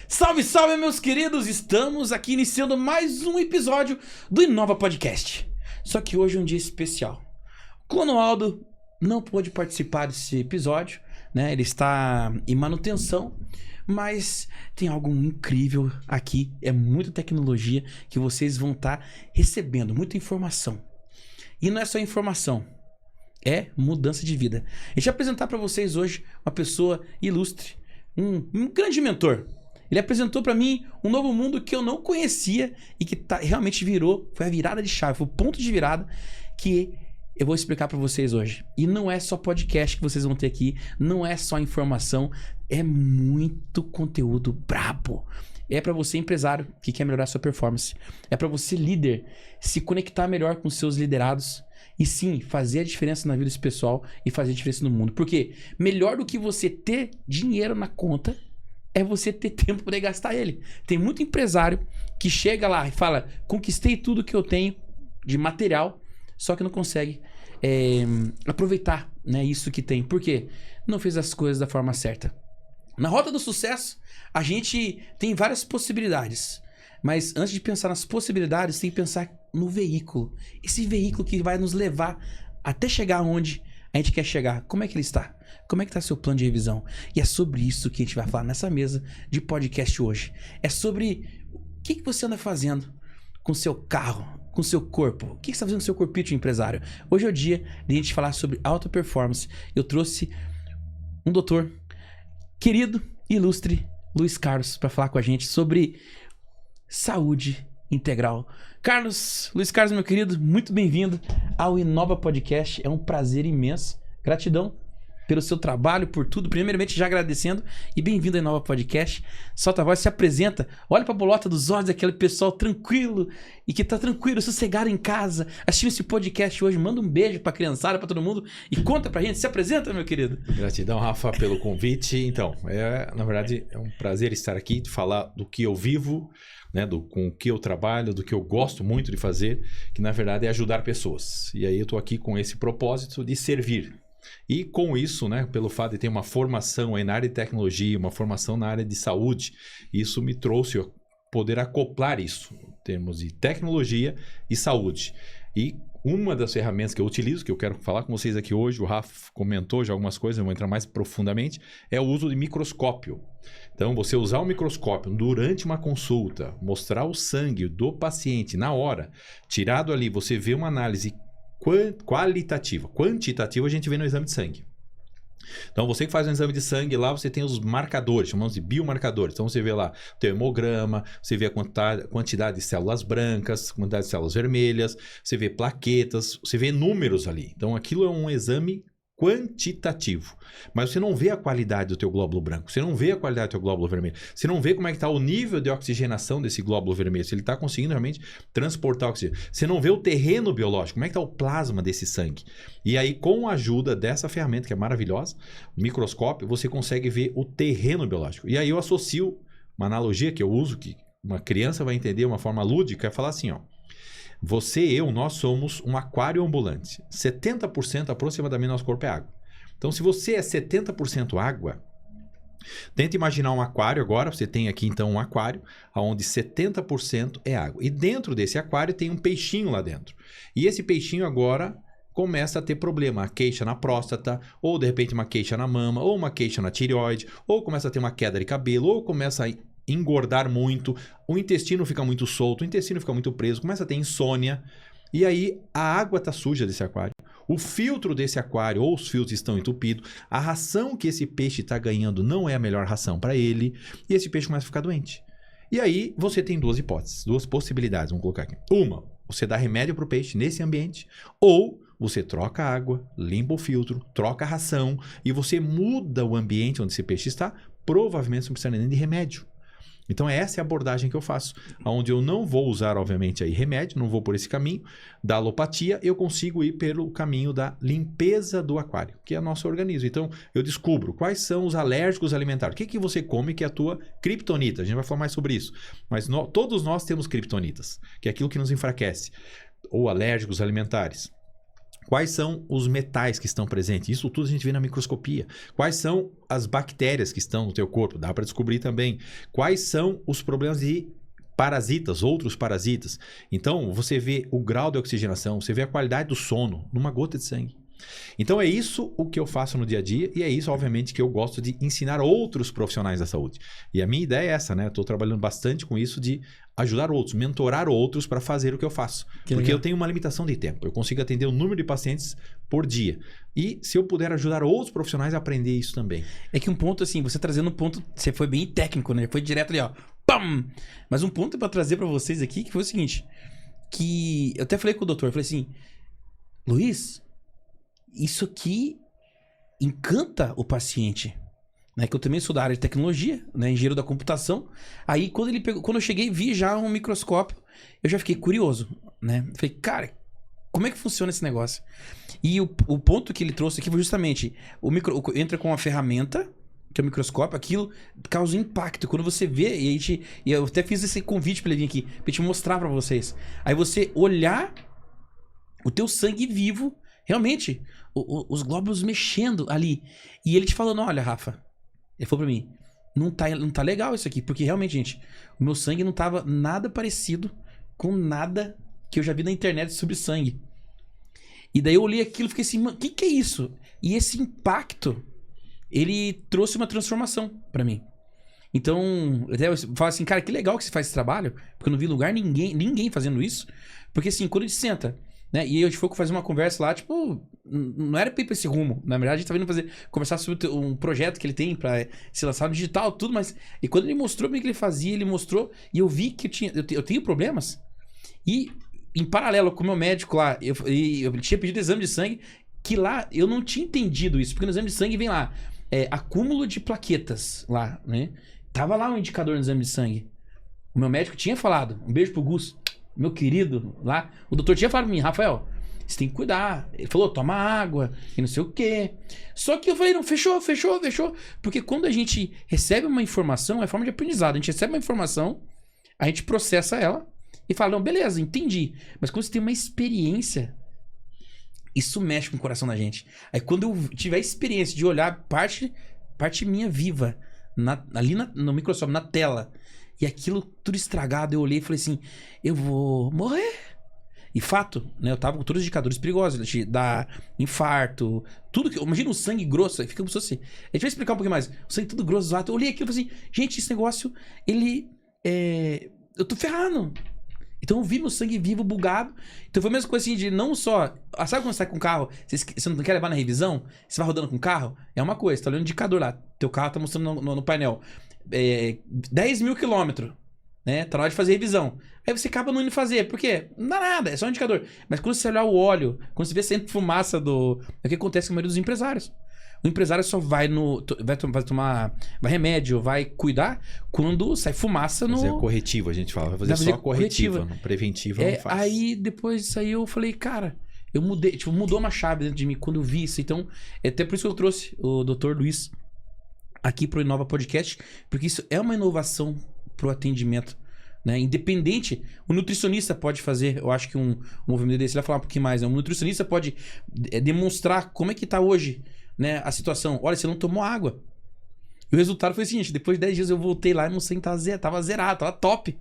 Salve, salve, meus queridos! Estamos aqui iniciando mais um episódio do Inova Podcast. Só que hoje é um dia especial. O Clonoaldo não pôde participar desse episódio, né? Ele está em manutenção, mas tem algo incrível aqui. É muita tecnologia que vocês vão estar recebendo, muita informação. E não é só informação, é mudança de vida. A gente vai apresentar para vocês hoje uma pessoa ilustre, um grande mentor. Ele apresentou para mim um novo mundo que eu não conhecia e que realmente virou, foi a virada de chave, foi o ponto de virada que eu vou explicar para vocês hoje. E não é só podcast que vocês vão ter aqui, não é só informação, é muito conteúdo brabo. É para você, empresário, que quer melhorar sua performance. É para você, líder, se conectar melhor com seus liderados e sim, fazer a diferença na vida desse pessoal e fazer a diferença no mundo. Porque melhor do que você ter dinheiro na conta é você ter tempo para gastar ele. Tem muito empresário que chega lá e fala, conquistei tudo que eu tenho de material, só que não consegue aproveitar, né, isso que tem. Por quê? Não fez as coisas da forma certa. Na rota do sucesso, a gente tem várias possibilidades. Mas antes de pensar nas possibilidades, tem que pensar no veículo. Esse veículo que vai nos levar até chegar onde a gente quer chegar. Como é que ele está? Como é que está seu plano de revisão? E é sobre isso que a gente vai falar nessa mesa de podcast hoje. É sobre o que você anda fazendo com o seu carro, com o seu corpo. O que você está fazendo com o seu corpite, empresário? Hoje é o dia de a gente falar sobre alta performance. Eu trouxe um doutor querido, ilustre, Luiz Carlos, para falar com a gente sobre saúde integral. Luiz Carlos, meu querido, muito bem-vindo ao Inova Podcast. É um prazer imenso. Gratidão pelo seu trabalho, por tudo. Primeiramente, já agradecendo e bem-vindo ao Inova Podcast. Solta a voz, se apresenta, olha pra bolota dos olhos daquele pessoal tranquilo e que tá tranquilo, sossegado em casa, assistindo esse podcast hoje. Manda um beijo pra criançada, pra todo mundo e conta pra gente. Se apresenta, meu querido. Gratidão, Rafa, pelo convite. Então, na verdade, é um prazer estar aqui, de falar do que eu vivo, né, com o que eu trabalho, do que eu gosto muito de fazer, que na verdade é ajudar pessoas. E aí eu tô aqui com esse propósito de servir. E com isso, né, pelo fato de ter uma formação aí na área de tecnologia, uma formação na área de saúde, isso me trouxe a poder acoplar isso, em termos de tecnologia e saúde. E uma das ferramentas que eu utilizo, que eu quero falar com vocês aqui hoje, o Rafa comentou já algumas coisas, eu vou entrar mais profundamente, é o uso de microscópio. Então, você usar o microscópio durante uma consulta, mostrar o sangue do paciente na hora, tirado ali, você vê uma análise qualitativa. Quantitativa a gente vê no exame de sangue. Então, você que faz um exame de sangue lá, você tem os marcadores, chamamos de biomarcadores. Então, você vê lá o teu hemograma, você vê a quantidade de células brancas, quantidade de células vermelhas, você vê plaquetas, você vê números ali. Então, aquilo é um exame quantitativo, mas você não vê a qualidade do teu glóbulo branco, você não vê a qualidade do teu glóbulo vermelho, você não vê como é que está o nível de oxigenação desse glóbulo vermelho, se ele está conseguindo realmente transportar oxigênio, você não vê o terreno biológico, como é que está o plasma desse sangue. E aí, com a ajuda dessa ferramenta que é maravilhosa, o microscópio, você consegue ver o terreno biológico. E aí eu associo uma analogia que eu uso, que uma criança vai entender de uma forma lúdica, é falar assim, ó: você e eu, nós somos um aquário ambulante. 70% aproximadamente do nosso corpo é água. Então, se você é 70% água, tenta imaginar um aquário agora. Você tem aqui, então, um aquário onde 70% é água. E dentro desse aquário tem um peixinho lá dentro. E esse peixinho agora começa a ter problema. A queixa na próstata, ou de repente uma queixa na mama, ou uma queixa na tireoide, ou começa a ter uma queda de cabelo, ou começa a engordar muito, o intestino fica muito solto, o intestino fica muito preso, começa a ter insônia, e aí a água está suja desse aquário, o filtro desse aquário ou os filtros estão entupidos, a ração que esse peixe está ganhando não é a melhor ração para ele, e esse peixe começa a ficar doente. E aí você tem duas hipóteses, duas possibilidades, vamos colocar aqui. Uma, você dá remédio para o peixe nesse ambiente, ou você troca a água, limpa o filtro, troca a ração, e você muda o ambiente onde esse peixe está, provavelmente você não precisa nem de remédio. Então, essa é a abordagem que eu faço, onde eu não vou usar, obviamente, aí remédio, não vou por esse caminho da alopatia, eu consigo ir pelo caminho da limpeza do aquário, que é o nosso organismo. Então, eu descubro quais são os alérgicos alimentares. O que você come que é a tua criptonita? A gente vai falar mais sobre isso. Mas todos nós temos criptonitas, que é aquilo que nos enfraquece. Ou alérgicos alimentares. Quais são os metais que estão presentes? Isso tudo a gente vê na microscopia. Quais são as bactérias que estão no teu corpo? Dá para descobrir também. Quais são os problemas de parasitas, outros parasitas? Então, você vê o grau de oxigenação, você vê a qualidade do sono numa gota de sangue. Então, é isso o que eu faço no dia a dia e é isso, obviamente, que eu gosto de ensinar outros profissionais da saúde. E a minha ideia é essa, né? Estou trabalhando bastante com isso de ajudar outros, mentorar outros para fazer o que eu faço. Porque eu tenho uma limitação de tempo. Eu consigo atender um número de pacientes por dia. E se eu puder ajudar outros profissionais a aprender isso também. É que um ponto, assim, você trazendo um ponto, você foi bem técnico, né? Foi direto ali, ó. Pam! Mas um ponto para trazer para vocês aqui, que foi o seguinte, que eu até falei com o doutor, eu falei assim, Luiz, isso aqui encanta o paciente, né? Que eu também sou da área de tecnologia, né? Engenheiro da computação. Aí quando eu cheguei, vi já um microscópio, eu já fiquei curioso, né? Falei, cara, como é que funciona esse negócio? E o ponto que ele trouxe aqui foi justamente, entra com uma ferramenta, que é o microscópio, aquilo causa impacto. Quando você vê, e eu até fiz esse convite pra ele vir aqui, pra gente mostrar pra vocês. Aí você olhar o teu sangue vivo, realmente, os glóbulos mexendo ali. E ele te falando, olha, Rafa, ele falou pra mim, não tá legal isso aqui, porque realmente, gente, o meu sangue não tava nada parecido com nada que eu já vi na internet sobre sangue. E daí eu olhei aquilo e fiquei assim, mano, o que é isso? E esse impacto, ele trouxe uma transformação pra mim. Então, até eu falo assim, cara, que legal que você faz esse trabalho, porque eu não vi lugar ninguém fazendo isso. Porque assim, quando a gente senta, né, e a gente foi fazer uma conversa lá, tipo, não era pra ir pra esse rumo. Na verdade, a gente tá vindo conversar sobre um projeto que ele tem pra se lançar no digital, tudo, mas... E quando ele mostrou o que ele fazia, ele mostrou, e eu vi que eu tenho problemas. E, em paralelo com o meu médico lá, eu tinha pedido exame de sangue, que lá eu não tinha entendido isso, porque no exame de sangue vem lá, acúmulo de plaquetas lá, né? Tava lá um indicador no exame de sangue. O meu médico tinha falado, um beijo pro Gus, meu querido lá, o doutor tinha falado pra mim, Rafael, você tem que cuidar. Ele falou, toma água e não sei o quê. Só que eu falei, não, fechou. Porque quando a gente recebe uma informação, é forma de aprendizado. A gente recebe uma informação, a gente processa ela e fala, não, beleza, entendi. Mas quando você tem uma experiência, isso mexe com o coração da gente. Aí quando eu tiver a experiência de olhar parte minha viva ali no microscópio, na tela, e aquilo tudo estragado, eu olhei e falei assim, eu vou morrer. E fato, né? Eu tava com todos os indicadores perigosos, de dar infarto, tudo que... Imagina o sangue grosso, fica como se fosse... A gente vai explicar um pouquinho mais. O sangue tudo grosso, exato. Eu olhei aquilo e falei assim, gente, esse negócio, ele... Eu tô ferrando. Então eu vi meu sangue vivo, bugado. Então foi a mesma coisa assim de não só... Sabe quando você sai com o carro, você não quer levar na revisão? Você vai rodando com o carro? É uma coisa, você tá olhando o indicador lá. Teu carro tá mostrando no painel. 10 mil quilômetros. Né? Tá na hora de fazer revisão. Aí você acaba não indo fazer. Por quê? Não dá nada, é só um indicador. Mas quando você olhar o óleo, quando você vê sempre fumaça do... É o que acontece com a maioria dos empresários. O empresário só vai tomar remédio, vai cuidar quando sai fumaça no... Fazer corretivo, a gente fala. Vai fazer só corretiva. Preventiva não faz. Aí depois disso aí eu falei, cara, eu mudei. Tipo, mudou uma chave dentro de mim quando eu vi isso. Então, é até por isso que eu trouxe o Dr. Luiz aqui pro Inova Podcast, porque isso é uma inovação pro atendimento, né? Independente, o nutricionista pode fazer, eu acho que um movimento desse, ele vai falar um pouquinho mais, né? O nutricionista pode demonstrar como é que tá hoje, né, a situação. Olha, você não tomou água. E o resultado foi o seguinte, depois de 10 dias eu voltei lá e meu sangue tava zerado, tava top.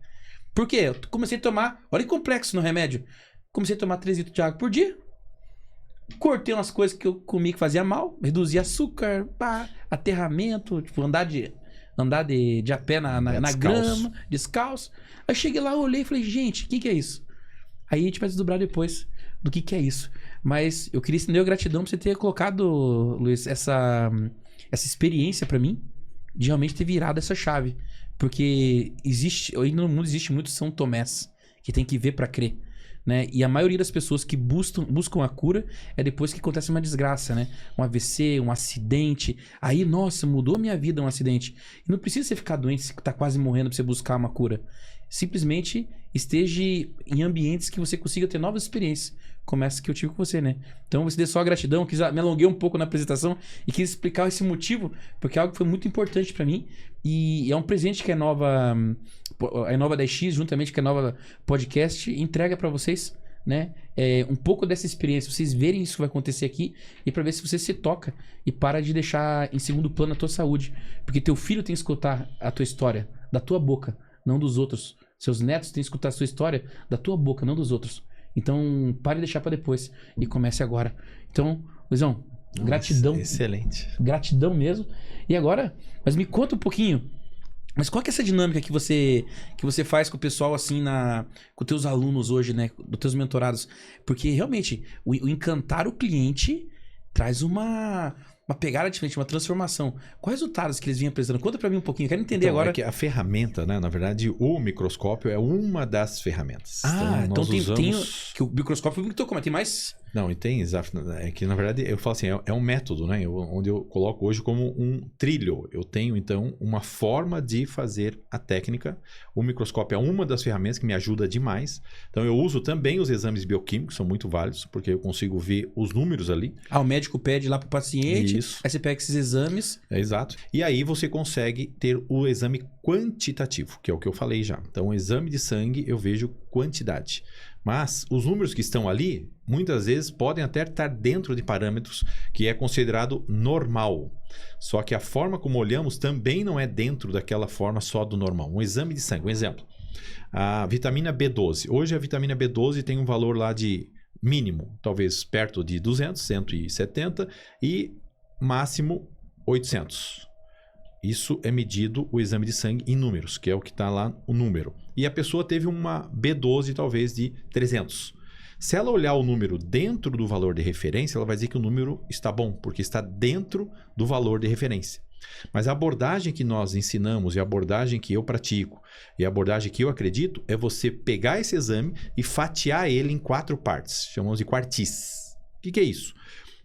Por quê? Eu comecei a tomar, olha que complexo no remédio, comecei a tomar 3 litros de água por dia, cortei umas coisas que eu comi que fazia mal, reduzi açúcar, aterramento, tipo, andar de a pé na grama, descalço. Aí cheguei lá, olhei e falei, gente, o que é isso? Aí a gente vai desdobrar depois do que é isso. Mas eu queria estender a gratidão por você ter colocado, Luiz, essa experiência pra mim, de realmente ter virado essa chave. Porque ainda no mundo existe muitos São Tomés, que tem que ver pra crer. Né? E a maioria das pessoas que buscam a cura é depois que acontece uma desgraça, né? Um AVC, um acidente. Aí, nossa, mudou minha vida um acidente. E não precisa você ficar doente, você tá quase morrendo pra você buscar uma cura. Simplesmente esteja em ambientes que você consiga ter novas experiências, como essa que eu tive com você, né? Então, você deu só a gratidão, me alonguei um pouco na apresentação e quis explicar esse motivo, porque é algo que foi muito importante pra mim e é um presente que a Inova 10X, juntamente com a Inova Podcast, entrega pra vocês, né? Um pouco dessa experiência, vocês verem isso que vai acontecer aqui e pra ver se você se toca e para de deixar em segundo plano a tua saúde. Porque teu filho tem que escutar a tua história da tua boca, não dos outros. Seus netos têm que escutar a sua história da tua boca, não dos outros. Então, pare de deixar pra depois e comece agora. Então, Luizão, gratidão. Excelente. Gratidão mesmo. E agora, mas me conta um pouquinho. Mas qual que é essa dinâmica que você faz com o pessoal, assim, com teus alunos hoje, né? Dos teus mentorados? Porque, realmente, o encantar o cliente traz uma pegada diferente, uma transformação. Quais resultados que eles vinham apresentando? Conta pra mim um pouquinho, quero entender agora. É que a ferramenta, né? Na verdade, o microscópio é uma das ferramentas. Então tem que o microscópio foi muito tocou, mas tem mais... Não, e tem, é que na verdade eu falo assim, é um método, né? Onde eu coloco hoje como um trilho. Eu tenho então uma forma de fazer a técnica. O microscópio é uma das ferramentas que me ajuda demais. Então eu uso também os exames bioquímicos, são muito válidos, porque eu consigo ver os números ali. O médico pede lá pro paciente, isso. Aí você pega esses exames. Exato. E aí você consegue ter o exame quantitativo, que é o que eu falei já. Então o exame de sangue eu vejo quantidade. Mas os números que estão ali, muitas vezes podem até estar dentro de parâmetros que é considerado normal. Só que a forma como olhamos também não é dentro daquela forma só do normal. Um exame de sangue, um exemplo. A vitamina B12. Hoje a vitamina B12 tem um valor lá de mínimo, talvez perto de 200, 170 e máximo 800. Isso é medido o exame de sangue em números, que é o que está lá o número. E a pessoa teve uma B12 talvez de 300. Se ela olhar o número dentro do valor de referência, ela vai dizer que o número está bom, porque está dentro do valor de referência. Mas a abordagem que nós ensinamos e a abordagem que eu pratico e a abordagem que eu acredito é você pegar esse exame e fatiar ele em 4 partes. Chamamos de quartis. O que é isso?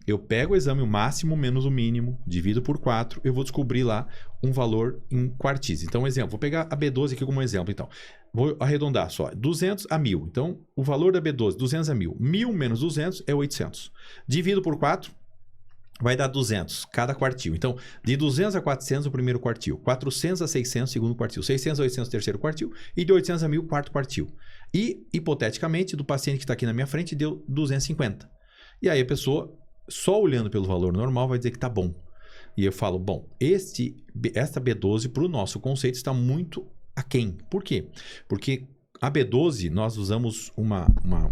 Eu pego o exame o máximo menos o mínimo, divido por 4, eu vou descobrir lá um valor em quartis. Então, exemplo, vou pegar a B12 aqui como exemplo. Então, vou arredondar só, 200 a 1000. Então, o valor da B12, 200 a 1000. 1000 menos 200 é 800. Divido por 4, vai dar 200 cada quartil. Então, de 200 a 400 o primeiro quartil, 400 a 600 o segundo quartil, 600 a 800 o terceiro quartil e de 800 a 1000 o quarto quartil. E, hipoteticamente, do paciente que está aqui na minha frente, deu 250. E aí a pessoa, só olhando pelo valor normal, vai dizer que está bom. E eu falo, bom, esta B12 para o nosso conceito está muito aquém. Por quê? Porque a B12 nós usamos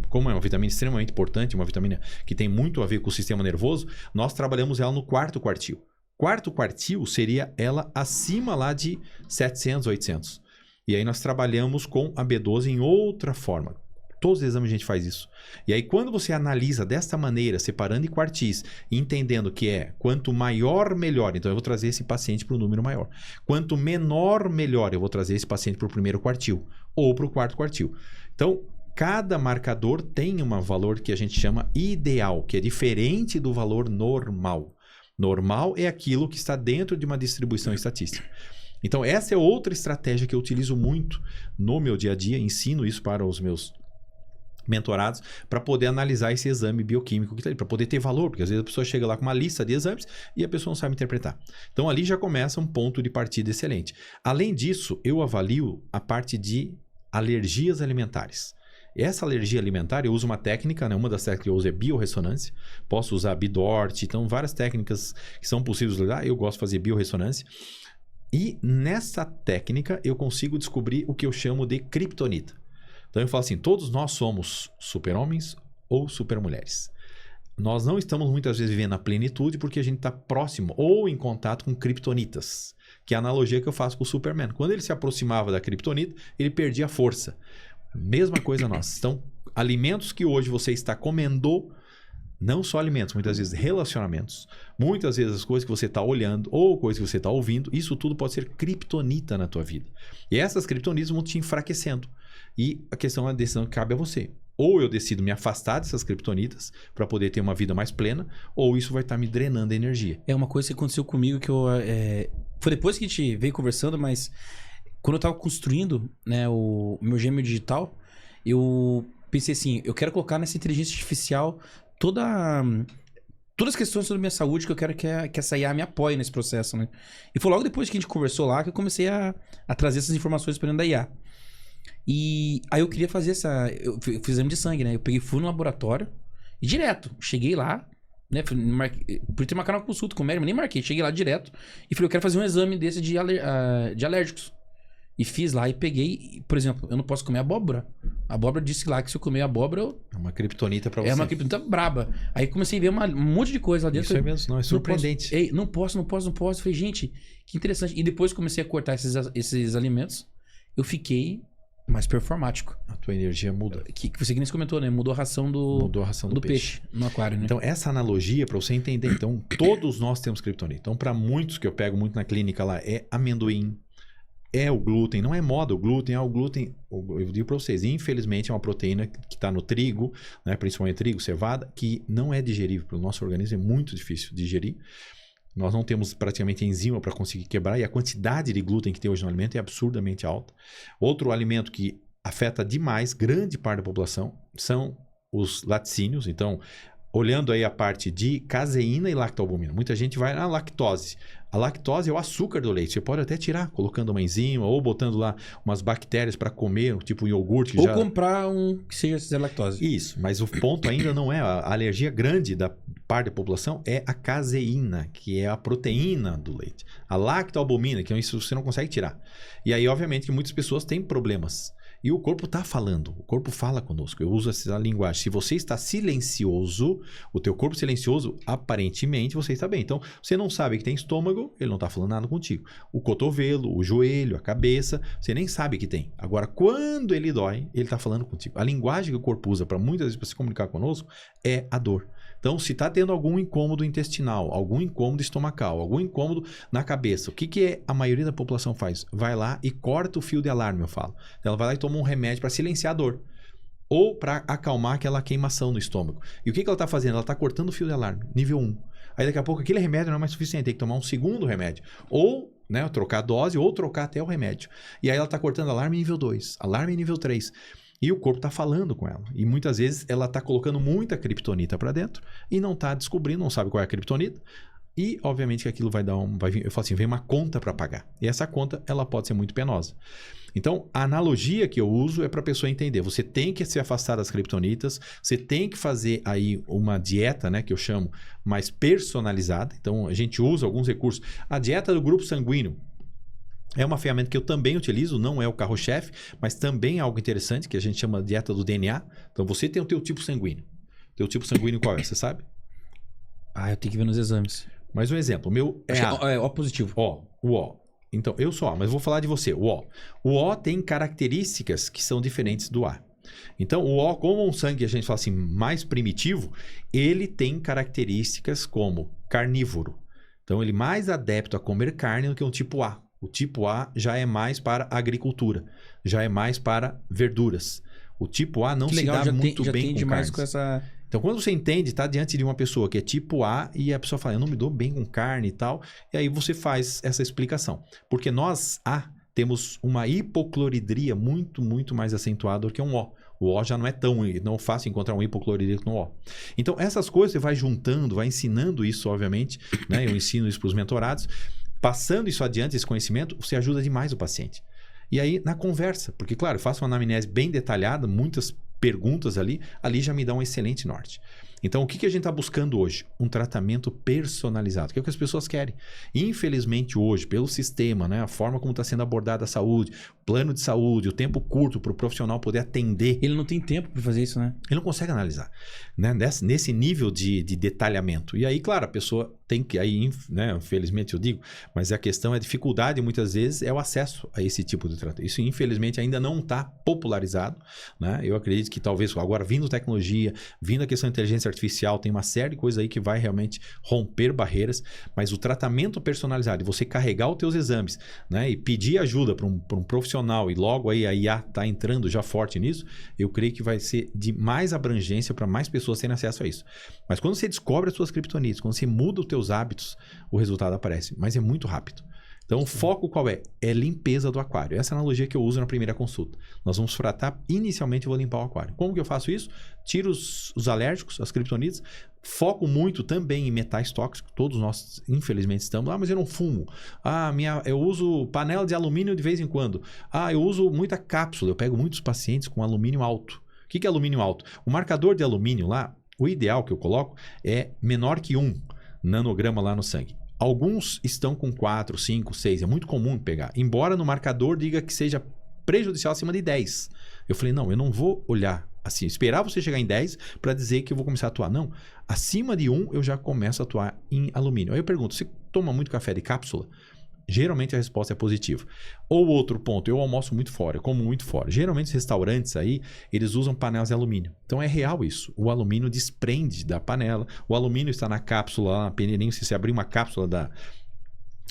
como é uma vitamina extremamente importante, uma vitamina que tem muito a ver com o sistema nervoso, nós trabalhamos ela no quarto quartil. Quarto quartil seria ela acima lá de 700, 800. E aí nós trabalhamos com a B12 em outra forma. Todos os exames a gente faz isso. E aí quando você analisa desta maneira, separando em quartis e entendendo que quanto maior, melhor. Então eu vou trazer esse paciente para o número maior. Quanto menor, melhor. Eu vou trazer esse paciente para o primeiro quartil ou para o quarto quartil. Então cada marcador tem um valor que a gente chama ideal, que é diferente do valor normal. Normal é aquilo que está dentro de uma distribuição estatística. Então essa é outra estratégia que eu utilizo muito no meu dia a dia. Ensino isso para os meus mentorados para poder analisar esse exame bioquímico que está ali, para poder ter valor, porque às vezes a pessoa chega lá com uma lista de exames e a pessoa não sabe interpretar. Então ali já começa um ponto de partida excelente. Além disso, eu avalio a parte de alergias alimentares. Essa alergia alimentar, eu uso uma técnica, né? Uma das técnicas que eu uso é biorressonância. Posso usar Bidort, então várias técnicas que são possíveis de usar. Eu gosto de fazer biorressonância. E nessa técnica eu consigo descobrir o que eu chamo de criptonita. Então eu falo assim, todos nós somos super-homens ou super-mulheres. Nós não estamos muitas vezes vivendo a plenitude porque a gente está próximo ou em contato com criptonitas, que é a analogia que eu faço com o Superman. Quando ele se aproximava da criptonita, ele perdia a força. Mesma coisa nós. Então, alimentos que hoje você está comendo, não só alimentos, muitas vezes relacionamentos, muitas vezes as coisas que você está olhando ou coisas que você está ouvindo, isso tudo pode ser criptonita na tua vida. E essas criptonitas vão te enfraquecendo. E a questão é a decisão que cabe a você. Ou eu decido me afastar dessas criptonitas para poder ter uma vida mais plena, ou isso vai estar me drenando a energia. É uma coisa que aconteceu comigo que foi depois que a gente veio conversando, mas quando eu estava construindo, né, o meu gêmeo digital, eu pensei assim, eu quero colocar nessa inteligência artificial todas as questões sobre minha saúde que eu quero que essa IA me apoie nesse processo, né? E foi logo depois que a gente conversou lá que eu comecei a trazer essas informações para dentro da IA. E aí eu queria fazer eu fiz exame de sangue, né? Fui no laboratório e direto. Cheguei lá, né? Por ter marcado uma consulta com o médico, nem marquei. Cheguei lá direto e falei, eu quero fazer um exame desse de alérgicos. E fiz lá e peguei, por exemplo, eu não posso comer abóbora. A abóbora disse lá que se eu comer abóbora, É uma criptonita pra você. é uma criptonita braba. Aí comecei a ver um monte de coisa lá dentro. Isso é mesmo, não, é surpreendente. Não posso. Falei, gente, que interessante. E depois comecei a cortar esses alimentos, eu fiquei mais performático. A tua energia muda. Que você que nem comentou, né? Mudou a ração do peixe no aquário, né? Então, essa analogia, para você entender, então, todos nós temos criptonita. Então, para muitos que eu pego muito na clínica lá, é amendoim, é o glúten, não é moda o glúten, o glúten, eu digo para vocês, infelizmente é uma proteína que está no trigo, né, principalmente trigo, cevada, que não é digerível pelo nosso organismo, é muito difícil de digerir. Nós não temos praticamente enzima para conseguir quebrar e a quantidade de glúten que tem hoje no alimento é absurdamente alta. Outro alimento que afeta demais grande parte da população são os laticínios. Então, olhando aí a parte de caseína e lactalbumina, muita gente vai na lactose. A lactose é o açúcar do leite. Você pode até tirar, colocando uma enzima ou botando lá umas bactérias para comer, tipo um iogurte. Ou comprar um que seja sem lactose. Isso, mas o ponto ainda não é a alergia grande da parte da população, é a caseína, que é a proteína do leite. A lactalbumina, que isso você não consegue tirar. E aí, obviamente, que muitas pessoas têm problemas. E o corpo está falando, o corpo fala conosco. Eu uso essa linguagem. Se você está silencioso, o teu corpo silencioso, aparentemente você está bem. Então, você não sabe que tem estômago, ele não está falando nada contigo. O cotovelo, o joelho, a cabeça, você nem sabe que tem. Agora, quando ele dói, ele está falando contigo. A linguagem que o corpo usa para muitas vezes para se comunicar conosco é a dor. Então, se está tendo algum incômodo intestinal, algum incômodo estomacal, algum incômodo na cabeça, o que a maioria da população faz? Vai lá e corta o fio de alarme, eu falo. Ela vai lá e toma um remédio para silenciar a dor. Ou para acalmar aquela queimação no estômago. E o que ela está fazendo? Ela está cortando o fio de alarme, nível 1. Aí daqui a pouco aquele remédio não é mais suficiente, tem que tomar um segundo remédio. Ou, né, trocar a dose, ou trocar até o remédio. E aí ela está cortando alarme nível 2, alarme nível 3. E o corpo está falando com ela. E muitas vezes ela está colocando muita criptonita para dentro e não está descobrindo, não sabe qual é a criptonita. E, obviamente, que aquilo vai dar eu falo assim, vem uma conta para pagar. E essa conta, ela pode ser muito penosa. Então, a analogia que eu uso é para a pessoa entender. Você tem que se afastar das criptonitas, você tem que fazer aí uma dieta, né, que eu chamo mais personalizada. Então, a gente usa alguns recursos. A dieta do grupo sanguíneo é uma ferramenta que eu também utilizo, não é o carro-chefe, mas também é algo interessante, que a gente chama de dieta do DNA. Então, você tem o teu tipo sanguíneo. O teu tipo sanguíneo qual é? Você sabe? Ah, eu tenho que ver nos exames. Mais um exemplo. O meu é O positivo. O O. Então, eu sou A, mas vou falar de você. O O. O O tem características que são diferentes do A. Então, o O, como um sangue, a gente fala assim, mais primitivo, ele tem características como carnívoro. Então, ele é mais adepto a comer carne do que um tipo A. O tipo A já é mais para agricultura, já é mais para verduras. O tipo A não se dá muito bem com carnes. Com essa... Então, quando você entende, está diante de uma pessoa que é tipo A e a pessoa fala, eu não me dou bem com carne e tal, e aí você faz essa explicação. Porque nós, A, temos uma hipocloridria muito, muito mais acentuada do que um O. O O já não é não fácil encontrar um hipocloridria no O. Então, essas coisas você vai juntando, vai ensinando isso, obviamente, né? Eu ensino isso para os mentorados. Passando isso adiante, esse conhecimento, você ajuda demais o paciente. E aí, na conversa, porque, claro, eu faço uma anamnese bem detalhada, muitas perguntas ali já me dá um excelente norte. Então, o que a gente está buscando hoje? Um tratamento personalizado, que é o que as pessoas querem. Infelizmente, hoje, pelo sistema, né, a forma como está sendo abordada a saúde, plano de saúde, o tempo curto para o profissional poder atender. Ele não tem tempo para fazer isso, né? Ele não consegue analisar, né? Nesse nível de detalhamento. E aí, claro, a pessoa tem que, aí, né, infelizmente eu digo, mas a questão é a dificuldade, muitas vezes, é o acesso a esse tipo de tratamento. Isso, infelizmente, ainda não está popularizado, né? Eu acredito que talvez agora, vindo tecnologia, vindo a questão da inteligência artificial, tem uma série de coisas aí que vai realmente romper barreiras, mas o tratamento personalizado, você carregar os teus exames, né, e pedir ajuda para um profissional, e logo aí a IA está entrando já forte nisso, eu creio que vai ser de mais abrangência para mais pessoas terem acesso a isso. Mas quando você descobre as suas criptonites, quando você muda os teus hábitos, o resultado aparece, mas é muito rápido. Então, o foco qual é? É limpeza do aquário. Essa é a analogia que eu uso na primeira consulta. Nós vamos fratar, inicialmente eu vou limpar o aquário. Como que eu faço isso? Tiro os alérgicos, as criptonites, foco muito também em metais tóxicos. Todos nós, infelizmente, estamos. Mas eu não fumo. Eu uso panela de alumínio de vez em quando. Eu uso muita cápsula. Eu pego muitos pacientes com alumínio alto. O que é alumínio alto? O marcador de alumínio lá, o ideal que eu coloco é menor que 1 nanograma lá no sangue. Alguns estão com 4, 5, 6. É muito comum pegar. Embora no marcador diga que seja prejudicial acima de 10. Eu falei, não, eu não vou olhar assim. Esperar você chegar em 10 para dizer que eu vou começar a atuar. Não. Acima de 1 eu já começo a atuar em alumínio. Aí eu pergunto, você toma muito café de cápsula? Geralmente a resposta é positiva. Ou outro ponto, eu almoço muito fora, eu como muito fora. Geralmente os restaurantes aí, eles usam panelas de alumínio. Então é real isso. O alumínio desprende da panela. O alumínio está na cápsula, lá na peneirinha. Se você abrir uma cápsula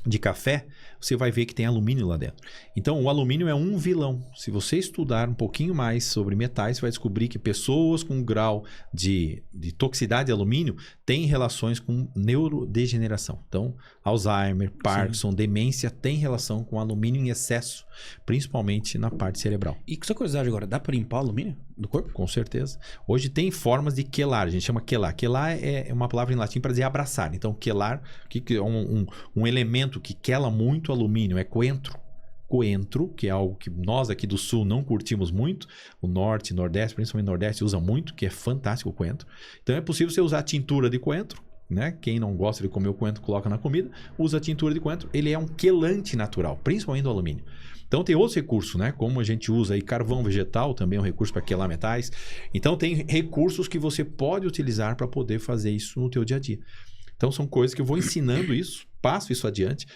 de café, você vai ver que tem alumínio lá dentro. Então, o alumínio é um vilão. Se você estudar um pouquinho mais sobre metais, você vai descobrir que pessoas com grau de toxicidade de alumínio têm relações com neurodegeneração. Então, Alzheimer, Parkinson, demência tem relação com alumínio em excesso, principalmente na parte cerebral. E só curiosidade agora, dá para limpar o alumínio do corpo? Com certeza. Hoje tem formas de quelar, a gente chama quelar. Quelar é uma palavra em latim para dizer abraçar. Então, quelar, que é um elemento que quela muito alumínio, é coentro. Coentro, que é algo que nós aqui do sul não curtimos muito, o norte, nordeste, principalmente nordeste, usa muito, que é fantástico o coentro. Então é possível você usar tintura de coentro, né? Quem não gosta de comer o coentro, coloca na comida, usa a tintura de coentro. Ele é um quelante natural, principalmente do alumínio. Então tem outros recursos, né? Como a gente usa aí carvão vegetal, também é um recurso para quelar metais. Então tem recursos que você pode utilizar para poder fazer isso no teu dia a dia. Então são coisas que eu vou ensinando isso, passo isso adiante,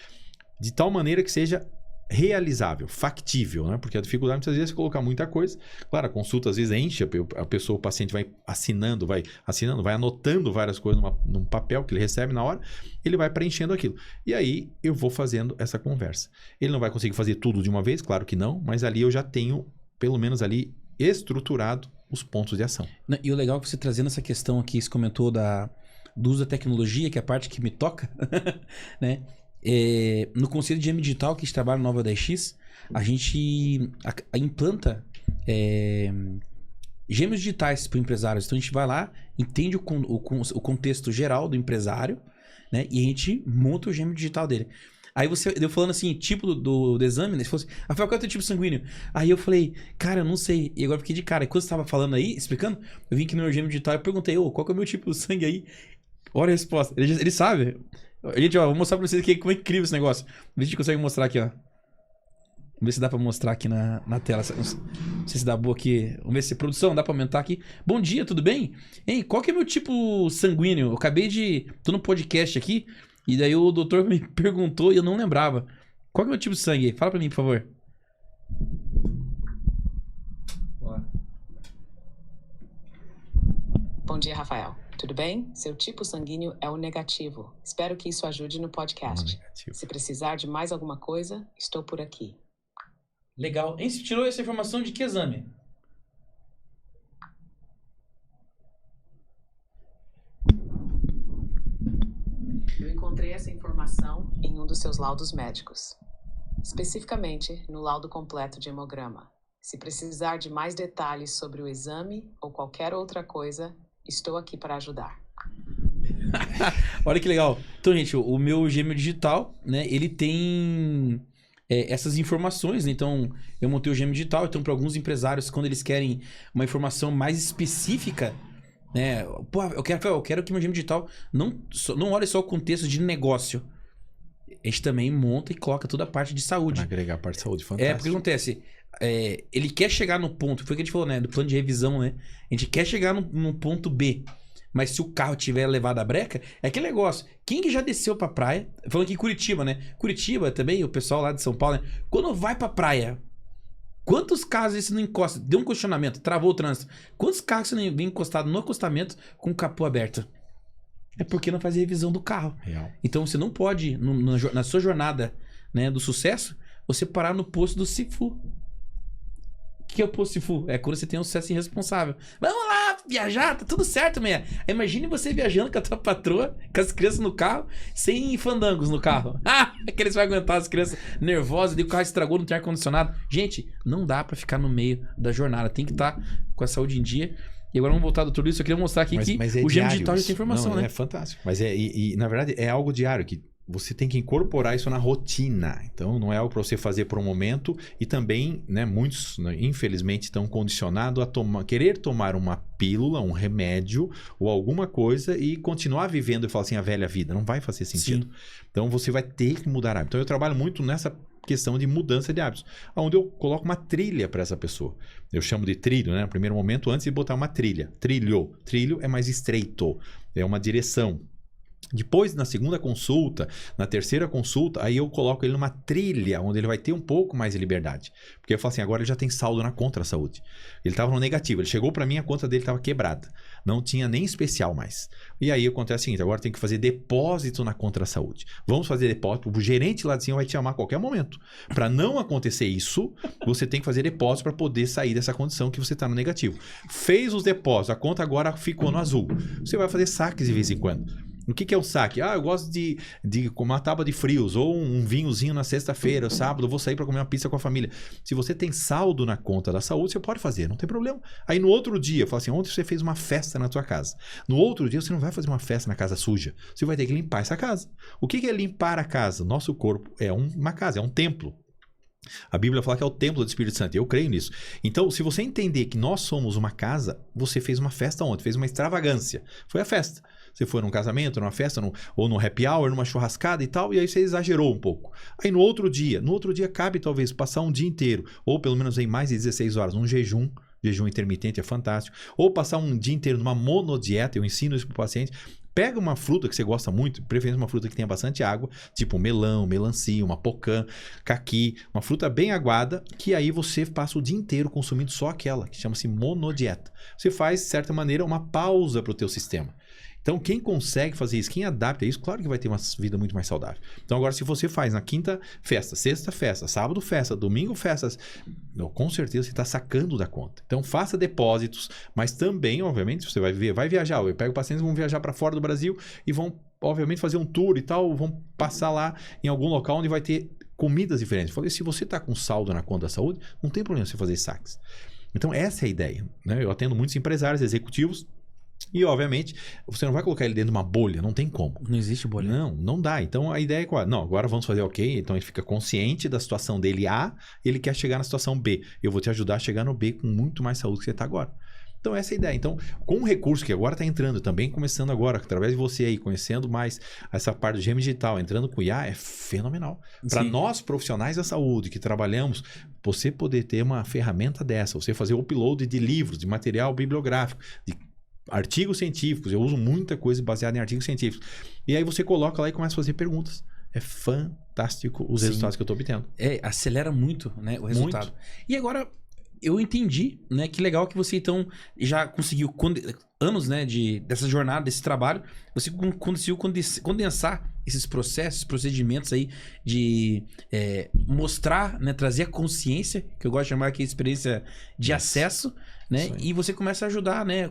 de tal maneira que seja realizável, factível, né? Porque a dificuldade muitas vezes é colocar muita coisa. Claro, a consulta às vezes enche, a pessoa, o paciente vai assinando, vai anotando várias coisas num papel que ele recebe na hora, ele vai preenchendo aquilo. E aí eu vou fazendo essa conversa. Ele não vai conseguir fazer tudo de uma vez, claro que não, mas ali eu já tenho, pelo menos ali, estruturado os pontos de ação. E o legal é que você trazendo essa questão aqui, você comentou do uso da tecnologia, que é a parte que me toca, né? No conselho de gêmeo digital que a gente trabalha no Nova 10X, a gente implanta gêmeos digitais para empresários. Então a gente vai lá, entende o contexto geral do empresário, né? E a gente monta o gêmeo digital dele. Aí você deu falando assim, tipo do exame, né? Você falou assim, Rafael, qual é o teu tipo sanguíneo? Aí eu falei, cara, eu não sei. E agora eu fiquei de cara. E quando você estava falando aí, explicando, eu vim aqui no meu gêmeo digital e perguntei, qual que é o meu tipo de sangue aí? Olha a resposta. Ele sabe. Gente, vou mostrar pra vocês aqui como é incrível esse negócio. Vê se a gente consegue mostrar aqui, ó. Vamos ver se dá pra mostrar aqui na tela. Não sei se dá boa aqui. Vamos ver se produção dá pra aumentar aqui. Bom dia, tudo bem? Hein, qual que é meu tipo sanguíneo? Eu tô no podcast aqui, e daí o doutor me perguntou e eu não lembrava. Qual que é o meu tipo de sangue? Fala pra mim, por favor. Bom dia, Rafael. Tudo bem? Seu tipo sanguíneo é o negativo. Espero que isso ajude no podcast. Se precisar de mais alguma coisa, estou por aqui. Legal. Hein, você tirou essa informação de que exame? Eu encontrei essa informação em um dos seus laudos médicos. Especificamente no laudo completo de hemograma. Se precisar de mais detalhes sobre o exame ou qualquer outra coisa, estou aqui para ajudar. Olha que legal. Então, gente, o meu gêmeo digital, né, ele tem essas informações, né? Então, eu montei o gêmeo digital. Então, para alguns empresários, quando eles querem uma informação mais específica, né? Pô, eu quero que meu gêmeo digital não olhe só o contexto de negócio. A gente também monta e coloca toda a parte de saúde. Pra agregar a parte de saúde, fantástico. Porque acontece... ele quer chegar no ponto, foi o que a gente falou, né? Do plano de revisão, né? A gente quer chegar no ponto B. Mas se o carro tiver levado a breca, é aquele negócio. Quem que já desceu pra praia? Falando aqui em Curitiba, né? Curitiba também, o pessoal lá de São Paulo, né? Quando vai pra praia, quantos carros esse não encosta? Deu um questionamento, travou o trânsito. Quantos carros você não vem encostado no acostamento com o capô aberto? É porque não faz revisão do carro. Real. Então você não pode, na sua jornada, né, do sucesso, você parar no posto do Sifu. O que é o posto Sifu? É quando você tem um sucesso irresponsável. Vamos lá, viajar, tá tudo certo, manhã. Imagine você viajando com a tua patroa, com as crianças no carro, sem fandangos no carro. Que eles vão aguentar as crianças nervosas, e o carro estragou, não tem ar-condicionado. Gente, não dá pra ficar no meio da jornada, tem que estar com a saúde em dia. E agora vamos voltar do tudo isso. Eu queria mostrar aqui que é o Gêmeo Digital já tem informação, né? É fantástico. Mas na verdade, é algo diário que você tem que incorporar isso na rotina. Então, não é algo para você fazer por um momento. E também, né, muitos, né, infelizmente, estão condicionados a querer tomar uma pílula, um remédio ou alguma coisa e continuar vivendo e falar assim, a velha vida. Não vai fazer sentido. Sim. Então, você vai ter que mudar hábito. Então, eu trabalho muito nessa questão de mudança de hábitos, onde eu coloco uma trilha para essa pessoa. Eu chamo de trilho, né? No primeiro momento, antes de botar uma trilha. Trilho é mais estreito, é uma direção. Depois, na segunda consulta, na terceira consulta, aí eu coloco ele numa trilha, onde ele vai ter um pouco mais de liberdade. Porque eu falo assim, agora ele já tem saldo na conta da saúde. Ele estava no negativo, ele chegou para mim, a conta dele estava quebrada. Não tinha nem especial mais. E aí acontece o seguinte, agora tem que fazer depósito na conta da saúde. Vamos fazer depósito, o gerente lá de cima vai te chamar a qualquer momento. Para não acontecer isso, você tem que fazer depósito para poder sair dessa condição que você está no negativo. Fez os depósitos, a conta agora ficou no azul. Você vai fazer saques de vez em quando. O que é o saque? Eu gosto de comer uma tábua de frios ou um vinhozinho na sexta-feira, sábado, eu vou sair para comer uma pizza com a família. Se você tem saldo na conta da saúde, você pode fazer, não tem problema. Aí no outro dia, fala assim, ontem você fez uma festa na tua casa. No outro dia você não vai fazer uma festa na casa suja. Você vai ter que limpar essa casa. O que é limpar a casa? Nosso corpo é uma casa, é um templo. A Bíblia fala que é o templo do Espírito Santo. Eu creio nisso. Então, se você entender que nós somos uma casa, você fez uma festa ontem, fez uma extravagância. Foi a festa. Você foi num casamento, numa festa, ou num happy hour, numa churrascada e tal, e aí você exagerou um pouco. Aí no outro dia cabe talvez passar um dia inteiro, ou pelo menos em mais de 16 horas, num jejum intermitente é fantástico, ou passar um dia inteiro numa monodieta, eu ensino isso para o paciente. Pega uma fruta que você gosta muito, preferência uma fruta que tenha bastante água, tipo melão, melancia, uma pocã, caqui, uma fruta bem aguada, que aí você passa o dia inteiro consumindo só aquela, que chama-se monodieta. Você faz, de certa maneira, uma pausa para o teu sistema. Então, quem consegue fazer isso, quem adapta isso, claro que vai ter uma vida muito mais saudável. Então, agora, se você faz na quinta festa, sexta festa, sábado festa, domingo festas, com certeza você está sacando da conta. Então, faça depósitos, mas também, obviamente, você vai viajar. Eu pego pacientes que vão viajar para fora do Brasil e vão, obviamente, fazer um tour e tal, vão passar lá em algum local onde vai ter comidas diferentes. Eu falei, se você está com saldo na conta da saúde, não tem problema você fazer saques. Então, essa é a ideia, né? Eu atendo muitos empresários, executivos, e, obviamente, você não vai colocar ele dentro de uma bolha, não tem como. Não existe bolha. Não dá. Então, a ideia é qual? Não, agora vamos fazer ok. Então, ele fica consciente da situação dele A, ele quer chegar na situação B. Eu vou te ajudar a chegar no B com muito mais saúde que você está agora. Então, essa é a ideia. Então, com um recurso que agora está entrando, também começando agora, através de você aí, conhecendo mais essa parte do Gêmeo Digital, entrando com o IA, é fenomenal. Para nós, profissionais da saúde, que trabalhamos, você poder ter uma ferramenta dessa, você fazer o upload de livros, de material bibliográfico, de artigos científicos, eu uso muita coisa baseada em artigos científicos. E aí você coloca lá e começa a fazer perguntas. É fantástico os resultados que eu estou obtendo. Acelera muito, né, o resultado. Muito. E agora, eu entendi, né, que legal que você então já conseguiu, anos, né, dessa jornada, desse trabalho, você conseguiu condensar esses processos, procedimentos aí de mostrar, né, trazer a consciência, que eu gosto de chamar aqui de experiência de acesso, né, e você começa a ajudar, né,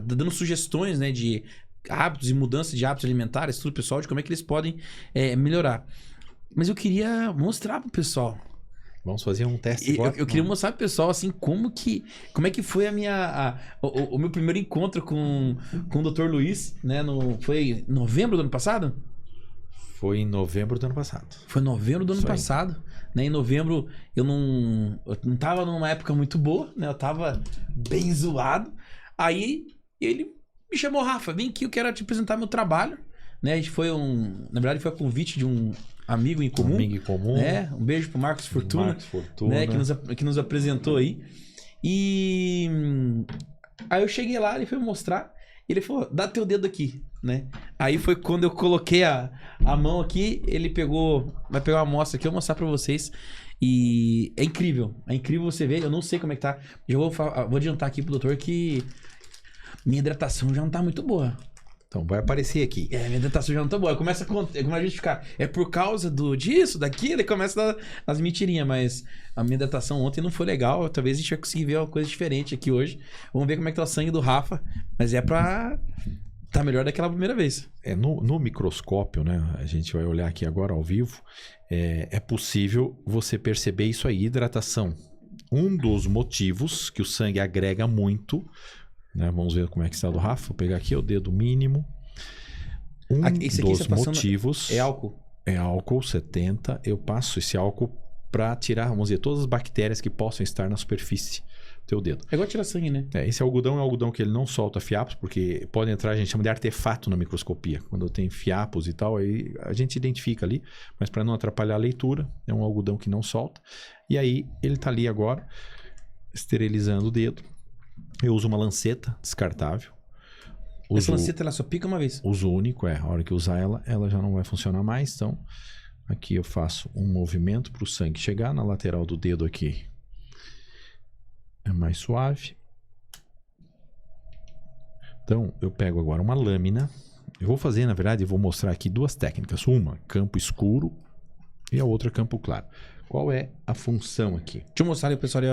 dando sugestões, né, de hábitos e mudança de hábitos alimentares, tudo pessoal, de como é que eles podem melhorar. Mas eu queria mostrar pro pessoal. Vamos fazer um teste agora? Eu queria mostrar pro pessoal, assim, como é que foi o meu primeiro encontro com o Dr. Luiz, né? Foi em novembro do ano passado? Foi em novembro do ano passado. Foi em novembro do ano passado. Né? Em novembro eu não tava numa época muito boa, né? Eu tava bem zoado. Aí ele me chamou, Rafa, vem aqui, eu quero te apresentar meu trabalho. Né? A gente foi na verdade foi a convite de um amigo em comum. Né? Um beijo pro Marcos Fortuna. Né? Que nos apresentou aí. E aí eu cheguei lá, ele foi mostrar. E ele falou, dá teu dedo aqui. Né? Aí foi quando eu coloquei a mão aqui, ele vai pegar uma amostra aqui, eu vou mostrar pra vocês. E é incrível você ver, eu não sei como é que tá. Já vou adiantar aqui pro doutor que minha hidratação já não tá muito boa. Então, vai aparecer aqui. Minha datação já não tá boa. Começa a justificar. É por causa disso, daquilo, e começa as mentirinhas. Mas a minha datação ontem não foi legal. Talvez a gente vai conseguir ver uma coisa diferente aqui hoje. Vamos ver como é que tá o sangue do Rafa. Mas é pra tá melhor daquela primeira vez. No microscópio, né? A gente vai olhar aqui agora ao vivo. É possível você perceber isso aí, hidratação. Um dos motivos que o sangue agrega muito, né? Vamos ver como é que está do Rafa. Vou pegar aqui o dedo mínimo. Esse aqui dos motivos é álcool. É álcool 70. Eu passo esse álcool para tirar, vamos dizer, todas as bactérias que possam estar na superfície do teu dedo. É igual tirar sangue, né? Esse algodão é um algodão que ele não solta fiapos, porque pode entrar, a gente chama de artefato na microscopia. Quando tem fiapos e tal, aí a gente identifica ali, mas para não atrapalhar a leitura, é um algodão que não solta. E aí ele tá ali agora, esterilizando o dedo. Eu uso uma lanceta descartável. Essa lanceta ela só pica uma vez. Uso único, a hora que usar ela já não vai funcionar mais. Então, aqui eu faço um movimento para o sangue chegar na lateral do dedo aqui. É mais suave. Então, eu pego agora uma lâmina. Eu vou fazer, na verdade, eu vou mostrar aqui duas técnicas. Uma, campo escuro, e a outra, campo claro. Qual é a função aqui? Deixa eu mostrar ali, pessoal.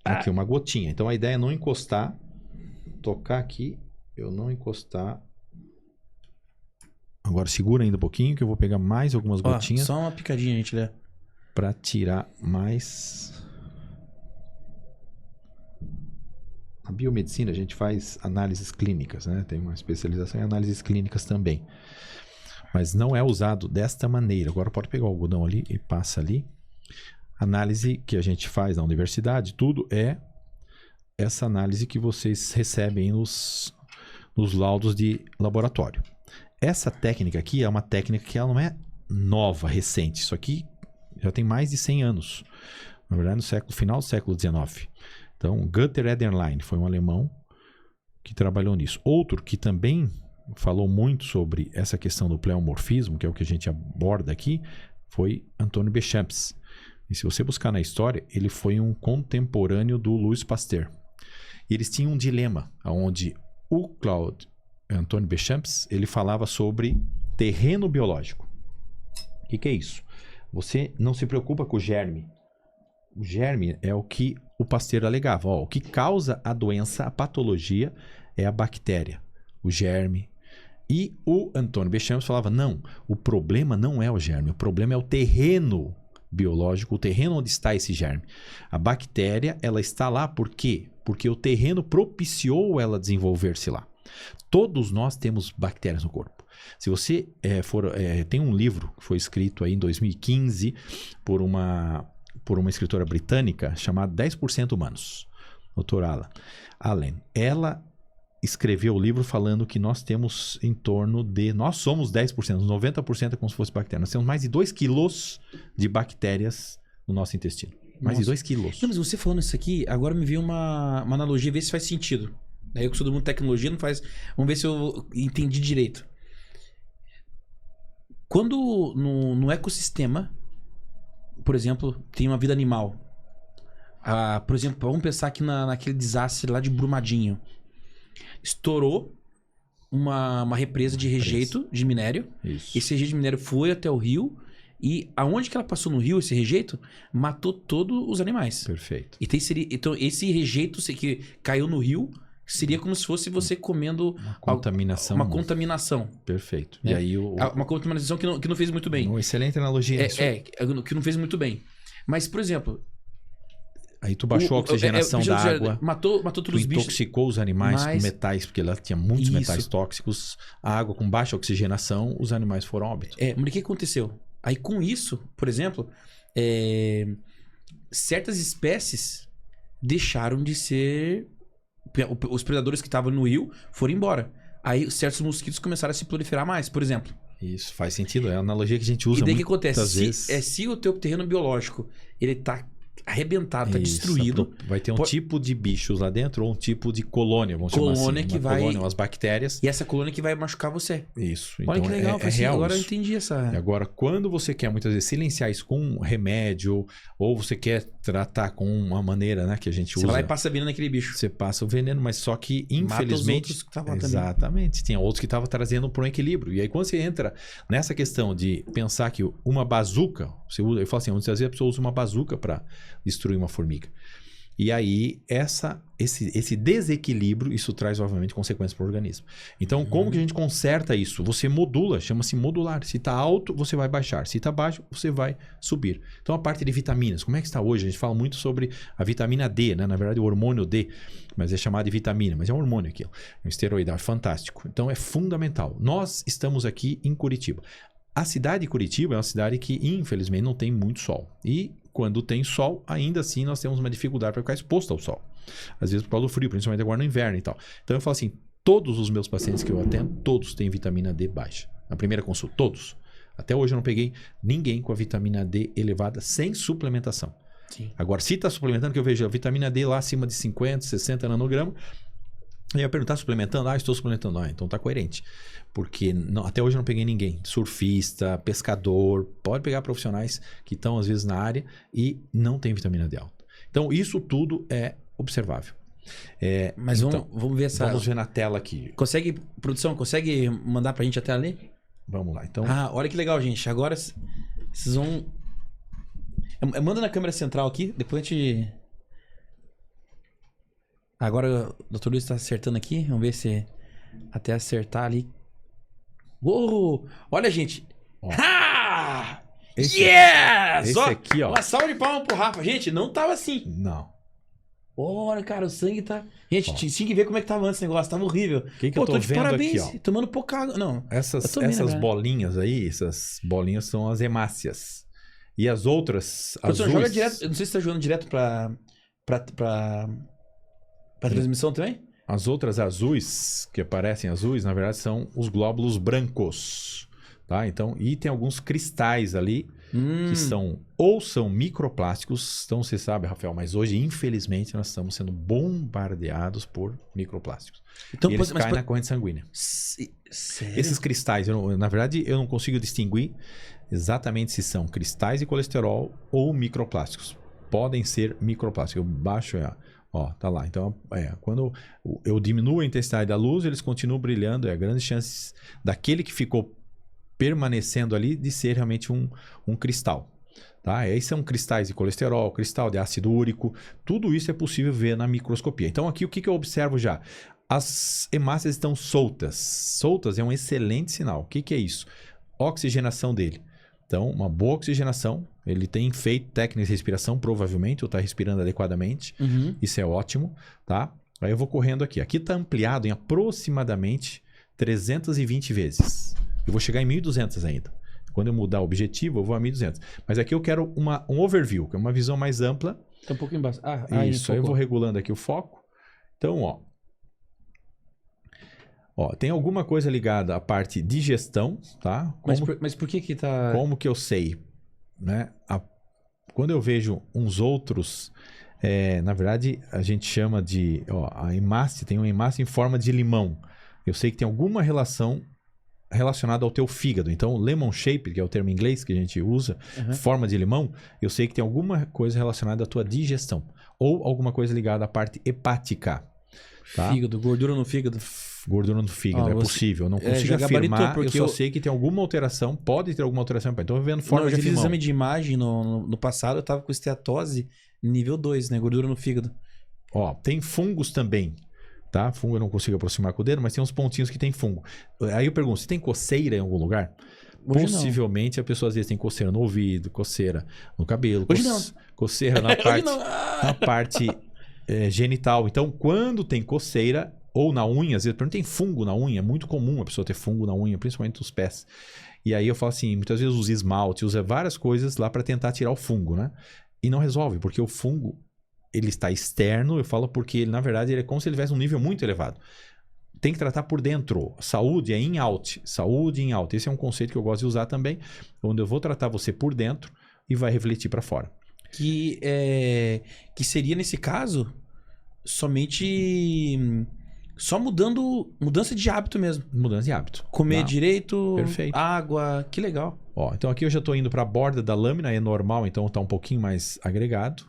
Aqui, uma gotinha. Então, a ideia é não encostar. Tocar aqui, eu não encostar. Agora segura ainda um pouquinho que eu vou pegar mais algumas gotinhas. Só uma picadinha, gente, né? Pra tirar mais. Na biomedicina a gente faz análises clínicas, né? Tem uma especialização em análises clínicas também. Mas não é usado desta maneira. Agora pode pegar o algodão ali e passa ali. Análise que a gente faz na universidade, tudo é essa análise que vocês recebem nos laudos de laboratório. Essa técnica aqui é uma técnica que ela não é nova, recente. Isso aqui já tem mais de 100 anos. Na verdade, no final do século XIX. Então, Günther Ederlein foi um alemão que trabalhou nisso. Outro que também falou muito sobre essa questão do pleomorfismo, que é o que a gente aborda aqui, foi Antônio Béchamp. E se você buscar na história, ele foi um contemporâneo do Louis Pasteur. E eles tinham um dilema, onde o Claude Antônio Béchamp, ele falava sobre terreno biológico. O que é isso? Você não se preocupa com o germe. O germe é o que o Pasteur alegava. O que causa a doença, a patologia, é a bactéria, o germe. E o Antônio Béchamp falava, não, o problema não é o germe, o problema é o terreno biológico, o terreno onde está esse germe. A bactéria, ela está lá por quê? Porque o terreno propiciou ela desenvolver-se lá. Todos nós temos bactérias no corpo. Se você tem um livro que foi escrito aí em 2015 por uma escritora britânica chamada 10% Humanos, doutora Allen. Ela escreveu o livro falando que nós temos em torno de... Nós somos 10%, 90% é como se fosse bactéria. Nós temos mais de 2 quilos de bactérias no nosso intestino. Mais de 2 quilos. Não, mas você falando isso aqui, agora me veio uma analogia, ver se faz sentido. Daí eu que sou do mundo de tecnologia, não faz... Vamos ver se eu entendi direito. Quando no ecossistema, por exemplo, tem uma vida animal. Por exemplo, vamos pensar aqui naquele desastre lá de Brumadinho. Estourou uma represa de rejeito de minério. Isso. Esse rejeito de minério foi até o rio. E aonde que ela passou no rio, esse rejeito, matou todos os animais. Perfeito. Então, esse rejeito que caiu no rio seria como se fosse você comendo... Uma contaminação. Uma contaminação. Perfeito. Né? E aí uma contaminação que não fez muito bem. Uma excelente analogia. Que não fez muito bem. Mas, por exemplo... Aí tu baixou a oxigenação da água. Matou todos os bichos. Intoxicou os animais com metais, porque ela tinha muitos metais tóxicos. A água com baixa oxigenação, os animais foram óbitos. Mas o que aconteceu? Aí com isso, por exemplo, certas espécies deixaram de ser... Os predadores que estavam no rio foram embora. Aí certos mosquitos começaram a se proliferar mais, por exemplo. Isso, faz sentido. É a analogia que a gente usa muito. E daí o que acontece? Se o teu terreno biológico ele tá arrebentado, tá Isso, destruído. vai ter um Pode- tipo de bichos lá dentro ou um tipo de colônia, vamos chamar Colônia assim. que Uma vai- colônia, umas bactérias. E essa colônia que vai machucar você. Isso. Olha Então que legal, é assim, real agora eu isso. entendi essa... E agora, quando você quer muitas vezes silenciar isso com um remédio, ou você quer tratar com uma maneira, né, que a gente Você usa. vai lá e passa veneno naquele bicho. Você passa o veneno, mas só que, Mata os infelizmente. outros que estavam lá também. Exatamente. Tinha outros que estavam trazendo para um equilíbrio. E aí, quando você entra nessa questão de pensar que uma bazuca, você usa, eu falo assim, muitas vezes a pessoa usa uma bazuca para destruir uma formiga. E aí, esse desequilíbrio, isso traz, obviamente, consequências para o organismo. Então, como que a gente conserta isso? Você modula, chama-se modular. Se está alto, você vai baixar. Se está baixo, você vai subir. Então, a parte de vitaminas, como é que está hoje? A gente fala muito sobre a vitamina D, né? Na verdade, o hormônio D, mas é chamado de vitamina, mas é um hormônio aquilo. É um esteroide, é fantástico. Então, é fundamental. Nós estamos aqui em Curitiba. A cidade de Curitiba é uma cidade que, infelizmente, não tem muito sol. E quando tem sol, ainda assim nós temos uma dificuldade para ficar exposto ao sol. Às vezes por causa do frio, principalmente agora no inverno e tal. Então eu falo assim, todos os meus pacientes que eu atendo, todos têm vitamina D baixa. Na primeira consulta, todos. Até hoje eu não peguei ninguém com a vitamina D elevada sem suplementação. Sim. Agora, se está suplementando, que eu vejo a vitamina D lá acima de 50, 60 nanogramas, eu ia perguntar, suplementando? Estou suplementando. Então está coerente. Porque até hoje eu não peguei ninguém. Surfista, pescador, pode pegar profissionais que estão às vezes na área e não tem vitamina D alta. Então isso tudo é observável. Mas então, vamos ver essa... Vamos ver na tela aqui. Produção, consegue mandar pra gente até ali? Vamos lá. Então, Olha que legal, gente. Agora vocês vão... Manda na câmera central aqui, depois a gente... Agora o Dr. Luiz tá acertando aqui. Vamos ver se até acertar ali. Uou! Olha, gente. Ó. Ha! Esse- Yes! esse aqui, ó. Uma salva de palmas pro Rafa. Gente, não tava assim. não. Olha, cara, o sangue tá... Gente, Ó. tinha que ver como é que tava antes esse negócio. Tava horrível. O que eu tô tô de vendo parabéns. aqui, ó? Tomando pouca água. Não. Essas Eu também, né, bolinhas aí, essas bolinhas são as hemácias. E as outras Produção, azuis... joga direto. Eu não sei se tá jogando direto pra transmissão também? As outras azuis, que aparecem azuis, na verdade são os glóbulos brancos, tá? Então, e tem alguns cristais ali que são microplásticos. Então, você sabe, Rafael, mas hoje, infelizmente, nós estamos sendo bombardeados por microplásticos. Então, e eles caem na corrente sanguínea. Sério? Esses cristais, na verdade, eu não consigo distinguir exatamente se são cristais de colesterol ou microplásticos. Podem ser microplásticos. Eu baixo, ó, tá lá. Então, quando eu diminuo a intensidade da luz, eles continuam brilhando. É grande chance daquele que ficou permanecendo ali de ser realmente um cristal. Tá? Aí são cristais de colesterol, cristal de ácido úrico. Tudo isso é possível ver na microscopia. Então, aqui o que eu observo já? As hemácias estão soltas. Soltas é um excelente sinal. O que é isso? Oxigenação dele. Então, uma boa oxigenação. Ele tem feito técnicas de respiração, provavelmente, ou está respirando adequadamente. Uhum. Isso é ótimo, tá? Aí eu vou correndo aqui. Aqui está ampliado em aproximadamente 320 vezes. Eu vou chegar em 1.200 ainda. Quando eu mudar o objetivo, eu vou a 1.200. Mas aqui eu quero um overview, que é uma visão mais ampla. Tá um pouco embaixo. Isso, aí eu vou regulando aqui o foco. Então, ó, tem alguma coisa ligada à parte de digestão, tá? Mas por que tá... Como que eu sei, né? Quando eu vejo uns outros, na verdade, a gente chama de, a hemácia, tem uma hemácia em forma de limão. Eu sei que tem alguma relação relacionada ao teu fígado. Então, lemon shape, que é o termo em inglês que a gente usa, forma de limão, eu sei que tem alguma coisa relacionada à tua digestão. Ou alguma coisa ligada à parte hepática. Tá? Fígado, gordura no fígado. Gordura no fígado, é possível. Eu não consigo afirmar, eu só sei que tem alguma alteração, pode ter alguma alteração. Então, eu vendo forma de limão. Eu já fiz exame de imagem no passado, eu tava com esteatose nível 2, né? Gordura no fígado. Ó, tem fungos também, tá? Fungo eu não consigo aproximar com o dedo, mas tem uns pontinhos que tem fungo. Aí eu pergunto, se tem coceira em algum lugar? Hoje Possivelmente não. A pessoa às vezes tem coceira no ouvido, coceira no cabelo, Hoje não. coceira na parte genital. Então, quando tem coceira ou na unha, às vezes tem fungo na unha, é muito comum a pessoa ter fungo na unha, principalmente nos pés. E aí eu falo assim, muitas vezes usa esmalte, usa várias coisas lá para tentar tirar o fungo, né? E não resolve, porque o fungo, ele está externo, eu falo porque ele, na verdade, ele é como se ele tivesse um nível muito elevado. Tem que tratar por dentro. Saúde é in-out. Saúde in-out. Esse é um conceito que eu gosto de usar também, onde eu vou tratar você por dentro e vai refletir para fora. Que seria, nesse caso, somente... Só mudança de hábito mesmo. Mudança de hábito. Comer direito, Perfeito. água, que legal. Ó, então aqui eu já estou indo para a borda da lâmina, é normal, então está um pouquinho mais agregado,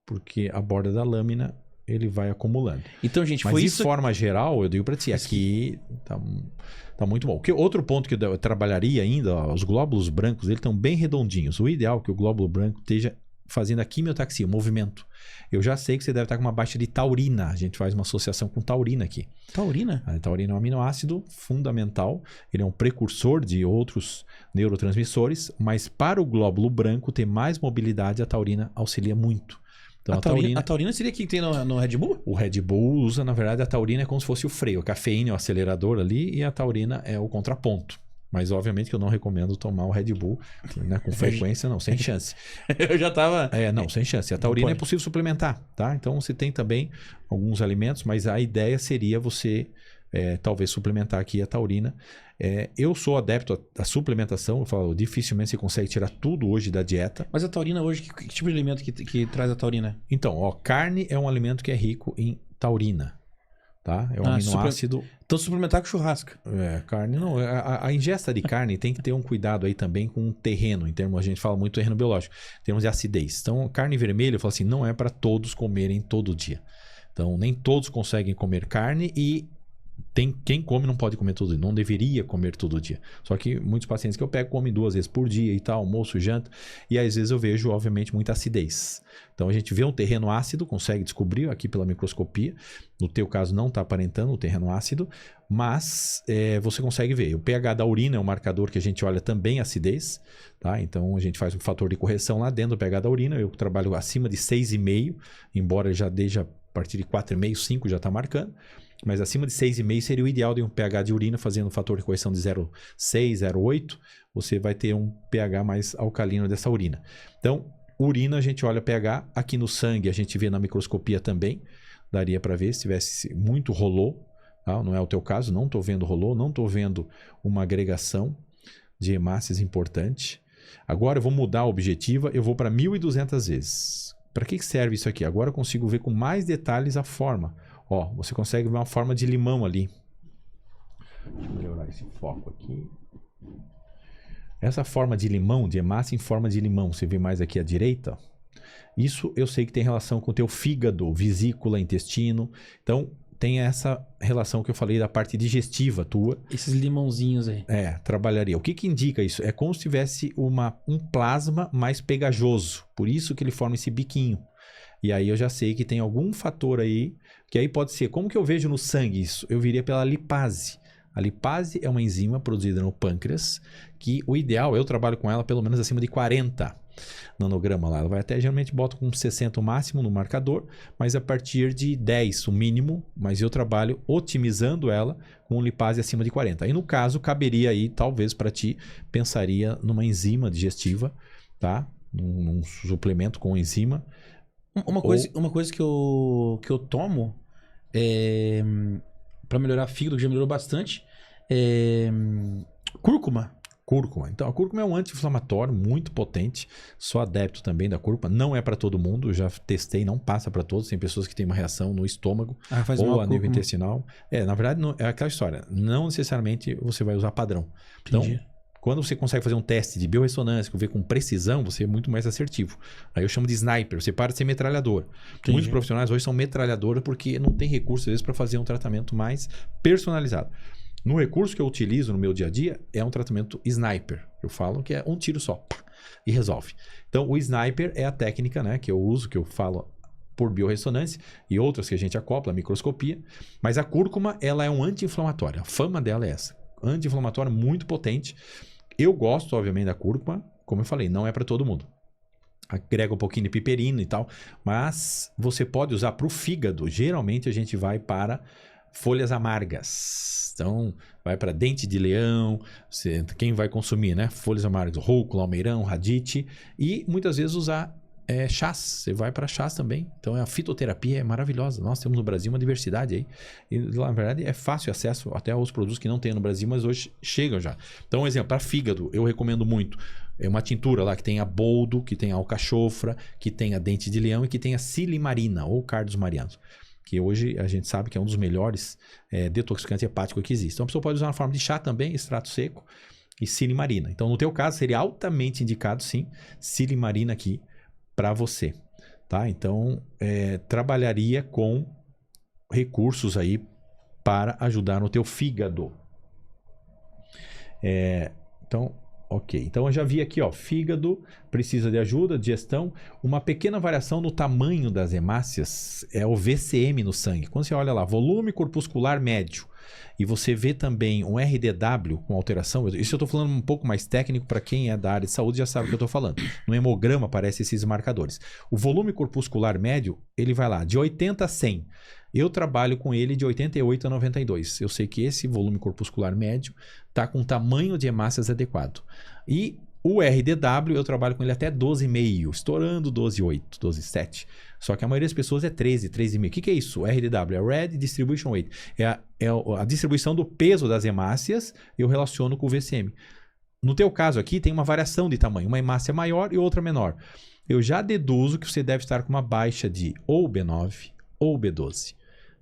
porque a borda da lâmina ele vai acumulando. Então, gente, Mas foi de isso. forma geral, eu digo para ti, aqui tá muito bom. Outro ponto que eu trabalharia ainda, ó, os glóbulos brancos, eles estão bem redondinhos. O ideal é que o glóbulo branco esteja fazendo a quimiotaxia, o movimento. Eu já sei que você deve estar com uma baixa de taurina. A gente faz uma associação com taurina aqui. Taurina? A taurina é um aminoácido fundamental. Ele é um precursor de outros neurotransmissores, mas para o glóbulo branco ter mais mobilidade, a taurina auxilia muito. Então, a taurina seria que tem no Red Bull? O Red Bull usa, na verdade, a taurina é como se fosse o freio. A cafeína é o acelerador ali e a taurina é o contraponto. Mas, obviamente, que eu não recomendo tomar o Red Bull, né, com frequência, não, sem chance. Eu já tava... Não, sem chance. A taurina é possível suplementar, tá? Então, você tem também alguns alimentos, mas a ideia seria você, talvez, suplementar aqui a taurina. Eu sou adepto à suplementação, eu falo, dificilmente você consegue tirar tudo hoje da dieta. Mas a taurina hoje, que tipo de alimento que traz a taurina? Então, ó, carne é um alimento que é rico em taurina. Tá? É um aminoácido. Então, suplementar com churrasco. Carne não. A ingesta de carne tem que ter um cuidado aí também com o terreno. Em termos, a gente fala muito terreno biológico. Em termos de acidez. Então, carne vermelha, eu falo assim, não é para todos comerem todo dia. Então, nem todos conseguem comer carne e quem come não pode comer todo dia. Não deveria comer todo dia. Só que muitos pacientes que eu pego comem 2 vezes por dia e tal, almoço, janta. E às vezes eu vejo, obviamente, muita acidez. Então a gente vê um terreno ácido, consegue descobrir aqui pela microscopia. No teu caso não está aparentando o terreno ácido, mas você consegue ver. O pH da urina é um marcador que a gente olha também a acidez. Tá? Então a gente faz um fator de correção lá dentro do pH da urina. Eu trabalho acima de 6,5, embora já desde a partir de 4,5, 5 já está marcando. Mas acima de 6,5 seria o ideal de um pH de urina, fazendo um fator de correção de 0,6, 0,8, você vai ter um pH mais alcalino dessa urina. Então, urina a gente olha pH, aqui no sangue a gente vê na microscopia também, daria para ver se tivesse muito rolô, tá? Não é o teu caso, não estou vendo rolô, não estou vendo uma agregação de hemácias importante. Agora eu vou mudar a objetiva, eu vou para 1.200 vezes. Para que serve isso aqui? Agora eu consigo ver com mais detalhes a forma. Ó, você consegue ver uma forma de limão ali. Deixa eu melhorar esse foco aqui. Essa forma de limão, de hemácia em forma de limão, você vê mais aqui à direita? Isso eu sei que tem relação com o teu fígado, vesícula, intestino. Então, tem essa relação que eu falei da parte digestiva tua. Esses limãozinhos aí. Trabalharia. O que indica isso? É como se tivesse um plasma mais pegajoso. Por isso que ele forma esse biquinho. E aí eu já sei que tem algum fator aí, que aí pode ser, como que eu vejo no sangue isso? Eu viria pela lipase. A lipase é uma enzima produzida no pâncreas, que o ideal, eu trabalho com ela pelo menos acima de 40 nanograma lá. Ela vai até, geralmente, bota com 60 o máximo no marcador, mas a partir de 10 o mínimo, mas eu trabalho otimizando ela com lipase acima de 40. Aí no caso, caberia aí, talvez para ti, pensaria numa enzima digestiva, tá? Num suplemento com enzima. Uma coisa que eu tomo para melhorar fígado, que já melhorou bastante, cúrcuma. Cúrcuma. Então, a cúrcuma é um anti-inflamatório muito potente. Sou adepto também da cúrcuma. Não é para todo mundo. Eu já testei, não passa para todos. Tem pessoas que têm uma reação no estômago ou a nível intestinal. Na verdade, não, é aquela história. Não necessariamente você vai usar padrão. Então, quando você consegue fazer um teste de biorressonância, ver com precisão, você é muito mais assertivo. Aí eu chamo de sniper, você para de ser metralhador. Entendi. Muitos profissionais hoje são metralhadores porque não tem recurso, às vezes, para fazer um tratamento mais personalizado. No recurso que eu utilizo no meu dia a dia, é um tratamento sniper. Eu falo que é um tiro só, pá, e resolve. Então, o sniper é a técnica, né, que eu uso, que eu falo por biorressonância e outras que a gente acopla, a microscopia. Mas a cúrcuma, ela é um anti-inflamatório. A fama dela é essa. Anti-inflamatório muito potente. Eu gosto, obviamente, da cúrcuma. Como eu falei, não é para todo mundo. Agrega um pouquinho de piperina e tal. Mas você pode usar para o fígado. Geralmente, a gente vai para folhas amargas. Então, vai para dente de leão. Quem vai consumir, né? Folhas amargas, rúcula, almeirão, radite. E muitas vezes usar chás. Você vai para chás também. Então a fitoterapia é maravilhosa. Nós temos no Brasil uma diversidade aí. E na verdade é fácil acesso até aos produtos que não tem no Brasil, mas hoje chegam já. Então, um exemplo, para fígado, eu recomendo muito. É uma tintura lá que tem a boldo, que tem a alcachofra, que tem a dente de leão e que tem a silimarina ou cardos marianos. Que hoje a gente sabe que é um dos melhores detoxicantes hepáticos que existe. Então a pessoa pode usar na forma de chá também, extrato seco e silimarina. Então no teu caso seria altamente indicado sim, silimarina aqui para você, tá? Então trabalharia com recursos aí para ajudar no teu fígado. Então, ok. Então eu já vi aqui, ó, fígado precisa de ajuda, digestão, uma pequena variação no tamanho das hemácias é o VCM no sangue. Quando você olha lá, volume corpuscular médio, e você vê também um RDW com alteração, isso eu estou falando um pouco mais técnico para quem é da área de saúde já sabe o que eu estou falando. No hemograma aparecem esses marcadores. O volume corpuscular médio, ele vai lá de 80 a 100. Eu trabalho com ele de 88 a 92. Eu sei que esse volume corpuscular médio está com tamanho de hemácias adequado. E o RDW, eu trabalho com ele até 12,5, estourando 12,8, 12,7. Só que a maioria das pessoas é 13, 13,5. O que é isso? O RDW é Red Distribution Weight. É a distribuição do peso das hemácias, eu relaciono com o VCM. No teu caso aqui, tem uma variação de tamanho. Uma hemácia maior e outra menor. Eu já deduzo que você deve estar com uma baixa de ou B9 ou B12.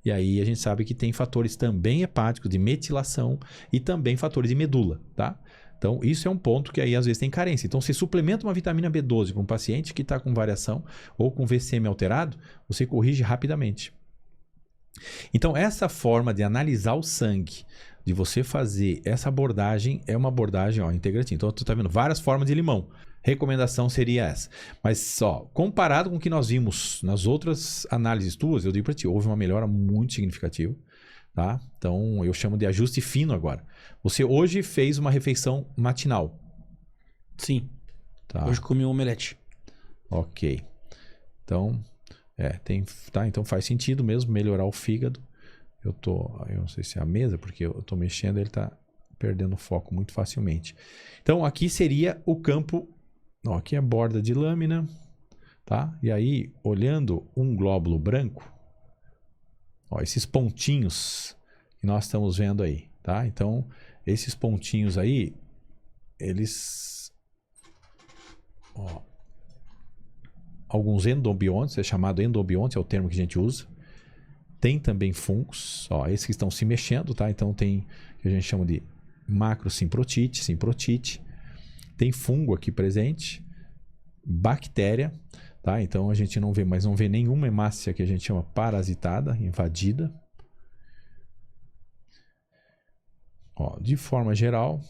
E aí a gente sabe que tem fatores também hepáticos de metilação e também fatores de medula, tá? Então, isso é um ponto que aí às vezes tem carência. Então, você suplementa uma vitamina B12 para um paciente que está com variação ou com VCM alterado, você corrige rapidamente. Então, essa forma de analisar o sangue, de você fazer essa abordagem, é uma abordagem integrativa. Então, tu está vendo várias formas de limão. Recomendação seria essa. Mas só, comparado com o que nós vimos nas outras análises tuas, eu digo para ti, houve uma melhora muito significativa. Tá? Então, eu chamo de ajuste fino agora. Você hoje fez uma refeição matinal. Sim. Tá. Hoje comi um omelete. Ok. Então, então faz sentido mesmo melhorar o fígado. Eu não sei se é a mesa, porque eu tô mexendo, ele tá perdendo foco muito facilmente. Então, aqui seria o campo, aqui é a borda de lâmina, tá? E aí, olhando um glóbulo branco, esses pontinhos que nós estamos vendo aí, tá? Então, esses pontinhos aí, eles... alguns endobiontes, é chamado endobionte, é o termo que a gente usa. Tem também fungos, esses que estão se mexendo, tá? Então, tem que a gente chama de macrosimprotite, simprotite. Tem fungo aqui presente, bactéria, tá? Então a gente não vê, mas não vê nenhuma hemácia que a gente chama parasitada, invadida. De forma geral,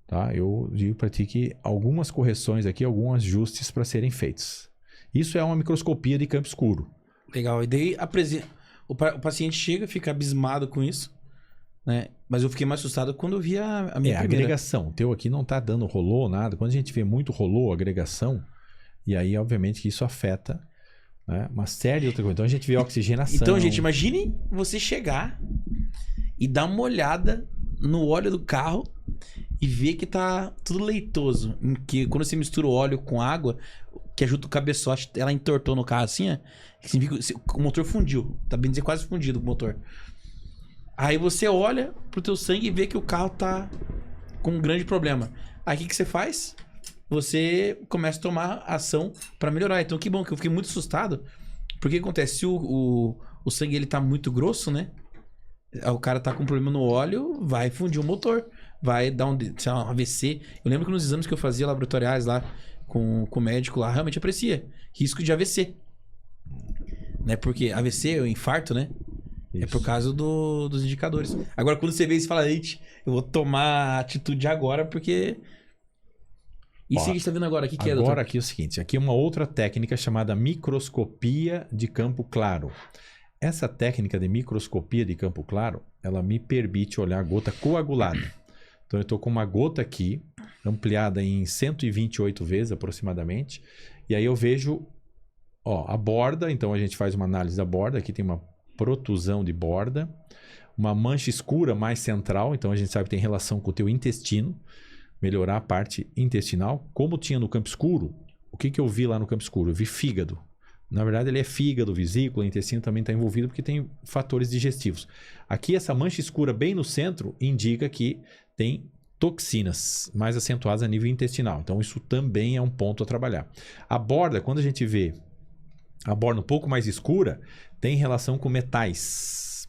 tá? Eu digo para ti que algumas correções aqui, alguns ajustes para serem feitos. Isso é uma microscopia de campo escuro. Legal. E daí o paciente chega, fica abismado com isso, né? Mas eu fiquei mais assustado quando eu vi a minha primeira. Agregação. O teu aqui não está dando rolô, nada. Quando a gente vê muito rolô, agregação, e aí, obviamente, que isso afeta, né, uma série de outras coisas. Então, a gente vê oxigenação. Então, gente, imagine você chegar e dar uma olhada no óleo do carro e ver que tá tudo leitoso. Que quando você mistura o óleo com água, que ajuda o cabeçote, ela entortou no carro assim, ó, significa que o motor fundiu. Tá bem dizer, quase fundido o motor. Aí você olha pro teu sangue e vê que o carro tá com um grande problema. Aí o que você faz? Você começa a tomar ação para melhorar. Então que bom, que eu fiquei muito assustado. Porque acontece, se o sangue ele tá muito grosso, né? O cara tá com problema no óleo, vai fundir o motor. Vai dar um AVC. Eu lembro que nos exames que eu fazia laboratoriais lá com o médico lá, realmente aparecia risco de AVC. Né? Porque AVC é o infarto, né? Isso. É por causa dos indicadores. Agora, quando você vê isso e fala, eu vou tomar atitude agora, porque... Isso que a gente tá vendo agora, o que é, doutor? Agora aqui é o seguinte, aqui é uma outra técnica chamada microscopia de campo claro. Essa técnica de microscopia de campo claro, ela me permite olhar a gota coagulada. Então, eu estou com uma gota aqui, ampliada em 128 vezes aproximadamente, e aí eu vejo a borda, então a gente faz uma análise da borda, aqui tem uma protusão de borda, uma mancha escura mais central, então a gente sabe que tem relação com o teu intestino. melhorar a parte intestinal. Como tinha no campo escuro, o que eu vi lá no campo escuro? Eu vi fígado. Na verdade, ele é fígado, vesícula, intestino também está envolvido porque tem fatores digestivos. Aqui, essa mancha escura bem no centro indica que tem toxinas mais acentuadas a nível intestinal. Então, isso também é um ponto a trabalhar. A borda, quando a gente vê a borda um pouco mais escura, tem relação com metais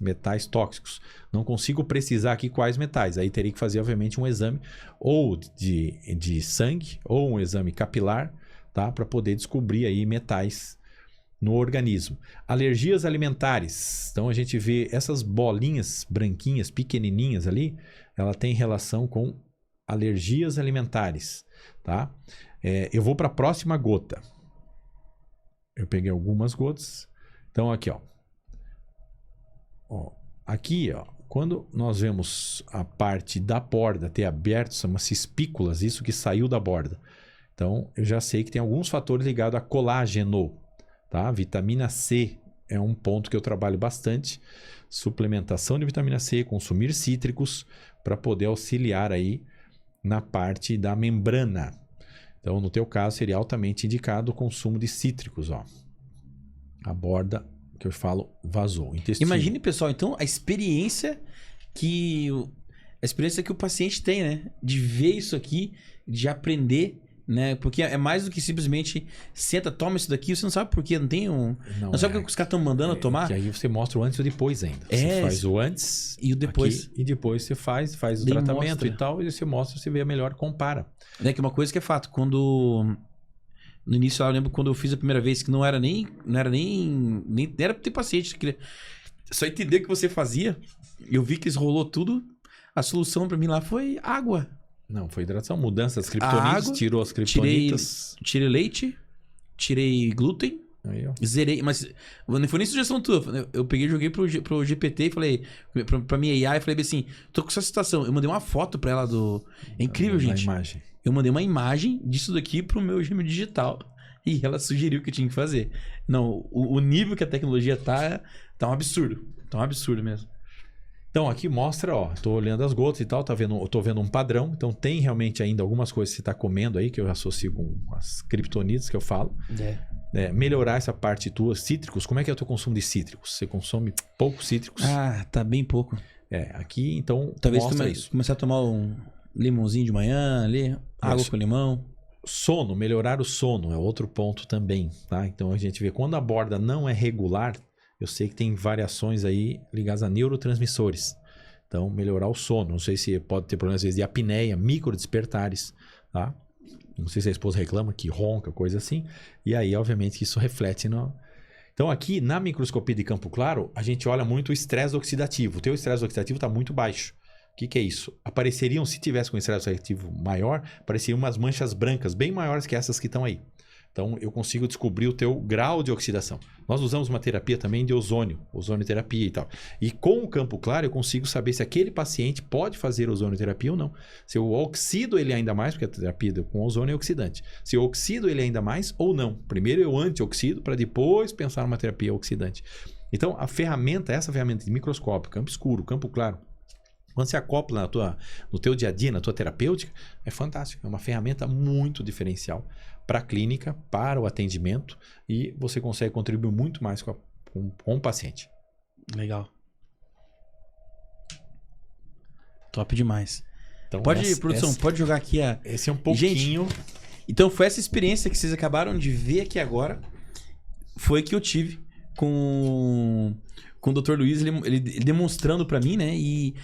tóxicos. Não consigo precisar aqui quais metais. Aí teria que fazer, obviamente, um exame ou de sangue ou um exame capilar, tá? Para poder descobrir aí metais no organismo. Alergias alimentares. Então, a gente vê essas bolinhas branquinhas, pequenininhas ali, ela tem relação com alergias alimentares, tá? Eu vou para a próxima gota. Eu peguei algumas gotas. Então, aqui, ó. Aqui, ó, quando nós vemos a parte da borda ter aberto, são umas espículas, isso que saiu da borda. Então, eu já sei que tem alguns fatores ligados a colágeno, tá? Vitamina C é um ponto que eu trabalho bastante. Suplementação de vitamina C, consumir cítricos para poder auxiliar aí na parte da membrana. Então, no teu caso, seria altamente indicado o consumo de cítricos, ó. A borda que eu falo vazou. Intestino. Imagine, pessoal, então, a experiência que o paciente tem, né? De ver isso aqui, de aprender, né? Porque é mais do que simplesmente senta, toma isso daqui, você não sabe por quê, não tem um... Não sabe o que os caras estão mandando tomar? Que aí você mostra o antes e o depois ainda. Você faz o antes e o depois. Aqui, e depois você faz o tratamento mostra. E tal, e você mostra, você vê a melhor, compara. É que uma coisa que é fato, quando... No início, eu lembro quando eu fiz a primeira vez, que não era nem era ter paciente. Só entender o que você fazia, eu vi que rolou tudo, a solução pra mim lá foi água. Não, foi hidratação, mudança das criptonitas, tirou as criptonitas. Tirei leite, tirei glúten, aí, zerei, mas não foi nem sugestão tua, eu peguei e joguei pro GPT e falei, pra minha AI, falei assim, tô com essa situação, eu mandei uma foto pra ela É incrível, gente. Imagem. Eu mandei uma imagem disso daqui pro meu gêmeo digital e ela sugeriu o que eu tinha que fazer. Não, o nível que a tecnologia tá um absurdo. Tá um absurdo mesmo. Então, aqui mostra, ó, tô olhando as gotas e tal, eu tô vendo um padrão. Então, tem realmente ainda algumas coisas que você tá comendo aí, que eu associo com as criptonitas que eu falo. Melhorar essa parte tua, cítricos. Como é que é o teu consumo de cítricos? Você consome poucos cítricos? Ah, tá bem pouco. Aqui, então, talvez mostra isso. Começar a tomar um limãozinho de manhã ali, água com limão. Sono, melhorar o sono é outro ponto também, tá? Então, a gente vê quando a borda não é regular, eu sei que tem variações aí ligadas a neurotransmissores. Então, melhorar o sono. Não sei se pode ter problemas, às vezes, de apneia, microdespertares, tá? Não sei se a esposa reclama que ronca, coisa assim. E aí, obviamente, que isso reflete no... Então, aqui, na microscopia de campo claro, a gente olha muito o estresse oxidativo. O teu estresse oxidativo está muito baixo. O que é isso? Apareceriam, se tivesse com estresse oxidativo maior, apareceriam umas manchas brancas bem maiores que essas que estão aí. Então, eu consigo descobrir o teu grau de oxidação. Nós usamos uma terapia também de ozonioterapia e tal. E com o campo claro, eu consigo saber se aquele paciente pode fazer ozonioterapia ou não. Se eu oxido ele ainda mais, porque a terapia com ozônio é oxidante. Se eu oxido ele ainda mais ou não. Primeiro eu antioxido para depois pensar numa terapia oxidante. Então, essa ferramenta de microscópio, campo escuro, campo claro, quando você acopla no teu dia a dia, na tua terapêutica, é fantástico. É uma ferramenta muito diferencial para a clínica, para o atendimento e você consegue contribuir muito mais com o paciente. Legal. Top demais. Então, produção, pode jogar aqui a... Esse é um pouquinho... Gente, então foi essa experiência que vocês acabaram de ver aqui agora, foi que eu tive com o Dr. Luiz, ele demonstrando pra mim, né? E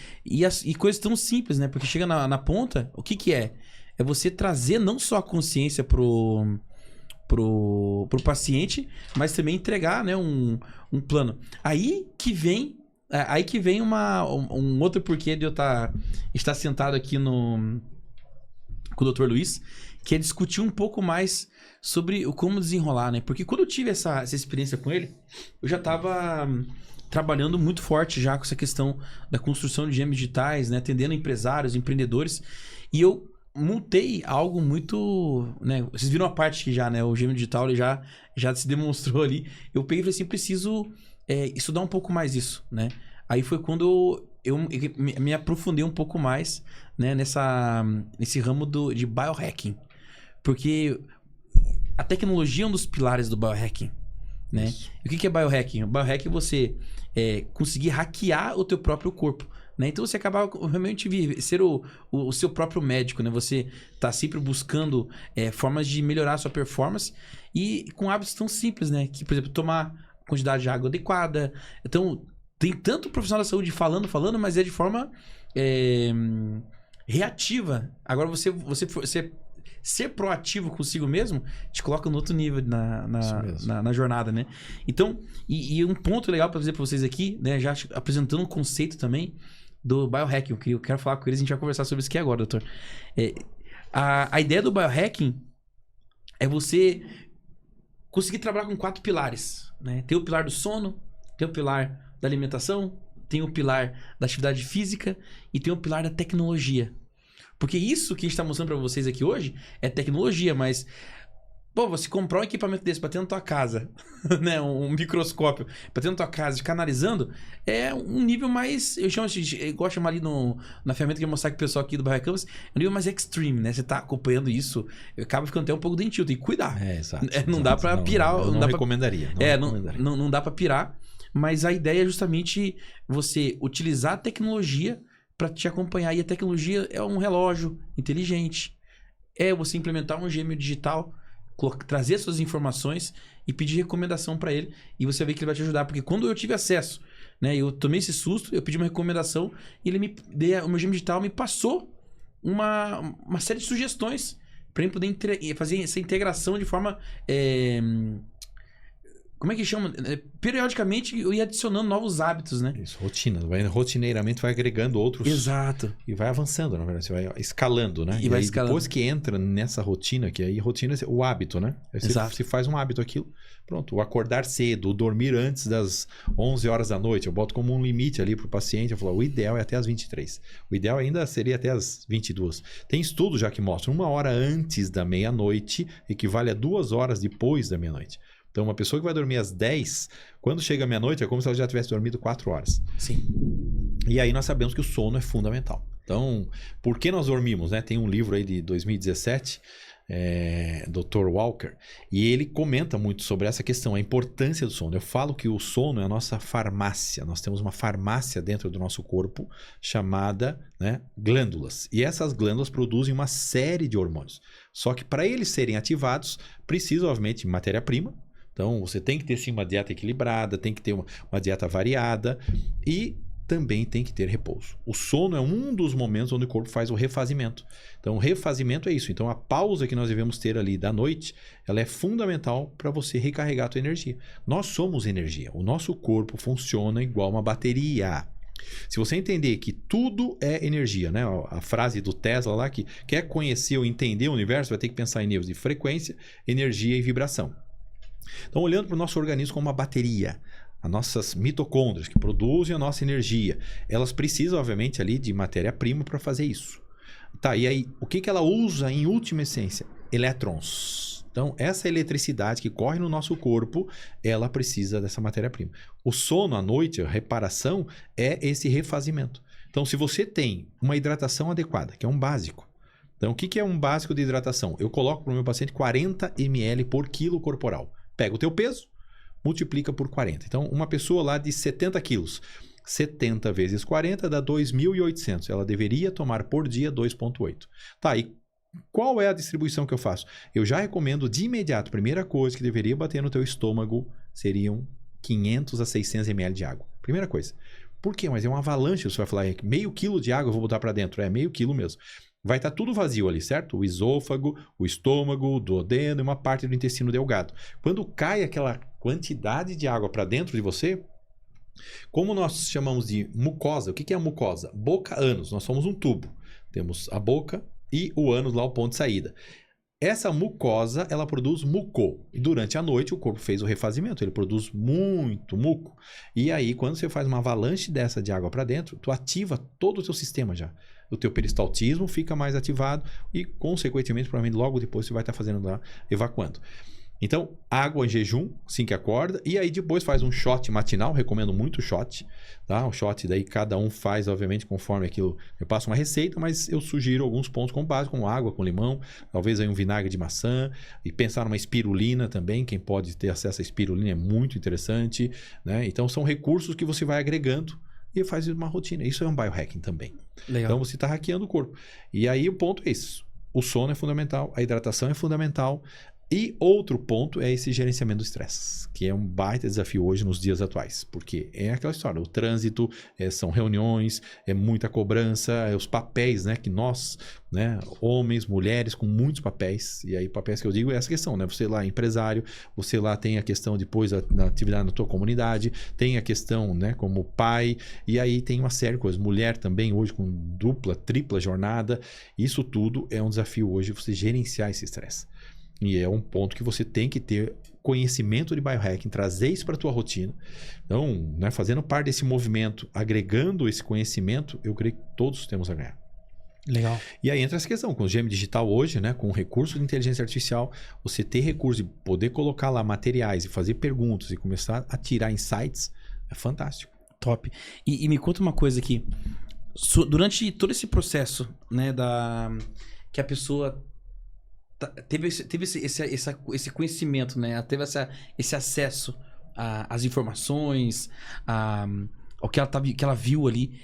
coisas tão simples, né? Porque chega na ponta, o que é? É você trazer não só a consciência pro paciente, mas também entregar, né, um plano. Aí que vem um outro porquê de eu estar sentado aqui com o Dr. Luiz, que é discutir um pouco mais sobre como desenrolar, né? Porque quando eu tive essa experiência com ele, eu já estava trabalhando muito forte já com essa questão da construção de gêmeos digitais, né? Atendendo empresários, empreendedores. E eu montei algo muito... né? Vocês viram a parte que já, né? O gêmeo digital ele já se demonstrou ali. Eu peguei e falei assim, preciso estudar um pouco mais isso, né? Aí foi quando eu me aprofundei um pouco mais, né, nesse ramo de biohacking. Porque a tecnologia é um dos pilares do biohacking, né? E o que é biohacking? O biohacking é você conseguir hackear o teu próprio corpo, né? Então você acaba realmente ser o seu próprio médico, né? Você tá sempre buscando formas de melhorar a sua performance e com hábitos tão simples, né? Que, por exemplo, tomar quantidade de água adequada. Então, tem tanto profissional da saúde falando, mas é de forma reativa. Agora, você ser proativo consigo mesmo te coloca no outro nível na jornada, né? Então, e um ponto legal para dizer para vocês aqui, né? Já apresentando um conceito também do biohacking, eu quero falar com eles, a gente vai conversar sobre isso aqui agora, doutor. A ideia do biohacking é você conseguir trabalhar com 4 pilares, né? Tem o pilar do sono, tem o pilar da alimentação, tem o pilar da atividade física e tem o pilar da tecnologia. Porque isso que a gente está mostrando para vocês aqui hoje é tecnologia, mas... Pô, você comprar um equipamento desse para ter na tua casa, né? Um microscópio para ter na tua casa, ficar analisando, é um nível mais... Eu gosto de chamar ali na ferramenta que eu vou mostrar com o pessoal aqui do Biocampus, é um nível mais extreme, né? Você tá acompanhando isso, acaba ficando até um pouco dentil, tem que cuidar. Exato. Não dá para pirar. Eu não recomendaria. Não dá para pirar, mas a ideia é justamente você utilizar a tecnologia para te acompanhar. E a tecnologia é um relógio inteligente, é você implementar um gêmeo digital, trazer suas informações e pedir recomendação para ele, e você vê que ele vai te ajudar, porque quando eu tive acesso, né, eu tomei esse susto, eu pedi uma recomendação e o meu gêmeo digital me passou uma série de sugestões para ele poder fazer essa integração de forma como é que chama? Periodicamente eu ia adicionando novos hábitos, né? Isso, rotina. Rotineiramente vai agregando outros. Exato. E vai avançando, na verdade. Você vai escalando, né? E vai escalando. Depois que entra nessa rotina, que aí rotina é o hábito, né? Aí você faz um hábito aquilo. Pronto, o acordar cedo, o dormir antes das 11 horas da noite. Eu boto como um limite ali pro paciente. Eu falo, o ideal é até as 23. O ideal ainda seria até as 22. Tem estudo já que mostra 1 hora antes da meia-noite equivale a 2 horas depois da meia-noite. Então, uma pessoa que vai dormir às 10, quando chega à meia-noite, é como se ela já tivesse dormido 4 horas. Sim. E aí nós sabemos que o sono é fundamental. Então, por que nós dormimos, né? Tem um livro aí de 2017, Dr. Walker, e ele comenta muito sobre essa questão, a importância do sono. Eu falo que o sono é a nossa farmácia. Nós temos uma farmácia dentro do nosso corpo chamada, né, glândulas. E essas glândulas produzem uma série de hormônios. Só que para eles serem ativados, precisa, obviamente, de matéria-prima. Então, você tem que ter, sim, uma dieta equilibrada, tem que ter uma dieta variada e também tem que ter repouso. O sono é um dos momentos onde o corpo faz o refazimento. Então, o refazimento é isso. Então, a pausa que nós devemos ter ali da noite, ela é fundamental para você recarregar a tua energia. Nós somos energia. O nosso corpo funciona igual uma bateria. Se você entender que tudo é energia, né? A frase do Tesla lá, que quer conhecer ou entender o universo, vai ter que pensar em níveis de frequência, energia e vibração. Então, olhando para o nosso organismo como uma bateria, as nossas mitocôndrias que produzem a nossa energia, elas precisam, obviamente, ali de matéria-prima para fazer isso. Tá, e aí, o que ela usa em última essência? Elétrons. Então, essa eletricidade que corre no nosso corpo, ela precisa dessa matéria-prima. O sono à noite, a reparação, é esse refazimento. Então, se você tem uma hidratação adequada, que é um básico. Então, o que é um básico de hidratação? Eu coloco para o meu paciente 40 ml por quilo corporal. Pega o teu peso, multiplica por 40. Então, uma pessoa lá de 70 quilos, 70 vezes 40 dá 2.800. Ela deveria tomar por dia 2,8. Tá, e qual é a distribuição que eu faço? Eu já recomendo de imediato, primeira coisa que deveria bater no teu estômago seriam 500 a 600 ml de água. Primeira coisa. Por quê? Mas é uma avalanche. Você vai falar, meio quilo de água eu vou botar para dentro. É meio quilo mesmo. Vai estar tudo vazio ali, certo? O esôfago, o estômago, o duodeno e uma parte do intestino delgado. Quando cai aquela quantidade de água para dentro de você, como nós chamamos de mucosa, o que é a mucosa? Boca, ânus. Nós somos um tubo. Temos a boca e o ânus lá, o ponto de saída. Essa mucosa, ela produz muco. E durante a noite o corpo fez o refazimento, ele produz muito muco. E aí, quando você faz uma avalanche dessa de água para dentro, tu ativa todo o teu sistema já. O teu peristaltismo fica mais ativado e, consequentemente, provavelmente logo depois você vai estar fazendo lá, evacuando. Então, água em jejum, assim que acorda. E aí depois faz um shot matinal. Recomendo muito o shot. Tá? O shot daí cada um faz, obviamente, conforme aquilo. Eu passo uma receita, mas eu sugiro alguns pontos como base, como água com limão. Talvez aí um vinagre de maçã. E pensar numa espirulina também. Quem pode ter acesso à espirulina é muito interessante. Né? Então, são recursos que você vai agregando. E faz uma rotina. Isso é um biohacking também. Legal. Então, você está hackeando o corpo. E aí o ponto é isso. O sono é fundamental. A hidratação é fundamental. E outro ponto é esse gerenciamento do estresse, que é um baita desafio hoje nos dias atuais, porque é aquela história, o trânsito, são reuniões, é muita cobrança, é os papéis, né, que nós, né, homens, mulheres com muitos papéis, e aí papéis que eu digo é essa questão, né, você lá é empresário, você lá tem a questão depois na atividade na tua comunidade, tem a questão, né, como pai, e aí tem uma série de coisas, mulher também hoje com dupla, tripla jornada, isso tudo é um desafio hoje, você gerenciar esse estresse. E é um ponto que você tem que ter conhecimento de biohacking, trazer isso para a tua rotina. Então, né, fazendo parte desse movimento, agregando esse conhecimento, eu creio que todos temos a ganhar. Legal. E aí entra essa questão, com o GM Digital hoje, né, com o recurso de inteligência artificial, você ter recurso de poder colocar lá materiais e fazer perguntas e começar a tirar insights, é fantástico. Top. E me conta uma coisa aqui. Durante todo esse processo, né, que a pessoa teve esse conhecimento, né? Ela teve esse acesso às informações, ao que ela viu ali.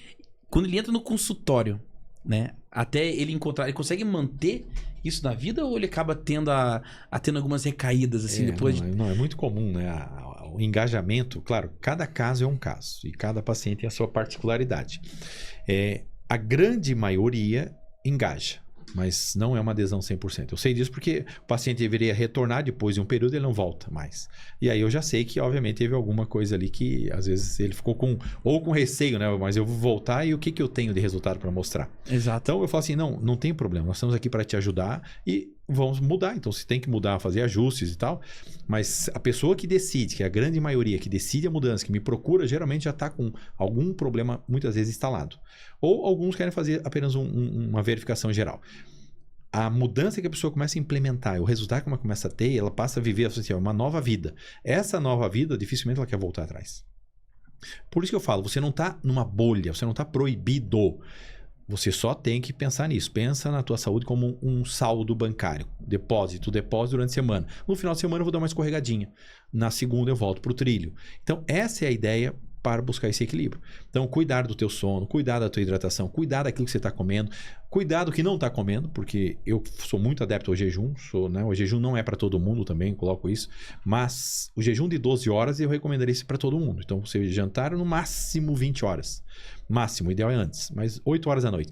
Quando ele entra no consultório, né? Até ele encontrar, ele consegue manter isso na vida ou ele acaba tendo algumas recaídas assim depois? Não, é muito comum, né? O engajamento, claro, cada caso é um caso e cada paciente tem a sua particularidade. A grande maioria engaja. Mas não é uma adesão 100%. Eu sei disso porque o paciente deveria retornar depois de um período e ele não volta mais. E aí eu já sei que, obviamente, teve alguma coisa ali que, às vezes, ele ficou com receio, né? Mas eu vou voltar e o que eu tenho de resultado para mostrar? Exato. Então, eu falo assim, não tem problema. Nós estamos aqui para te ajudar e vamos mudar. Então, você tem que mudar, fazer ajustes e tal. Mas a pessoa que decide, que é a grande maioria, que decide a mudança, que me procura, geralmente já está com algum problema, muitas vezes, instalado. Ou alguns querem fazer apenas uma verificação geral. A mudança que a pessoa começa a implementar, o resultado que ela começa a ter, ela passa a viver assim, uma nova vida. Essa nova vida, dificilmente ela quer voltar atrás. Por isso que eu falo, você não está numa bolha, você não está proibido. Você só tem que pensar nisso. Pensa na tua saúde como um saldo bancário. Depósito durante a semana. No final de semana eu vou dar uma escorregadinha. Na segunda eu volto para o trilho. Então essa é a ideia para buscar esse equilíbrio. Então, cuidar do teu sono, cuidar da tua hidratação, cuidar daquilo que você está comendo, cuidar do que não está comendo, porque eu sou muito adepto ao jejum, né? O jejum não é para todo mundo também, coloco isso, mas o jejum de 12 horas eu recomendaria isso para todo mundo. Então, você jantar no máximo 20 horas. Máximo, o ideal é antes, mas 8 horas da noite.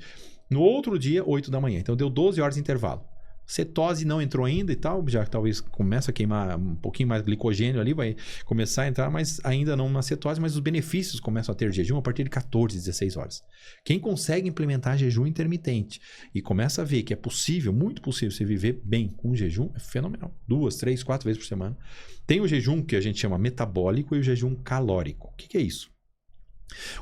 No outro dia, 8 da manhã. Então, deu 12 horas de intervalo. Cetose não entrou ainda e tal, já talvez comece a queimar um pouquinho mais glicogênio ali, vai começar a entrar, mas ainda não na cetose, mas os benefícios começam a ter jejum a partir de 14, 16 horas. Quem consegue implementar jejum intermitente e começa a ver que é possível, muito possível, você viver bem com jejum, é fenomenal. 2, 3, 4 vezes por semana. Tem o jejum que a gente chama metabólico e o jejum calórico. O que é isso?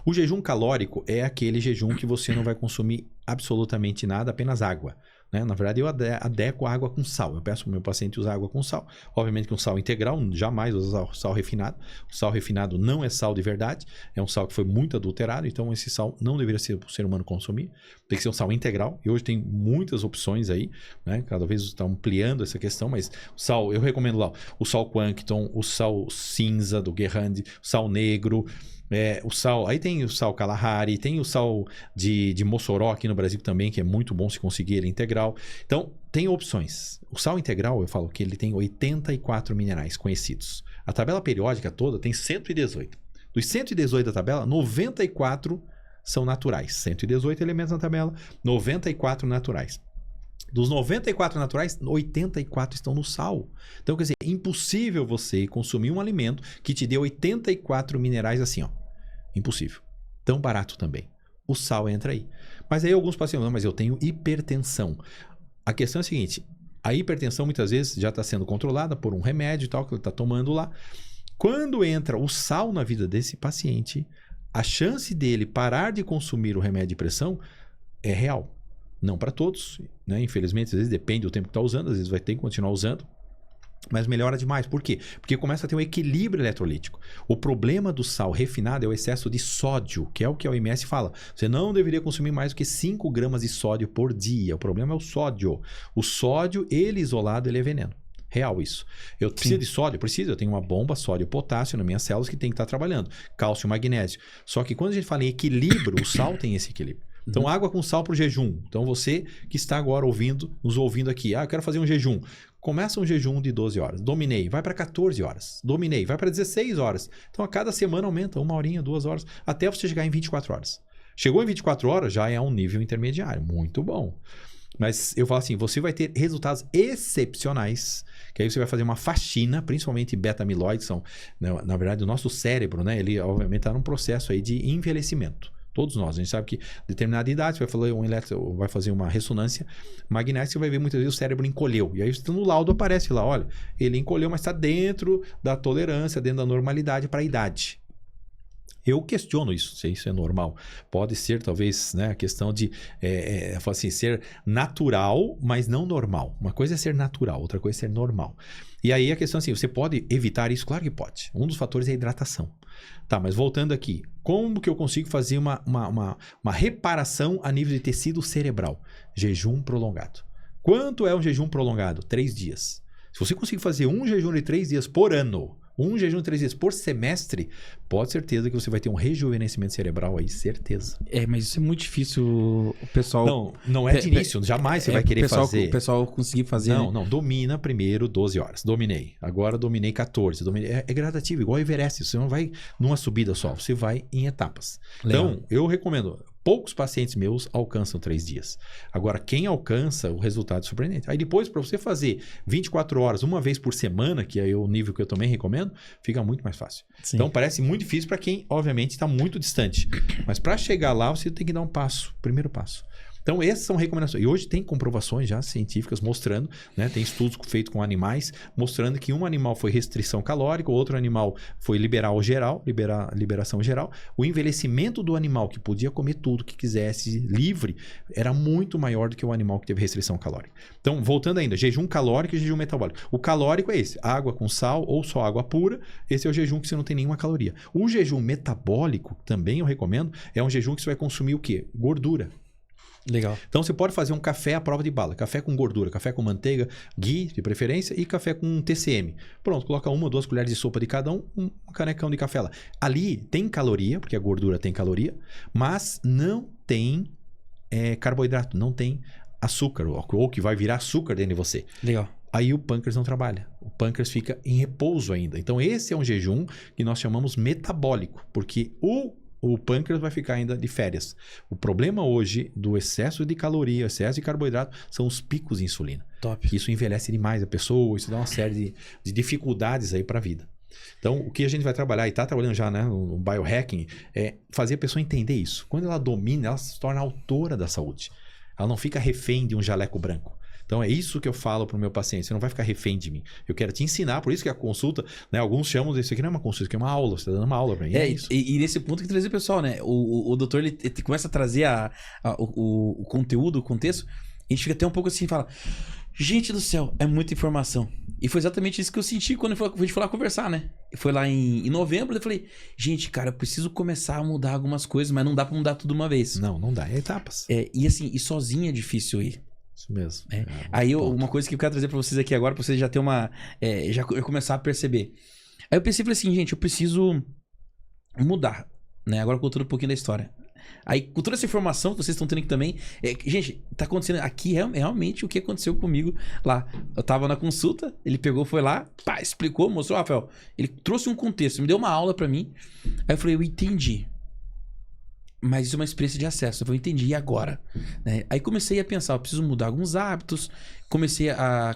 O jejum calórico é aquele jejum que você não vai consumir absolutamente nada, apenas água. Né? Na verdade, eu adequo a água com sal. Eu peço para o meu paciente usar água com sal. Obviamente que um sal integral, jamais usar sal refinado. O sal refinado não é sal de verdade. É um sal que foi muito adulterado. Então, esse sal não deveria ser para o ser humano consumir. Tem que ser um sal integral. E hoje tem muitas opções aí. Né? Cada vez está ampliando essa questão. Mas o sal, eu recomendo lá o sal Quankton, o sal cinza do Guerrand, o sal negro. O sal, aí tem o sal Kalahari, tem o sal de Mossoró aqui no Brasil também, que é muito bom se conseguir ele integral. Então, tem opções. O sal integral, eu falo que ele tem 84 minerais conhecidos. A tabela periódica toda tem 118. Dos 118 da tabela, 94 são naturais. 118 elementos na tabela, 94 naturais. Dos 94 naturais, 84 estão no sal. Então, quer dizer, é impossível você consumir um alimento que te dê 84 minerais assim, ó. Impossível. Tão barato também. O sal entra aí. Mas aí alguns pacientes, não, mas eu tenho hipertensão. A questão é a seguinte, a hipertensão muitas vezes já está sendo controlada por um remédio e tal, que ele está tomando lá. Quando entra o sal na vida desse paciente, a chance dele parar de consumir o remédio de pressão é real. Não para todos, né? Infelizmente, às vezes depende do tempo que está usando, às vezes vai ter que continuar usando. Mas melhora demais. Por quê? Porque começa a ter um equilíbrio eletrolítico. O problema do sal refinado é o excesso de sódio, que é o que a OMS fala. Você não deveria consumir mais do que 5 gramas de sódio por dia. O problema é o sódio. O sódio, ele isolado, ele é veneno. Real isso. Eu preciso de sódio? Preciso. Eu tenho uma bomba sódio e potássio nas minhas células que tem que estar trabalhando. Cálcio e magnésio. Só que quando a gente fala em equilíbrio, o sal tem esse equilíbrio. Então, água com sal para o jejum. Então, você que está agora nos ouvindo aqui. Eu quero fazer um jejum. Começa um jejum de 12 horas. Dominei. Vai para 14 horas. Dominei. Vai para 16 horas. Então, a cada semana aumenta 1 horinha, 2 horas, até você chegar em 24 horas. Chegou em 24 horas, já é um nível intermediário. Muito bom. Mas eu falo assim, você vai ter resultados excepcionais, que aí você vai fazer uma faxina, principalmente beta-amiloides, são, na verdade, o nosso cérebro, né? Ele obviamente está num processo aí de envelhecimento. Todos nós, a gente sabe que determinada idade, você vai fazer uma ressonância magnética, você vai ver muitas vezes o cérebro encolheu. E aí no laudo aparece lá, olha, ele encolheu, mas está dentro da tolerância, dentro da normalidade para a idade. Eu questiono isso, se isso é normal. Pode ser, talvez, né, a questão de assim, ser natural, mas não normal. Uma coisa é ser natural, outra coisa é ser normal. E aí a questão é assim, você pode evitar isso? Claro que pode. Um dos fatores é a hidratação. Tá, mas voltando aqui, como que eu consigo fazer uma reparação a nível de tecido cerebral? Jejum prolongado. Quanto é um jejum prolongado? 3 dias. Se você conseguir fazer um jejum de 3 dias por ano, um jejum de 3 dias por semestre, pode ter certeza que você vai ter um rejuvenescimento cerebral aí, certeza. Mas isso é muito difícil o pessoal... Não é de início, jamais você vai querer fazer. O pessoal conseguir fazer... Não, domina primeiro 12 horas, dominei. Agora dominei 14, é gradativo, igual Everest, você não vai numa subida só, você vai em etapas. Legal. Então, eu recomendo... Poucos pacientes meus alcançam 3 dias. Agora, quem alcança, o resultado é surpreendente. Aí depois, para você fazer 24 horas, uma vez por semana, que é o nível que eu também recomendo, fica muito mais fácil. Sim. Então, parece muito difícil para quem, obviamente, está muito distante. Mas para chegar lá, você tem que dar um passo, primeiro passo. Então, essas são recomendações. E hoje tem comprovações já científicas mostrando, né? Tem estudos feitos com animais, mostrando que um animal foi restrição calórica, o outro animal foi liberação geral. O envelhecimento do animal, que podia comer tudo que quisesse, livre, era muito maior do que o animal que teve restrição calórica. Então, voltando ainda, jejum calórico e jejum metabólico. O calórico é esse, água com sal ou só água pura. Esse é o jejum que você não tem nenhuma caloria. O jejum metabólico, também eu recomendo, é um jejum que você vai consumir o quê? Gordura. Legal. Então você pode fazer um café à prova de bala, café com gordura, café com manteiga, ghee de preferência e café com TCM. Pronto, coloca 1 ou 2 colheres de sopa de cada um canecão de café lá. Ali tem caloria, porque a gordura tem caloria, mas não tem carboidrato, não tem açúcar, ou que vai virar açúcar dentro de você. Legal. Aí o pâncreas não trabalha, o pâncreas fica em repouso ainda. Então esse é um jejum que nós chamamos metabólico, porque o pâncreas vai ficar ainda de férias. O problema hoje do excesso de caloria, excesso de carboidrato, são os picos de insulina. Top. Isso envelhece demais a pessoa, isso dá uma série de dificuldades aí para a vida. Então, o que a gente vai trabalhar, e está trabalhando já, né, no biohacking, é fazer a pessoa entender isso. Quando ela domina, ela se torna autora da saúde. Ela não fica refém de um jaleco branco. Então, é isso que eu falo para o meu paciente. Você não vai ficar refém de mim. Eu quero te ensinar. Por isso que a consulta, né? Alguns chamam isso aqui não é uma consulta, isso aqui é uma aula. Você está dando uma aula para mim. Isso. E nesse ponto que trazer o pessoal, né? O doutor, ele começa a trazer o conteúdo, o contexto. A gente fica até um pouco assim e fala... Gente do céu, é muita informação. E foi exatamente isso que eu senti quando a gente foi lá conversar, né? Foi lá em novembro, eu falei... Gente, cara, eu preciso começar a mudar algumas coisas, mas não dá para mudar tudo de uma vez. Não dá. É etapas. E assim, e sozinho é difícil ir. Isso mesmo. Aí uma coisa que eu quero trazer pra vocês aqui agora, pra vocês já ter uma... já começar a perceber. Aí eu pensei, falei assim, gente, eu preciso mudar, né? Agora contando um pouquinho da história. Aí, com toda essa informação que vocês estão tendo aqui também, gente, tá acontecendo aqui realmente o que aconteceu comigo lá. Eu tava na consulta, ele pegou, foi lá, pá, explicou, mostrou, Rafael, ele trouxe um contexto, me deu uma aula pra mim. Aí eu falei, eu entendi. Mas isso é uma experiência de acesso. Eu entendi, e agora? Né? Aí comecei a pensar, eu preciso mudar alguns hábitos.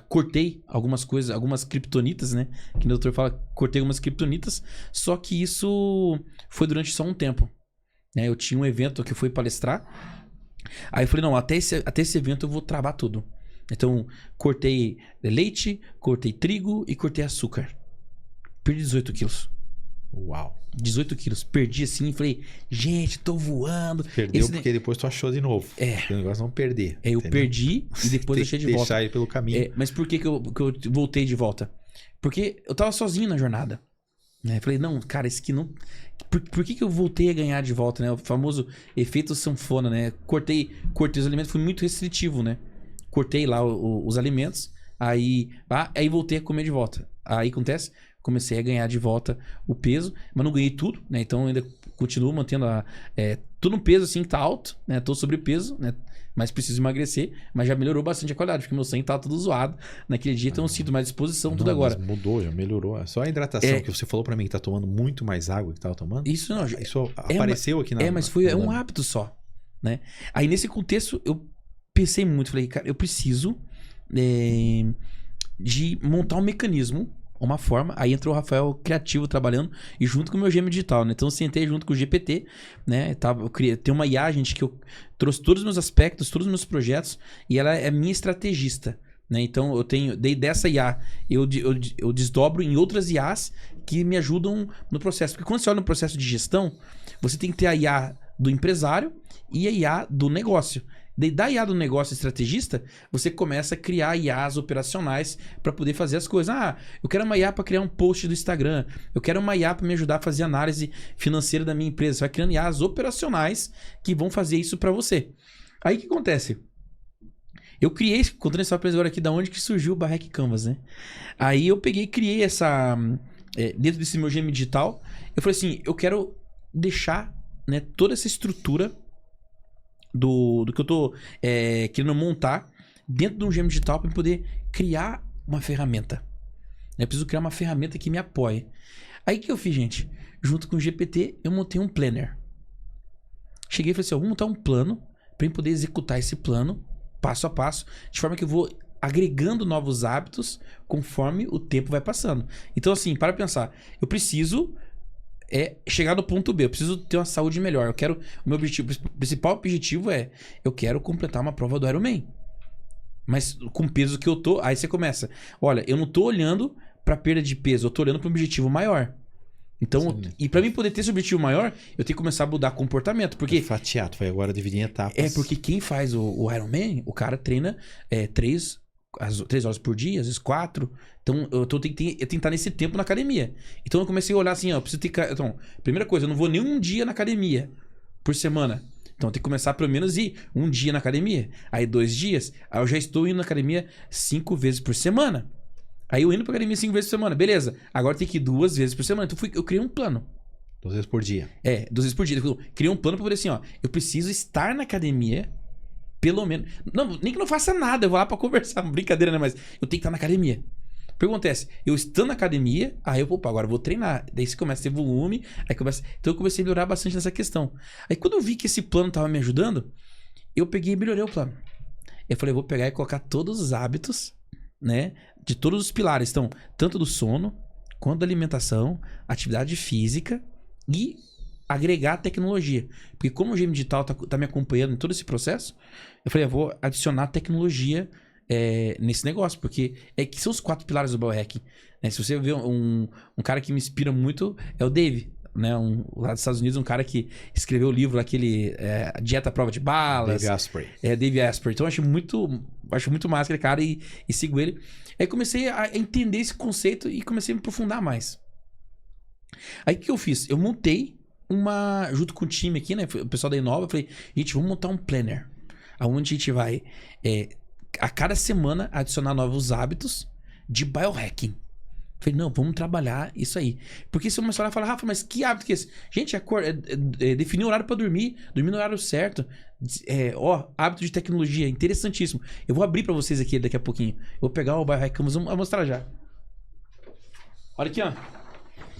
Cortei algumas coisas, algumas criptonitas, né? Que o doutor fala, cortei algumas criptonitas. Só que isso foi durante só um tempo. Né? Eu tinha um evento que eu fui palestrar. Aí eu falei, não, até esse evento eu vou travar tudo. Então, cortei leite, cortei trigo e cortei açúcar. Perdi 18 quilos. Uau. 18 quilos. Perdi assim e falei, gente, tô voando. Perdeu porque depois tu achou de novo. O negócio não perder. Eu perdi e depois achei de volta. Deixar ele pelo caminho. Mas por que eu voltei de volta? Porque eu tava sozinho na jornada. Né? Falei, não, cara, esse aqui não... Por que eu voltei a ganhar de volta, né? O famoso efeito sanfona, né? Cortei os alimentos, fui muito restritivo, né? Cortei lá os alimentos, aí voltei a comer de volta. Aí acontece, comecei a ganhar de volta o peso, mas não ganhei tudo, né? Então ainda continuo mantendo tô no peso assim que tá alto, né? Tô sobrepeso, né? Mas preciso emagrecer, mas já melhorou bastante a qualidade, porque meu sangue tava todo zoado naquele dia, então eu sinto mais disposição, tudo agora. Mas mudou, já melhorou. É só a hidratação que você falou pra mim que tá tomando muito mais água que tava tomando. Isso não, isso apareceu aqui na... mas foi um hábito só, né? Aí nesse contexto eu pensei muito, falei, cara, eu preciso de montar um mecanismo, uma forma. Aí entrou o Rafael criativo trabalhando e junto com o meu gêmeo digital, né? Então eu sentei junto com o GPT, né? Eu criei, tem uma IA, gente, que eu trouxe todos os meus aspectos, todos os meus projetos e ela é minha estrategista, né? Então dessa IA, eu desdobro em outras IAs que me ajudam no processo. Porque quando você olha no processo de gestão, você tem que ter a IA do empresário e a IA do negócio. Da IA do negócio estrategista, você começa a criar IAs operacionais para poder fazer as coisas. Eu quero uma IA para criar um post do Instagram. Eu quero uma IA para me ajudar a fazer análise financeira da minha empresa. Você vai criando IAs operacionais que vão fazer isso para você. Aí o que acontece? Eu criei, contando essa surpresa agora aqui, da onde que surgiu o Barrec Canvas, né? Aí eu peguei e criei essa... dentro desse meu gêmeo digital, eu falei assim, eu quero deixar, né, toda essa estrutura do que eu tô querendo montar dentro de um gêmeo digital para poder criar uma ferramenta. Eu preciso criar uma ferramenta que me apoie. Aí o que eu fiz, gente? Junto com o GPT, eu montei um planner. Cheguei e falei assim, vamos montar um plano para eu poder executar esse plano passo a passo, de forma que eu vou agregando novos hábitos conforme o tempo vai passando. Então assim, para pensar, eu preciso chegar no ponto B, eu preciso ter uma saúde melhor. O meu principal objetivo eu quero completar uma prova do Ironman. Mas com o peso que eu tô, aí você começa, olha, eu não tô olhando para perda de peso, eu tô olhando para um objetivo maior. Então, e para mim poder ter esse objetivo maior, eu tenho que começar a mudar comportamento, porque fatiado, vai agora dividir em etapas. Porque quem faz o Ironman, o cara treina 3 horas por dia, às vezes 4. Então eu tenho que estar nesse tempo na academia. Então eu comecei a olhar assim, eu preciso ter. Então, primeira coisa, eu não vou nenhum dia na academia por semana. Então eu tenho que começar pelo menos ir um dia na academia. Aí 2 dias, aí eu já estou indo na academia 5 vezes por semana. Aí eu indo pra academia 5 vezes por semana, beleza. Agora tem que ir 2 vezes por semana. Então eu criei um plano. 2 vezes por dia. 2 vezes por dia. Eu criei um plano pra poder assim, eu preciso estar na academia pelo menos... Não, nem que não faça nada, eu vou lá pra conversar, brincadeira, né? Mas eu tenho que estar na academia. O que acontece? Eu estando na academia, aí agora eu vou treinar. Daí você começa a ter volume, então eu comecei a melhorar bastante nessa questão. Aí quando eu vi que esse plano tava me ajudando, eu peguei e melhorei o plano. Eu falei, eu vou pegar e colocar todos os hábitos, né? De todos os pilares. Então, tanto do sono, quanto da alimentação, atividade física e agregar tecnologia. Porque como o gêmeo digital tá me acompanhando em todo esse processo, eu falei, eu vou adicionar tecnologia nesse negócio, porque que são os 4 pilares do biohacking. Né? Se você vê um cara que me inspira muito, é o Dave, né? Lá dos Estados Unidos, um cara que escreveu o livro, aquele Dieta à Prova de Balas. Dave Asprey. Dave Asprey. Então eu acho muito massa aquele cara e sigo ele. Aí comecei a entender esse conceito e comecei a me aprofundar mais. Aí o que eu fiz? Eu montei junto com o time aqui, né? O pessoal da Inova, eu falei, gente, vamos montar um planner. Onde a gente vai, a cada semana, adicionar novos hábitos de biohacking. Eu falei, não, vamos trabalhar isso aí. Porque se eu começar a falar, Rafa, mas que hábito que é esse? Gente, definir o horário para dormir no horário certo. Hábito de tecnologia, interessantíssimo. Eu vou abrir para vocês aqui daqui a pouquinho. Eu vou pegar o Biohack Canvas, vou mostrar já. Olha aqui, ó.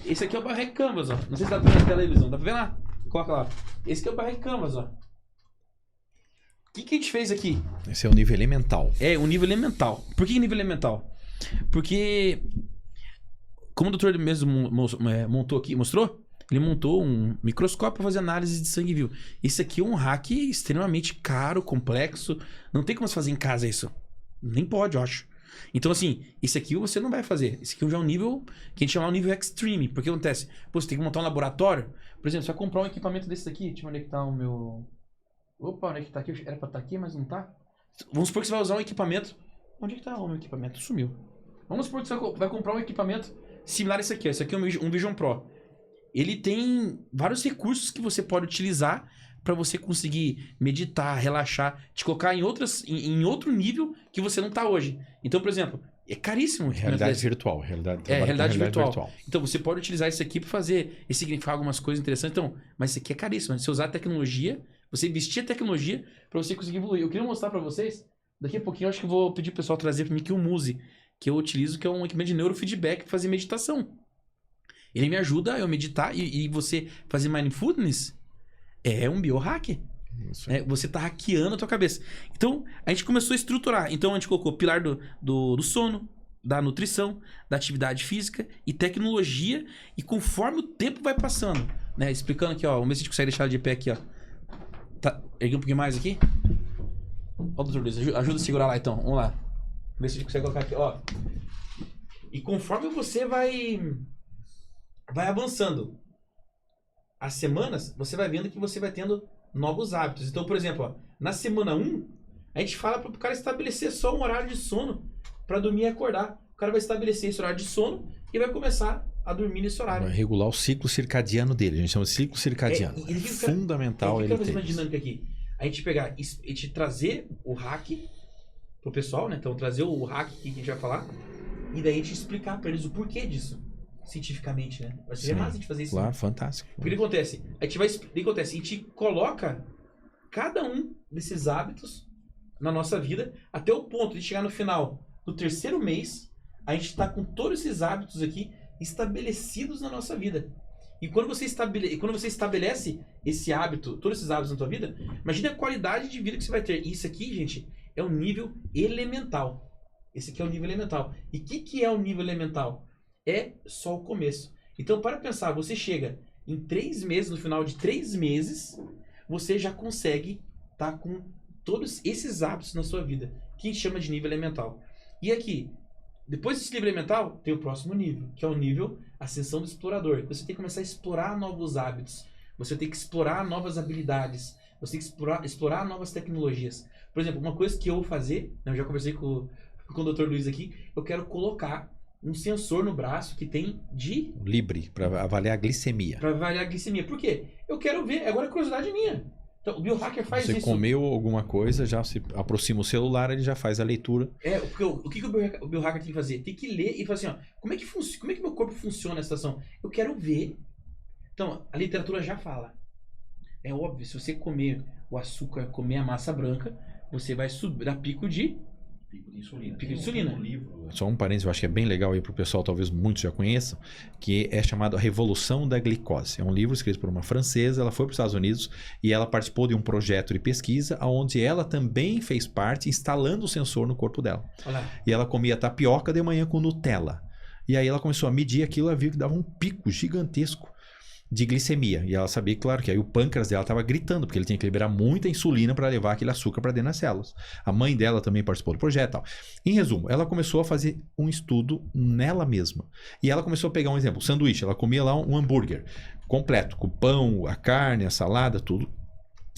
Esse aqui é o Biohack Canvas, ó. Não sei se dá pra ver na televisão, dá pra ver lá? Coloca lá. Esse aqui é o Biohack Canvas, ó. O que a gente fez aqui? Esse é o nível elemental. O nível elemental. Por que nível elemental? Porque, como o doutor mesmo montou aqui, mostrou? Ele montou um microscópio para fazer análise de sangue vivo. Isso aqui é um hack extremamente caro, complexo. Não tem como se fazer em casa isso. Nem pode, eu acho. Então, assim, esse aqui você não vai fazer. Esse aqui já é um nível que a gente chama de nível extreme. Porque acontece? Você tem que montar um laboratório. Por exemplo, você vai comprar um equipamento desse daqui. Deixa eu ver onde é que tá o meu... Opa, onde é que tá aqui? Era pra estar aqui, mas não tá. Vamos supor que você vai usar um equipamento. Onde é que tá o meu equipamento? Sumiu. Vamos supor que você vai comprar um equipamento similar a esse aqui. Esse aqui é um Vision Pro. Ele tem vários recursos que você pode utilizar para você conseguir meditar, relaxar, te colocar em outro nível que você não tá hoje. Então, por exemplo, é caríssimo. Realidade virtual. Realidade virtual. Então, você pode utilizar isso aqui para fazer e significar algumas coisas interessantes. Então, mas isso aqui é caríssimo. Você usar a tecnologia, você investir a tecnologia para você conseguir evoluir. Eu queria mostrar para vocês, daqui a pouquinho eu acho que eu vou pedir pro pessoal trazer para mim aqui o Muse, que eu utilizo, que é um equipamento de neurofeedback para fazer meditação. Ele me ajuda a eu meditar e você fazer mindfulness é um biohack. Você tá hackeando a tua cabeça. Então, a gente começou a estruturar. Então, a gente colocou o pilar do sono, da nutrição, da atividade física e tecnologia. E conforme o tempo vai passando, né? Explicando aqui, ó. Vamos ver se a gente consegue deixar ela de pé aqui, ó. Tá, ergue um pouquinho mais aqui. Ó, doutor Luiz, ajuda a segurar lá, então. Vamos lá. Vamos ver se a gente consegue colocar aqui, ó. E conforme você vai avançando as semanas, você vai vendo que você vai tendo novos hábitos. Então, por exemplo, ó, na semana 1, a gente fala para o cara estabelecer só um horário de sono para dormir e acordar. O cara vai estabelecer esse horário de sono e vai começar a dormir nesse horário. Vai regular o ciclo circadiano dele. A gente chama de ciclo circadiano. Fundamental ele ter uma dinâmica aqui. A gente pegar, a gente trazer o hack pro pessoal, né? Então, trazer o hack que a gente vai falar e daí a gente explicar para eles o porquê disso. Cientificamente, né? Vai ser massa a gente fazer isso. Claro, né? fantástico. O que acontece? A gente coloca cada um desses hábitos na nossa vida até o ponto de chegar no final do 3º mês, a gente está com todos esses hábitos aqui estabelecidos na nossa vida. E quando você estabelece esse hábito, todos esses hábitos na tua vida, imagina a qualidade de vida que você vai ter. E isso aqui, gente, é um nível elemental. Esse aqui é o nível elemental. E o que é o nível elemental? É só o começo. Então, para pensar, você chega em 3 meses, no final de 3 meses, você já consegue estar com todos esses hábitos na sua vida, que a gente chama de nível elemental. E aqui, depois desse nível elemental, tem o próximo nível, que é o nível ascensão do explorador. Você tem que começar a explorar novos hábitos, você tem que explorar novas habilidades, você tem que explorar novas tecnologias. Por exemplo, uma coisa que eu vou fazer, eu já conversei com o Dr. Luiz aqui, eu quero colocar um sensor no braço que tem de... Libre, para avaliar a glicemia. Para avaliar a glicemia. Por quê? Eu quero ver, agora é curiosidade minha. Então, o biohacker faz isso. Você comeu alguma coisa, já se aproxima o celular, ele já faz a leitura. Porque o que o biohacker tem que fazer? Tem que ler e falar assim, ó, como é que meu corpo funciona nessa situação? Eu quero ver. Então, a literatura já fala. É óbvio, se você comer o açúcar, comer a massa branca, você vai subir a pico de insulina. Pico de insulina. Só um parênteses, eu acho que é bem legal aí para o pessoal, talvez muitos já conheçam, que é chamado A Revolução da Glicose. É um livro escrito por uma francesa, ela foi para os Estados Unidos e ela participou de um projeto de pesquisa onde ela também fez parte instalando o sensor no corpo dela. Olá. E ela comia tapioca de manhã com Nutella. E aí ela começou a medir aquilo, ela viu que dava um pico gigantesco de glicemia. E ela sabia, claro, que aí o pâncreas dela estava gritando, porque ele tinha que liberar muita insulina para levar aquele açúcar para dentro das células. A mãe dela também participou do projeto e tal. Em resumo, ela começou a fazer um estudo nela mesma. E ela começou a pegar um exemplo, sanduíche. Ela comia lá um hambúrguer completo, com o pão, a carne, a salada, tudo.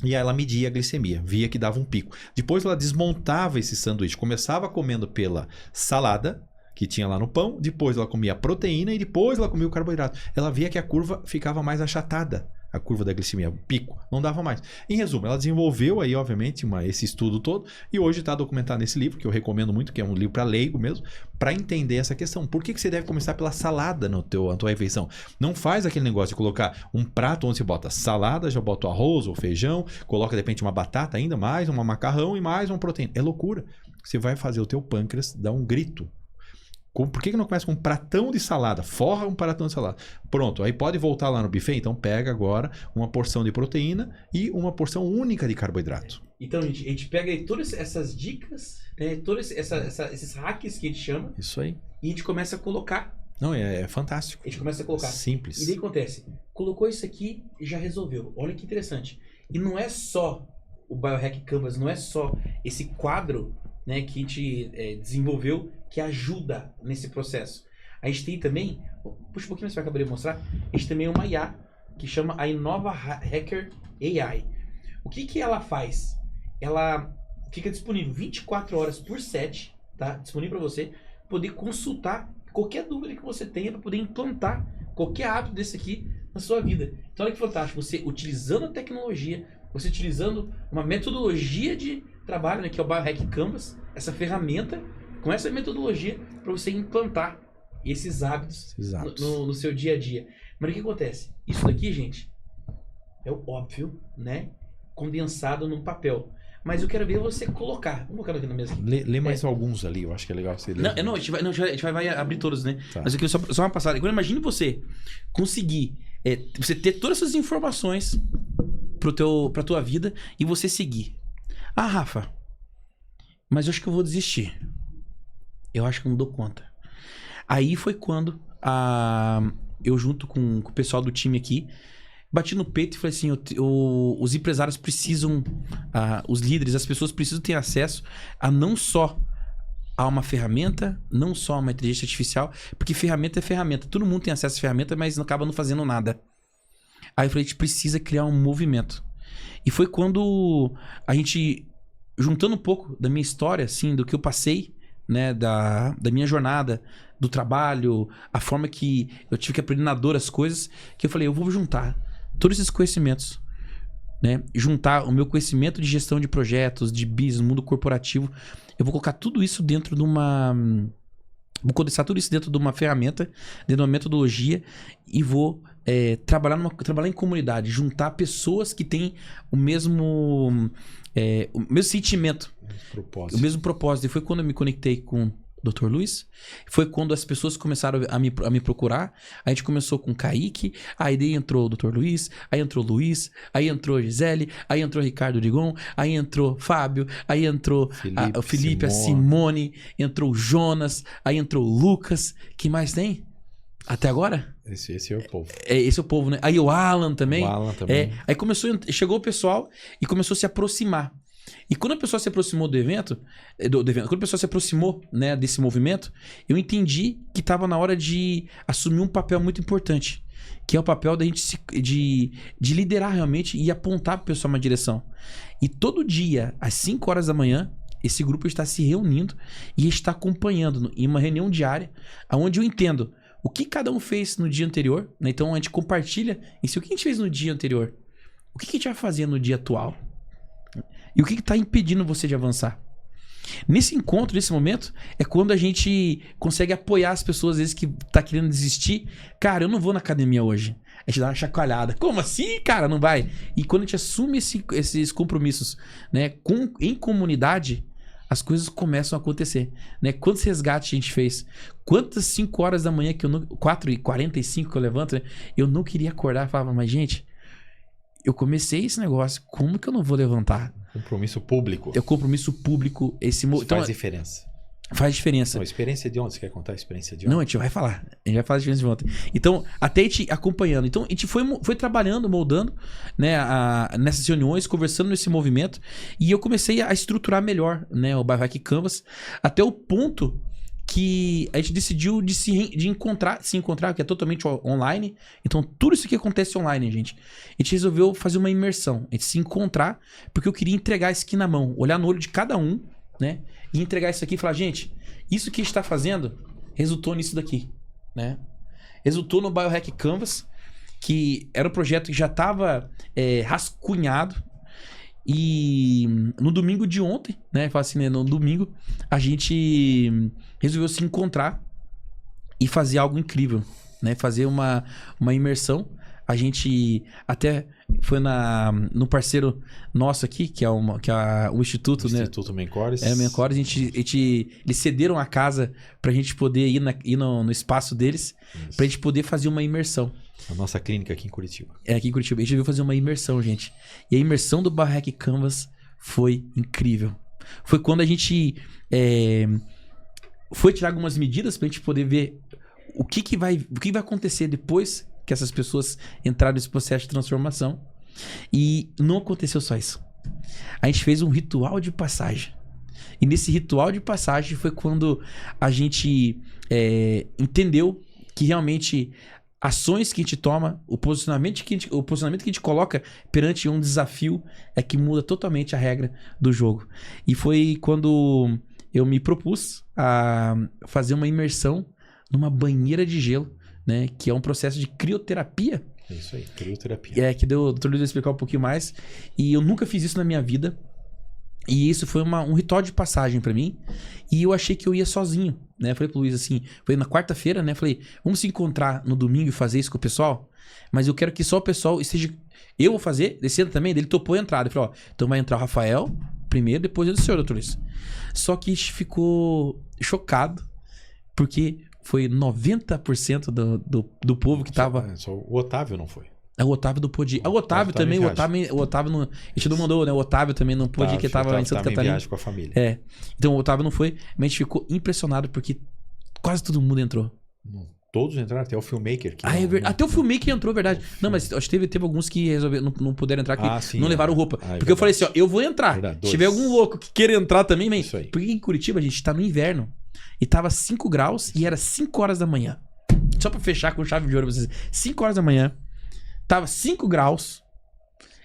E aí ela media a glicemia, via que dava um pico. Depois ela desmontava esse sanduíche, começava comendo pela salada, que tinha lá no pão, depois ela comia a proteína e depois ela comia o carboidrato. Ela via que a curva ficava mais achatada, a curva da glicemia, o pico, não dava mais. Em resumo, ela desenvolveu aí, obviamente, esse estudo todo e hoje está documentado nesse livro, que eu recomendo muito, que é um livro para leigo mesmo, para entender essa questão. Por que você deve começar pela salada na tua refeição? Não faz aquele negócio de colocar um prato onde você bota salada, já bota o arroz ou feijão, coloca de repente uma batata ainda, mais um macarrão e mais uma proteína. É loucura. Você vai fazer o teu pâncreas dar um grito. Por que não começa com um pratão de salada? Forra um pratão de salada. Pronto, aí pode voltar lá no buffet? Então pega agora uma porção de proteína e uma porção única de carboidrato. Então, a gente pega aí todas essas dicas, né, todos esses hacks que a gente chama. Isso aí. E a gente começa a colocar. Não, é fantástico. A gente começa a colocar. Simples. E daí acontece, colocou isso aqui e já resolveu. Olha que interessante. E não é só o Biohack Canvas, não é só esse quadro, né, que a gente desenvolveu que ajuda nesse processo. A gente tem também, puxa um pouquinho mais para acabar de mostrar, a gente também tem uma IA que chama a Innova Hacker AI. O que ela faz? Ela fica disponível 24 horas por 7, tá? Disponível para você poder consultar qualquer dúvida que você tenha, para poder implantar qualquer hábito desse aqui na sua vida. Então olha que fantástico, você utilizando a tecnologia, você utilizando uma metodologia de trabalho, né, que é o Biohack Canvas, essa ferramenta, com essa metodologia para você implantar esses hábitos no seu dia a dia. Mas o que acontece? Isso daqui, gente, é o óbvio, né? Condensado num papel. Mas eu quero ver você colocar. Vamos colocar aqui na mesa. Lê mais alguns ali, eu acho que é legal você ler. Não, a gente vai abrir todos, né? Tá. Mas eu queria só uma passada. Agora imagine você conseguir, você ter todas essas informações pra tua vida e você seguir. Ah, Rafa, mas eu acho que eu vou desistir. Eu acho que eu não dou conta. Aí foi quando eu junto com o pessoal do time aqui, bati no peito e falei assim, os empresários precisam, os líderes, as pessoas precisam ter acesso a não só a uma ferramenta, não só a uma inteligência artificial, porque ferramenta é ferramenta. Todo mundo tem acesso a ferramenta, mas não acaba não fazendo nada. Aí eu falei, a gente precisa criar um movimento. E foi quando a gente, juntando um pouco da minha história, assim, do que eu passei, né, da minha jornada, do trabalho, a forma que eu tive que aprender na dor as coisas, que eu falei, eu vou juntar todos esses conhecimentos, né? Juntar o meu conhecimento de gestão de projetos, de business, mundo corporativo. Eu vou colocar tudo isso dentro de uma... Vou condensar tudo isso dentro de uma ferramenta, dentro de uma metodologia e vou trabalhar em comunidade, juntar pessoas que têm o mesmo sentimento, o mesmo propósito. E foi quando eu me conectei com Dr. Luiz, foi quando as pessoas começaram a me procurar. A gente começou com o Kaique, aí daí entrou o Dr. Luiz, aí entrou o Luiz, aí entrou a Gisele, aí entrou o Ricardo Digon, aí entrou o Fábio, aí entrou o Felipe, a Simone, entrou o Jonas, aí entrou o Lucas. Que mais tem? Até agora? Esse é o povo. Esse é o povo, né? Aí o Alan também. O Alan também. Aí chegou o pessoal e começou a se aproximar. E quando a pessoa se aproximou do evento, quando a pessoa se aproximou, né, desse movimento, eu entendi que estava na hora de assumir um papel muito importante, que é o papel da gente de liderar realmente e apontar para o pessoal uma direção. E todo dia, às 5 horas da manhã, esse grupo está se reunindo e está acompanhando em uma reunião diária, onde eu entendo o que cada um fez no dia anterior, né? Então a gente compartilha isso, o que a gente fez no dia anterior, o que a gente vai fazer no dia atual. E o que está impedindo você de avançar? Nesse encontro, nesse momento, é quando a gente consegue apoiar as pessoas, às vezes, que tá querendo desistir. Cara, eu não vou na academia hoje. A gente dá uma chacoalhada. Como assim, cara? Não vai. E quando a gente assume esses compromissos, né, em comunidade, as coisas começam a acontecer, né? Quantos resgates a gente fez? Quantas 5 horas da manhã, 4h45 que eu levanto, né? Eu não queria acordar. Eu falava, mas gente, eu comecei esse negócio, como que eu não vou levantar? Compromisso público. Compromisso público. Então, faz diferença. Faz diferença. Não, experiência de ontem. Você quer contar a experiência de ontem? Não, a gente vai falar. A gente vai falar a experiência de ontem. Então, até a gente acompanhando. Então, a gente foi trabalhando, moldando, né, nessas reuniões, conversando nesse movimento. E eu comecei a estruturar melhor, né, o Biohack Canvas, até o ponto que a gente decidiu de se encontrar, que é totalmente online. Então, tudo isso aqui acontece online, gente. A gente resolveu fazer uma imersão, a gente se encontrar, porque eu queria entregar isso aqui na mão, olhar no olho de cada um, né? E entregar isso aqui e falar, gente, isso que a gente está fazendo resultou nisso daqui, né? Resultou no Biohack Canvas, que era um projeto que já estava rascunhado. E no domingo de ontem, né? Assim, né, no domingo, a gente resolveu se encontrar e fazer algo incrível, né? Fazer uma imersão. A gente até foi no parceiro nosso aqui, que é o Instituto, né? Instituto Mencores. Mencores. Eles cederam a casa pra gente poder ir no espaço deles, isso, pra gente poder fazer uma imersão. A nossa clínica aqui em Curitiba. Aqui em Curitiba. A gente veio fazer uma imersão, gente. E a imersão do Biohack Canvas foi incrível. Foi quando a gente foi tirar algumas medidas pra gente poder ver o que vai acontecer depois que essas pessoas entraram nesse processo de transformação. E não aconteceu só isso. A gente fez um ritual de passagem. E nesse ritual de passagem foi quando a gente entendeu que realmente ações que a gente toma, o posicionamento que a gente coloca perante um desafio é que muda totalmente a regra do jogo. E foi quando eu me propus a fazer uma imersão numa banheira de gelo, né? Que é um processo de crioterapia. É isso aí, crioterapia. É, que deu o Dr. Luiz vai explicar um pouquinho mais. E eu nunca fiz isso na minha vida. E isso foi um ritual de passagem pra mim. E eu achei que eu ia sozinho, né? Falei pro Luiz assim, foi na quarta-feira, né? Falei, vamos se encontrar no domingo e fazer isso com o pessoal? Mas eu quero que só o pessoal esteja... Eu vou fazer, descendo também, ele topou a entrada. Ele falou, ó, então vai entrar o Rafael primeiro, depois o senhor, doutor Luiz. Só que a gente ficou chocado, porque foi 90% do povo que tava... Só o Otávio não foi. O Otávio não pôde ir. O Otávio também, o Otávio não... A gente não mandou, né? O Otávio também não pôde ir, que tava em Santa Catarina. Em viagem com a família. É. Então o Otávio não foi, mas a gente ficou impressionado porque quase todo mundo entrou. Todos entraram, até o filmmaker. Que Até o filmmaker entrou, verdade. Não, mas acho que teve alguns que resolveram, não puderam entrar, que sim, não levaram roupa. Porque verdade. eu falei assim, ó, eu vou entrar. Verdade, Se tiver algum louco que queira entrar também, man, Isso aí. porque em Curitiba a gente tá no inverno e tava 5 graus e era 5 horas da manhã. Só pra fechar com chave de ouro, vocês. 5 horas da manhã, tava 5 graus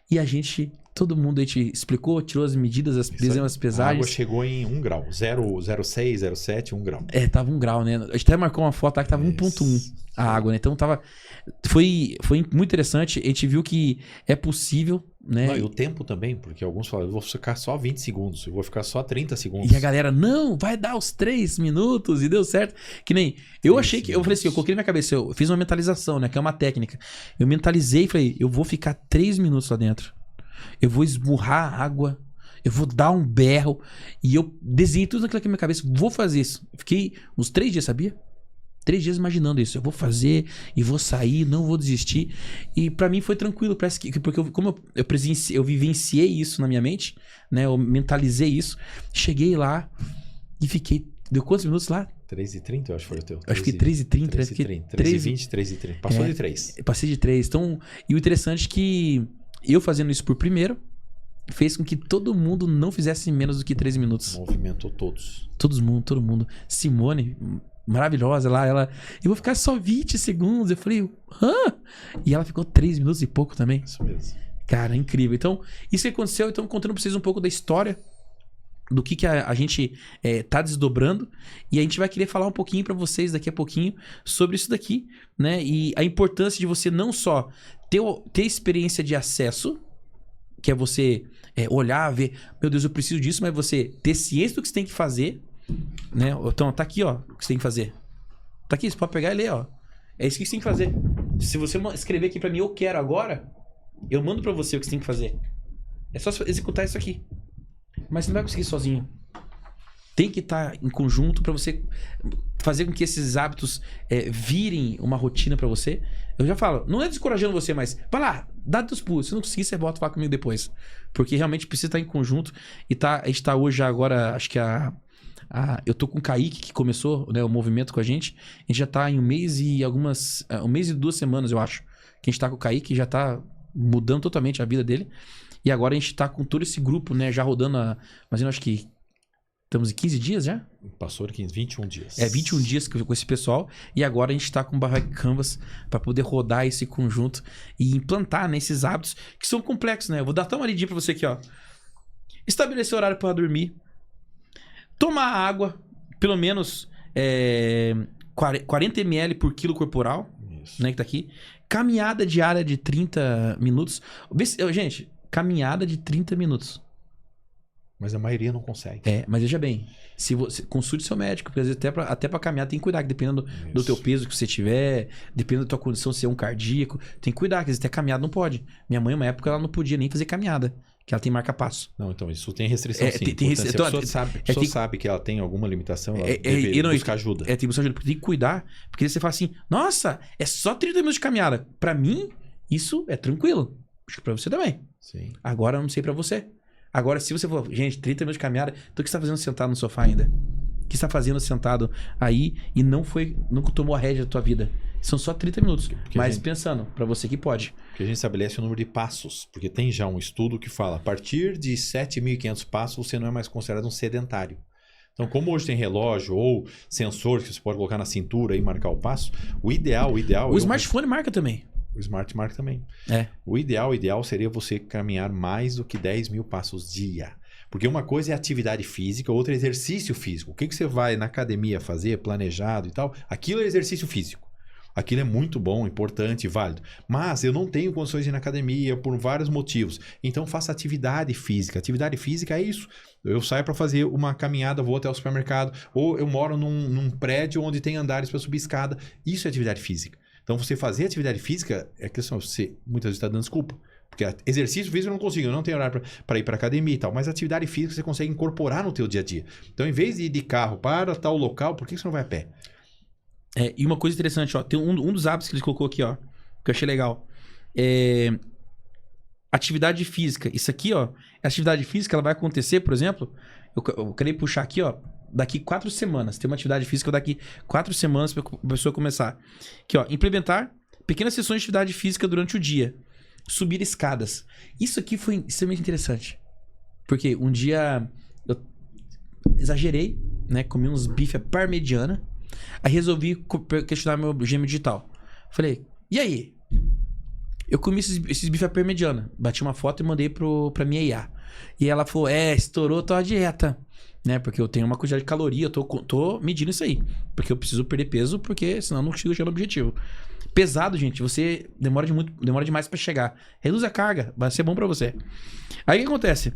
e a gente... Todo mundo, a gente explicou, tirou as medidas, fizemos as pesagens. A água chegou em 1 grau. 0,6, 0,7, 1 grau. É, tava 1 grau, né? A gente até marcou uma foto lá que tava 1,1 a água, né? Então tava... Foi muito interessante. A gente viu que é possível, né? Não, e o tempo também, porque alguns falam, eu vou ficar só 20 segundos, eu vou ficar só 30 segundos. E a galera, não, vai dar os 3 minutos, e deu certo. Que nem, eu achei que, eu falei assim, eu coloquei na minha cabeça, eu fiz uma mentalização, né? Que é uma técnica. Eu mentalizei e falei, eu vou ficar 3 minutos lá dentro. Eu vou esmurrar a água, eu vou dar um berro, e eu desenhei tudo naquilo aqui na minha cabeça, vou fazer isso. Fiquei uns 3 dias, sabia? 3 dias imaginando isso. Eu vou fazer e vou sair, não vou desistir. E pra mim foi tranquilo, parece que, porque eu vivenciei isso na minha mente, né? Eu mentalizei isso. Cheguei lá e fiquei... Deu quantos minutos lá? 3h30, eu acho que foi o teu. Acho que 3h30. 3h20, 3h30. Passou de 3. Passei de 3. Então, e o interessante é que eu fazendo isso por primeiro fez com que todo mundo não fizesse menos do que 13 minutos. Movimentou todos. Todo mundo. Simone, maravilhosa lá, ela... Eu vou ficar só 20 segundos. Eu falei, hã? E ela ficou 3 minutos e pouco também. Isso mesmo. Cara, incrível. Então, isso que aconteceu. Então, contando pra vocês um pouco da história, do que a gente tá desdobrando. E a gente vai querer falar um pouquinho pra vocês daqui a pouquinho sobre isso daqui, né? E a importância de você não só ter experiência de acesso, que é você olhar, ver, meu Deus, eu preciso disso, mas você ter ciência do que você tem que fazer, né? Então, tá aqui, ó, o que você tem que fazer. Tá aqui, você pode pegar e ler, ó. É isso que você tem que fazer. Se você escrever aqui pra mim, eu quero agora, eu mando pra você o que você tem que fazer. É só executar isso aqui. Mas você não vai conseguir sozinho. Tem que estar em conjunto para você fazer com que esses hábitos virem uma rotina para você. Eu já falo, não é descorajando você, mas vai lá, dá teus pulos. Se não conseguir, você volta a falar comigo depois. Porque realmente precisa estar em conjunto. E a gente tá hoje agora, acho que eu tô com o Kaique, que começou, né, o movimento com a gente. A gente já tá em 1 mês e 2 semanas, eu acho. Que a gente tá com o Kaique, já tá mudando totalmente a vida dele. E agora a gente tá com todo esse grupo, né, já rodando mas eu acho que estamos em 15 dias já? Passou 21 dias. 21 dias com esse pessoal. E agora a gente tá com o Barrack Canvas para poder rodar esse conjunto e implantar, né, esses hábitos que são complexos, né? Eu vou dar até uma lidinha para você aqui, ó. Estabelecer horário para dormir. Tomar água, pelo menos 40 ml por quilo corporal. Isso. Né, que tá aqui. Caminhada diária de 30 minutos. Gente, caminhada de 30 minutos. Mas a maioria não consegue. Mas veja bem, se você consulte seu médico, porque às vezes até pra caminhar tem que cuidar, que dependendo do teu peso que você tiver, dependendo da tua condição, se é um cardíaco, tem que cuidar, que às vezes até caminhada não pode. Minha mãe, uma época, ela não podia nem fazer caminhada, que ela tem marca-passo. Não, então isso tem restrição sim. Se a pessoa sabe que ela tem alguma limitação, ela deve buscar ajuda. Tem que buscar ajuda, porque tem que cuidar, porque você fala assim, nossa, é só 30 minutos de caminhada. Pra mim, isso é tranquilo. Acho que pra você também. Sim. Agora eu não sei pra você. Agora, se você for, gente, 30 minutos de caminhada, então o que você tá fazendo sentado no sofá ainda? O que você tá fazendo sentado aí e nunca tomou a rédea da tua vida? São só 30 minutos. Mas pensando, pra você que pode. Porque a gente estabelece o número de passos. Porque tem já um estudo que fala, a partir de 7.500 passos, você não é mais considerado um sedentário. Então, como hoje tem relógio ou sensor que você pode colocar na cintura e marcar o passo, o ideal... O smartphone marca também. O Smart marca também. O ideal seria você caminhar mais do que 10 mil passos dia. Porque uma coisa é atividade física, outra é exercício físico. O que você vai na academia fazer, planejado e tal, aquilo é exercício físico. Aquilo é muito bom, importante, válido. Mas eu não tenho condições de ir na academia por vários motivos. Então faça atividade física. Atividade física é isso. Eu saio para fazer uma caminhada, vou até o supermercado, ou eu moro num prédio onde tem andares para subir escada. Isso é atividade física. Então você fazer atividade física é questão, você muitas vezes está dando desculpa. Porque exercício físico eu não consigo, eu não tenho horário para ir para academia e tal. Mas atividade física você consegue incorporar no teu dia a dia. Então, em vez de ir de carro para tal local, por que você não vai a pé? E uma coisa interessante, ó, tem um dos hábitos que ele colocou aqui, ó, que eu achei legal. Atividade física. Isso aqui, ó, atividade física, ela vai acontecer, por exemplo, eu queria puxar aqui, ó, daqui 4 semanas. Tem uma atividade física daqui 4 semanas para a pessoa começar. Aqui, ó, implementar pequenas sessões de atividade física durante o dia. Subir escadas. Isso aqui foi extremamente interessante. Porque um dia eu exagerei, né, comi uns bife à parmegiana. Aí resolvi questionar meu gêmeo digital. Falei, e aí? Eu comi esses bife à parmegiana. Bati uma foto e mandei pra minha IA. E ela falou, estourou tua dieta. Né? Porque eu tenho uma quantidade de caloria, eu tô medindo isso aí. Porque eu preciso perder peso, porque senão eu não consigo chegar no objetivo. Pesado, gente, você demora demais pra chegar. Reduz a carga, vai ser bom pra você. Aí o que acontece?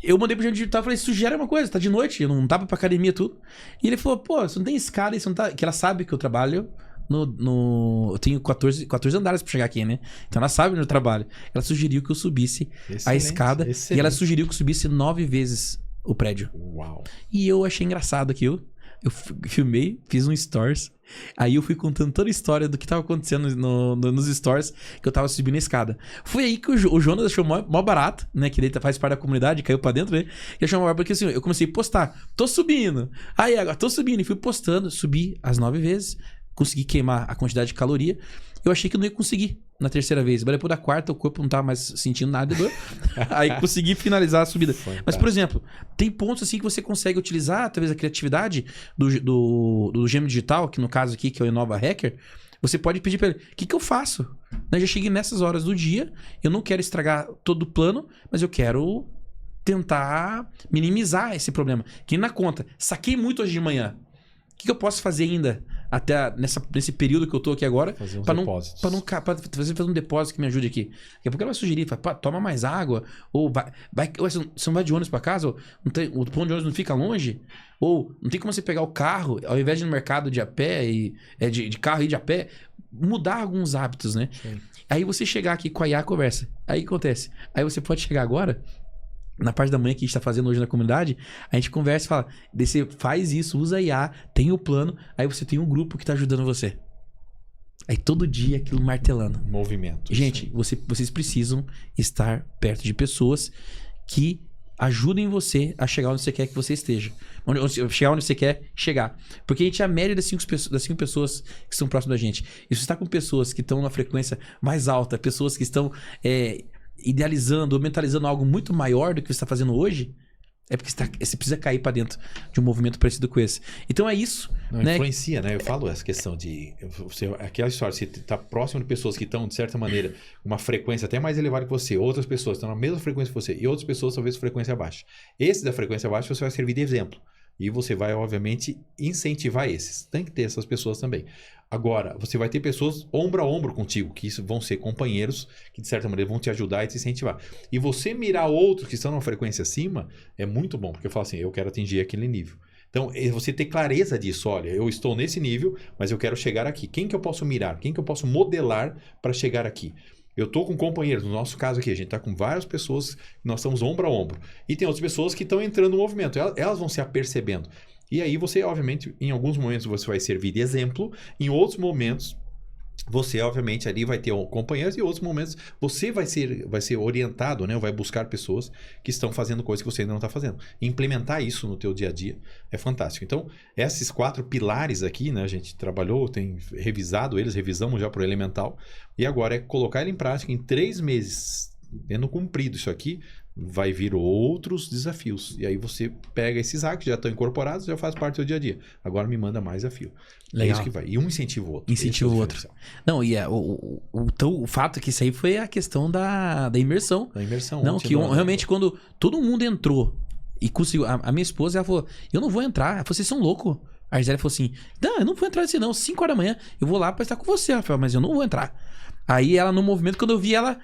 Eu mandei pro gêmeo digital e falei, sugere uma coisa, tá de noite, eu não tava pra academia tudo. E ele falou, pô, você não tem escada, você não tá... Que ela sabe que eu trabalho eu tenho 14 andares pra chegar aqui, né? Então ela sabe onde eu trabalho. Ela sugeriu que eu subisse a escada. Excelente. E ela sugeriu que eu subisse 9 vezes o prédio. Uau. E eu achei engraçado aquilo. Eu filmei, fiz um stories. Aí eu fui contando toda a história do que tava acontecendo nos stories, que eu tava subindo a escada. Foi aí que o Jonas achou mó barato, né? Que ele faz parte da comunidade, caiu pra dentro, né? E achou mó barato, porque assim, eu comecei a postar. Tô subindo. Aí agora, tô subindo. E fui postando, subi as 9 vezes. Consegui queimar a quantidade de caloria. Eu achei que eu não ia conseguir na terceira vez. Mas depois da quarta, o corpo não tava mais sentindo nada de dor. Aí consegui finalizar a subida. Fantástico. Mas, por exemplo, tem pontos assim que você consegue utilizar, talvez a criatividade do gêmeo digital, que no caso aqui, que é o Inova Hacker. Você pode pedir pra ele, o que eu faço? Eu já cheguei nessas horas do dia, eu não quero estragar todo o plano, mas eu quero tentar minimizar esse problema. Que na conta, saquei muito hoje de manhã. O que eu posso fazer ainda até nesse período que eu tô aqui agora para fazer um depósito que me ajude aqui? Daqui a pouco ela vai sugerir, toma mais água, ou você não vai de ônibus para casa, ou o ponto de ônibus não fica longe, ou não tem como você pegar o carro, ao invés de ir no mercado de a pé, de carro e de a pé, mudar alguns hábitos, né? Sim. Aí você chegar aqui com a IA conversa. Aí o que acontece? Aí você pode chegar agora... Na parte da manhã que a gente tá fazendo hoje na comunidade, a gente conversa e fala, você faz isso, usa a IA, tem o plano, aí você tem um grupo que tá ajudando você. Aí todo dia aquilo martelando. Movimento. Gente, vocês precisam estar perto de pessoas que ajudem você a chegar onde você quer que você esteja. Chegar onde você quer chegar. Porque a gente é a média das 5 pessoas que estão próximas da gente. E se você está com pessoas que estão na frequência mais alta, pessoas que estão... idealizando ou mentalizando algo muito maior do que você está fazendo hoje, é porque você precisa cair para dentro de um movimento parecido com esse. Então é isso. Não, né? Influencia, né? Eu falo essa questão de... aquela história, você está próximo de pessoas que estão, de certa maneira, uma frequência até mais elevada que você. Outras pessoas estão na mesma frequência que você. E outras pessoas, talvez, frequência baixa. Esse da frequência baixa, você vai servir de exemplo. E você vai, obviamente, incentivar esses. Tem que ter essas pessoas também. Agora, você vai ter pessoas ombro a ombro contigo, que isso vão ser companheiros, que de certa maneira vão te ajudar e te incentivar. E você mirar outros que estão numa frequência acima é muito bom, porque eu falo assim, eu quero atingir aquele nível. Então, você ter clareza disso, olha, eu estou nesse nível, mas eu quero chegar aqui. Quem que eu posso mirar? Quem que eu posso modelar para chegar aqui? Eu estou com companheiros, no nosso caso aqui, a gente está com várias pessoas, nós estamos ombro a ombro. E tem outras pessoas que estão entrando no movimento, elas vão se apercebendo. E aí você, obviamente, em alguns momentos você vai servir de exemplo, em outros momentos você, obviamente, ali vai ter companheiros e em outros momentos você vai ser orientado, né? Vai buscar pessoas que estão fazendo coisas que você ainda não está fazendo. E implementar isso no teu dia a dia é fantástico. Então, esses 4 pilares aqui, né? A gente trabalhou, tem revisado eles, revisamos já para o elemental. E agora é colocar ele em prática em 3 meses. Tendo cumprido isso aqui, vai vir outros desafios. E aí você pega esses hacks, já estão incorporados, já faz parte do dia a dia. Agora me manda mais desafio. Legal. É isso que vai. E um incentiva o outro. Incentiva o outro. Não, e o fato é que isso aí foi a questão da imersão. Da imersão. Não, que realmente quando todo mundo entrou e conseguiu... A minha esposa, ela falou, eu não vou entrar. Ela falou, vocês são loucos. A Gisele falou assim, não, eu não vou entrar assim não. 5 horas da manhã, eu vou lá pra estar com você, Rafael, mas eu não vou entrar. Aí ela, no movimento, quando eu vi ela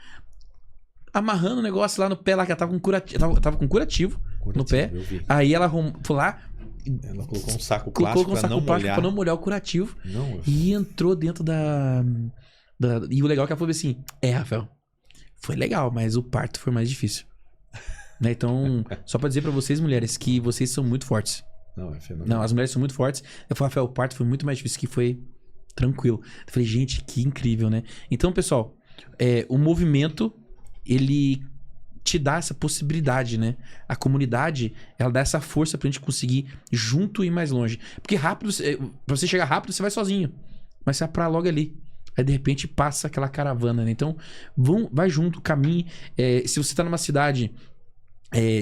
amarrando o negócio lá no pé, lá que ela tava com curativo no pé. Aí ela foi lá... Ela colocou um saco plástico pra não molhar o curativo. E entrou dentro da... E o legal é que ela falou assim, Rafael, foi legal, mas o parto foi mais difícil. Né? Então, só pra dizer pra vocês, mulheres, que vocês são muito fortes. Não, é fenomenal. Não, as mulheres são muito fortes. Eu falei, Rafael, o parto foi muito mais difícil, que foi tranquilo. Eu falei, gente, que incrível, né? Então, pessoal, o movimento, ele te dá essa possibilidade, né? A comunidade, ela dá essa força pra gente conseguir junto ir mais longe. Porque rápido, pra você chegar rápido, você vai sozinho. Mas você vai pra logo ali. Aí, de repente, passa aquela caravana, né? Então, vai junto, caminhe. Se você tá numa cidade...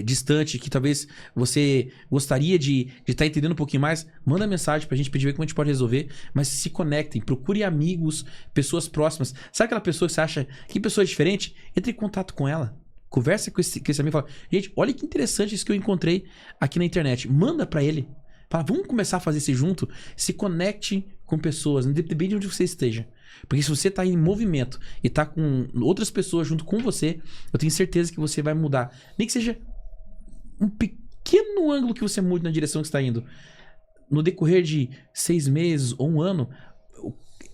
distante, que talvez você gostaria de estar entendendo um pouquinho mais, manda mensagem pra gente pedir como a gente pode resolver, mas se conectem, procure amigos, pessoas próximas. Sabe aquela pessoa que você acha que pessoa é diferente? Entre em contato com ela, conversa com esse amigo e fala, gente, olha que interessante isso que eu encontrei aqui na internet, manda pra ele, fala, vamos começar a fazer isso junto, se conecte com pessoas, independente de onde você esteja. Porque se você tá em movimento e tá com outras pessoas junto com você, eu tenho certeza que você vai mudar. Nem que seja um pequeno ângulo que você mude na direção que você está indo. No decorrer de 6 meses ou 1 ano,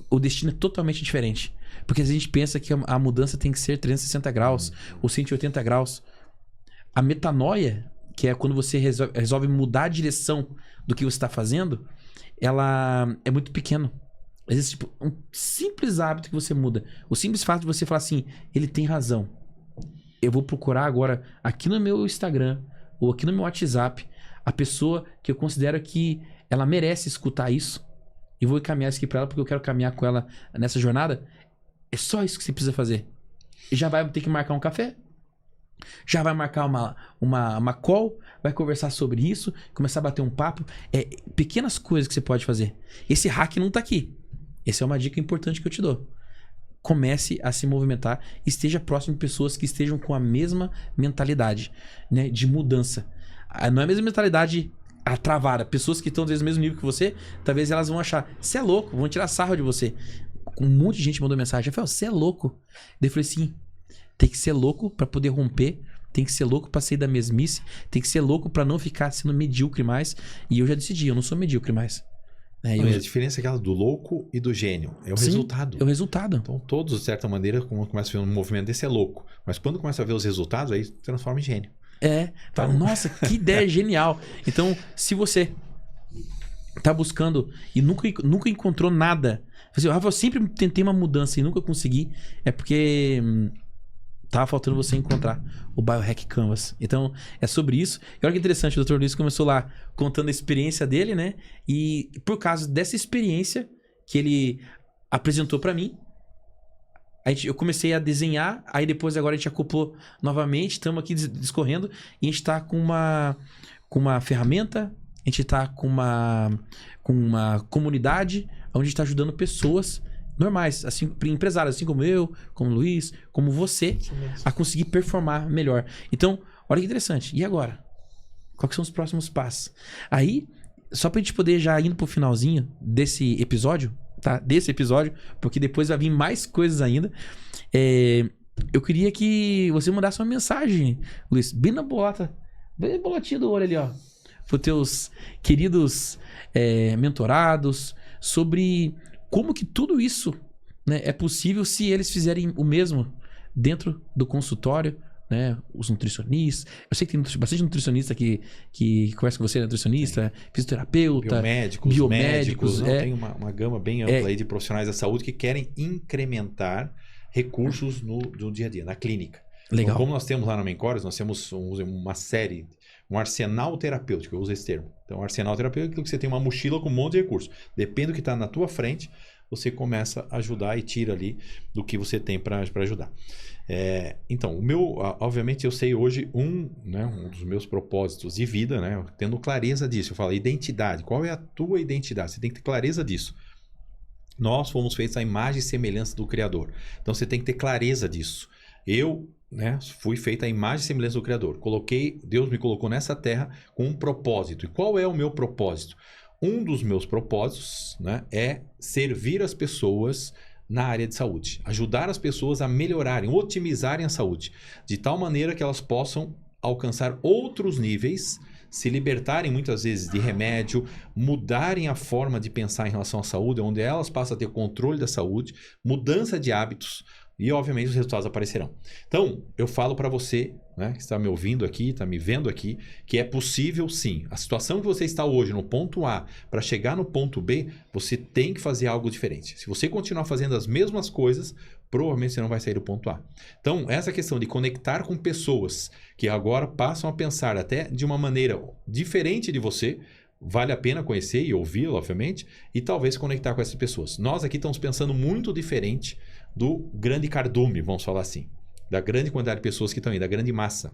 o destino é totalmente diferente. Porque a gente pensa que a mudança tem que ser 360 graus ou 180 graus. A metanoia, que é quando você resolve mudar a direção do que você está fazendo, ela é muito pequena. Existe tipo, um simples hábito que você muda. O simples fato de você falar assim, ele tem razão. Eu vou procurar agora aqui no meu Instagram ou aqui no meu WhatsApp a pessoa que eu considero que ela merece escutar isso. E vou encaminhar isso aqui pra ela porque eu quero caminhar com ela nessa jornada. É só isso que você precisa fazer. E já vai ter que marcar um café. Já vai marcar uma call. Vai conversar sobre isso. Começar a bater um papo. Pequenas coisas que você pode fazer. Esse hack não tá aqui. Essa é uma dica importante que eu te dou. Comece a se movimentar. Esteja próximo de pessoas que estejam com a mesma mentalidade, né, de mudança. Não é a mesma mentalidade travada. Pessoas que estão às vezes no mesmo nível que você, talvez elas vão achar, você é louco, vão tirar sarro de você. Um monte de gente mandou mensagem. Eu falei, você é louco. Daí eu falei assim, tem que ser louco para poder romper. Tem que ser louco para sair da mesmice. Tem que ser louco para não ficar sendo medíocre mais. E eu já decidi, eu não sou medíocre mais. A diferença é aquela do louco e do gênio. É o resultado. É o resultado. Então, todos, de certa maneira, quando começa a ver um movimento desse, é louco. Mas quando começa a ver os resultados, aí transforma em gênio. Fala, nossa, que ideia genial. Então, se você tá buscando e nunca encontrou nada, Rafa, eu sempre tentei uma mudança e nunca consegui, é porque tava faltando você encontrar o Biohack Canvas. Então, é sobre isso. E olha que interessante, o Dr. Luiz começou lá contando a experiência dele, né? E por causa dessa experiência que ele apresentou pra mim, eu comecei a desenhar, aí depois agora a gente acoplou novamente, estamos aqui discorrendo, e a gente tá com uma ferramenta, a gente tá com uma comunidade, onde a gente tá ajudando pessoas normais, assim, empresários, assim como eu, como o Luiz, como você, a conseguir performar melhor. Então, olha que interessante. E agora? Quais são os próximos passos? Aí, só pra gente poder já indo pro finalzinho desse episódio, tá? Desse episódio, porque depois vai vir mais coisas ainda. Eu queria que você mandasse uma mensagem, Luiz, bem na bolota, bem na bolotinha do olho ali, ó, pros teus queridos mentorados, sobre como que tudo isso, né, é possível se eles fizerem o mesmo dentro do consultório, né? Os nutricionistas. Eu sei que tem bastante nutricionista que conversa com você, nutricionista, fisioterapeuta, biomédicos. Tem uma gama bem ampla aí de profissionais da saúde que querem incrementar recursos no dia a dia, na clínica. Legal. Então, como nós temos lá na Mencores, nós temos uma série, um arsenal terapêutico, eu uso esse termo. Então, arsenal terapêutico é aquilo que você tem uma mochila com um monte de recursos. Depende do que está na tua frente, você começa a ajudar e tira ali do que você tem para ajudar. Então, obviamente eu sei hoje um dos meus propósitos de vida, né, tendo clareza disso. Eu falo, identidade, qual é a tua identidade? Você tem que ter clareza disso. Nós fomos feitos à imagem e semelhança do Criador. Então você tem que ter clareza disso. Eu, fui feito à imagem e semelhança do Criador. Deus me colocou nessa terra com um propósito. E qual é o meu propósito? Um dos meus propósitos, é servir as pessoas na área de saúde. Ajudar as pessoas a melhorarem, otimizarem a saúde. De tal maneira que elas possam alcançar outros níveis, se libertarem muitas vezes de remédio, mudarem a forma de pensar em relação à saúde, onde elas passam a ter controle da saúde, mudança de hábitos e, obviamente, os resultados aparecerão. Então, eu falo para você, que está me ouvindo aqui, está me vendo aqui, que é possível sim. A situação que você está hoje no ponto A, para chegar no ponto B, você tem que fazer algo diferente. Se você continuar fazendo as mesmas coisas, provavelmente você não vai sair do ponto A. Então, essa questão de conectar com pessoas que agora passam a pensar até de uma maneira diferente de você, vale a pena conhecer e ouvi-la, obviamente, e talvez conectar com essas pessoas. Nós aqui estamos pensando muito diferente do grande cardume, vamos falar assim, da grande quantidade de pessoas que estão aí, da grande massa.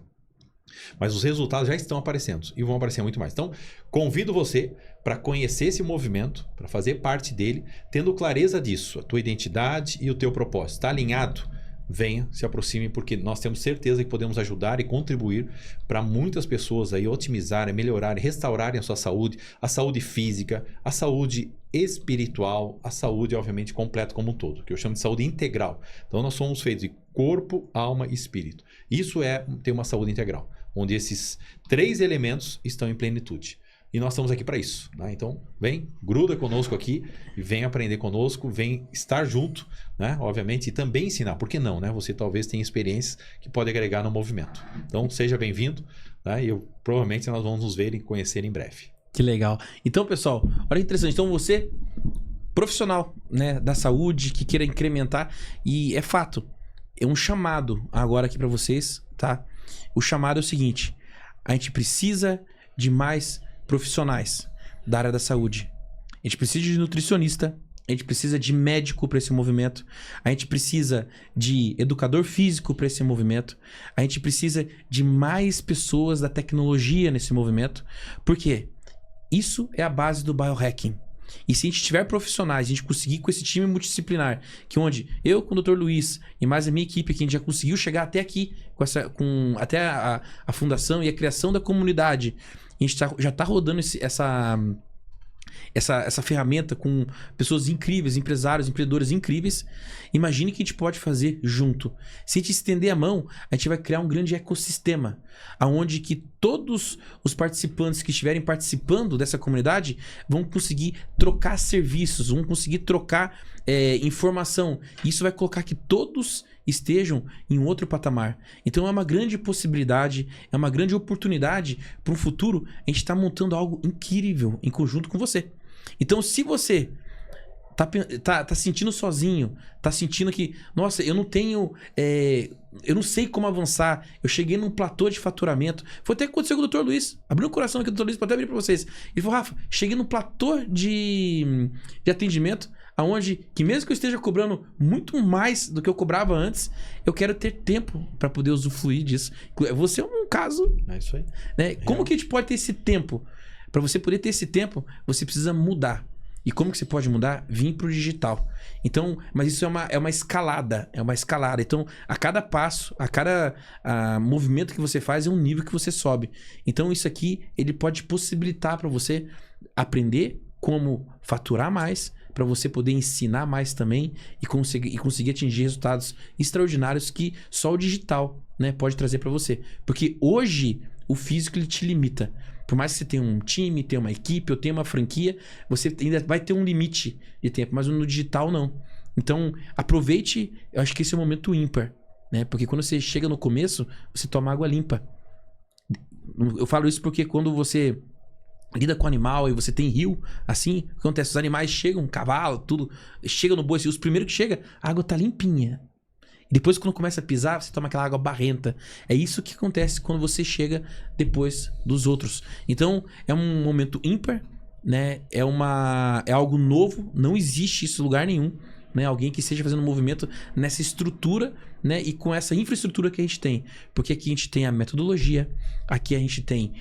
Mas os resultados já estão aparecendo e vão aparecer muito mais. Então, convido você para conhecer esse movimento, para fazer parte dele, tendo clareza disso, a tua identidade e o teu propósito. Está alinhado? Venha, se aproxime, porque nós temos certeza que podemos ajudar e contribuir para muitas pessoas aí otimizarem, melhorarem, restaurarem a saúde física, a saúde espiritual, a saúde, obviamente, completa como um todo, que eu chamo de saúde integral. Então, nós somos feitos de corpo, alma e espírito. Isso é ter uma saúde integral, onde esses 3 elementos estão em plenitude. E nós estamos aqui para isso. Então, vem, gruda conosco aqui e vem aprender conosco, vem estar junto, obviamente, e também ensinar. Por que não? Você talvez tenha experiências que pode agregar no movimento. Então, seja bem-vindo. E provavelmente nós vamos nos ver e conhecer em breve. Que legal. Então, pessoal, olha que interessante. Então, você, profissional da saúde, que queira incrementar, e é fato, é um chamado agora aqui para vocês, tá? O chamado é o seguinte: a gente precisa de mais profissionais da área da saúde. A gente precisa de nutricionista, a gente precisa de médico para esse movimento, a gente precisa de educador físico para esse movimento, a gente precisa de mais pessoas da tecnologia nesse movimento. Por quê? Isso é a base do biohacking. E se a gente tiver profissionais, a gente conseguir com esse time multidisciplinar, que onde eu com o Dr. Luiz e mais a minha equipe, que a gente já conseguiu chegar até aqui, até a fundação e a criação da comunidade, a gente já está rodando essa ferramenta com pessoas incríveis, empresários, empreendedores incríveis. Imagine que a gente pode fazer junto. Se a gente estender a mão, a gente vai criar um grande ecossistema, onde que todos os participantes que estiverem participando dessa comunidade vão conseguir trocar serviços, vão conseguir trocar informação. Isso vai colocar que todos estejam em um outro patamar. Então é uma grande possibilidade, é uma grande oportunidade para um futuro a gente estar montando algo incrível em conjunto com você. Então, se você tá sentindo sozinho, tá sentindo que, nossa, eu não tenho, eu não sei como avançar, eu cheguei num platô de faturamento. Foi até que aconteceu com o Dr. Luiz. Abriu o coração aqui do Dr. Luiz para até abrir para vocês. Ele falou: Rafa, cheguei num platô de atendimento, aonde que mesmo que eu esteja cobrando muito mais do que eu cobrava antes, eu quero ter tempo para poder usufruir disso. Você é um caso. É isso aí. Como que a gente pode ter esse tempo? Para você poder ter esse tempo, você precisa mudar. E como que você pode mudar? Vir para o digital. Então, mas isso é uma escalada. É uma escalada. Então, a cada passo, a cada movimento que você faz é um nível que você sobe. Então, isso aqui, ele pode possibilitar para você aprender como faturar mais, para você poder ensinar mais também e conseguir atingir resultados extraordinários que só o digital, pode trazer para você. Porque hoje, o físico ele te limita. Por mais que você tenha um time, tenha uma equipe, ou tenha uma franquia, você ainda vai ter um limite de tempo, mas no digital não. Então, aproveite, eu acho que esse é o momento ímpar, Porque quando você chega no começo, você toma água limpa. Eu falo isso porque quando você lida com animal e você tem rio, assim, o que acontece? Os animais chegam, cavalo, tudo, chega no boi, os primeiros que chegam, a água tá limpinha. E depois, quando começa a pisar, você toma aquela água barrenta. É isso que acontece quando você chega depois dos outros. Então, é um momento ímpar. né? É algo novo, não existe isso em lugar nenhum, né? Alguém que esteja fazendo um movimento nessa estrutura, né? E com essa infraestrutura que a gente tem. Porque aqui a gente tem a metodologia, aqui a gente tem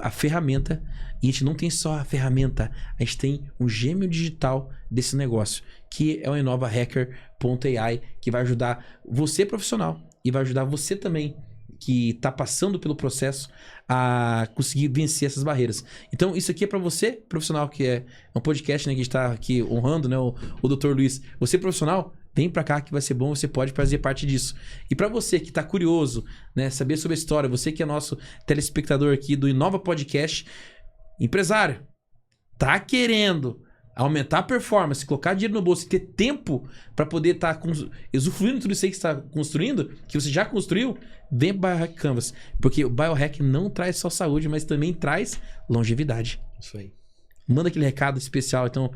a ferramenta, e a gente não tem só a ferramenta, a gente tem um gêmeo digital desse negócio, que é o InovaHacker.ai, que vai ajudar você profissional e vai ajudar você também que está passando pelo processo a conseguir vencer essas barreiras. Então, isso aqui é para você, profissional, que é um podcast, né, que a gente está aqui honrando, né, o Dr. Luiz. Você, profissional, vem para cá que vai ser bom, você pode fazer parte disso. E para você que está curioso, né, saber sobre a história, você que é nosso telespectador aqui do Inova Podcast, empresário, tá querendo aumentar a performance, colocar dinheiro no bolso e ter tempo para poder estar usufruindo tudo isso aí que você está construindo, que você já construiu, vem para o Biohack Canvas. Porque o Biohack não traz só saúde, mas também traz longevidade. Isso aí. Manda aquele recado especial, então,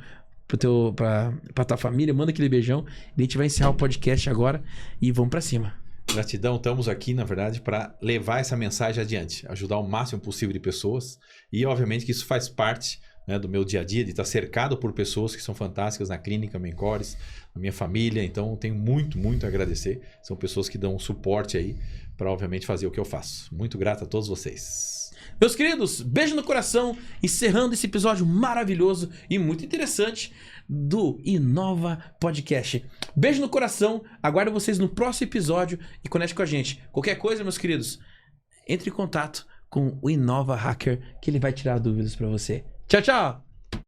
pra tua família, manda aquele beijão. E a gente vai encerrar o podcast agora e vamos para cima. Gratidão, estamos aqui, na verdade, para levar essa mensagem adiante, ajudar o máximo possível de pessoas e, obviamente, que isso faz parte, né, do meu dia a dia, de estar cercado por pessoas que são fantásticas na clínica Mencores, na minha família, então tenho muito a agradecer, são pessoas que dão suporte aí para, obviamente, fazer o que eu faço. Muito grato a todos vocês. Meus queridos, beijo no coração, encerrando esse episódio maravilhoso e muito interessante do Inova Podcast. Beijo no coração, aguardo vocês no próximo episódio e conecte com a gente. Qualquer coisa, meus queridos, entre em contato com o Inova Hacker, que ele vai tirar dúvidas para você. Tchau, tchau!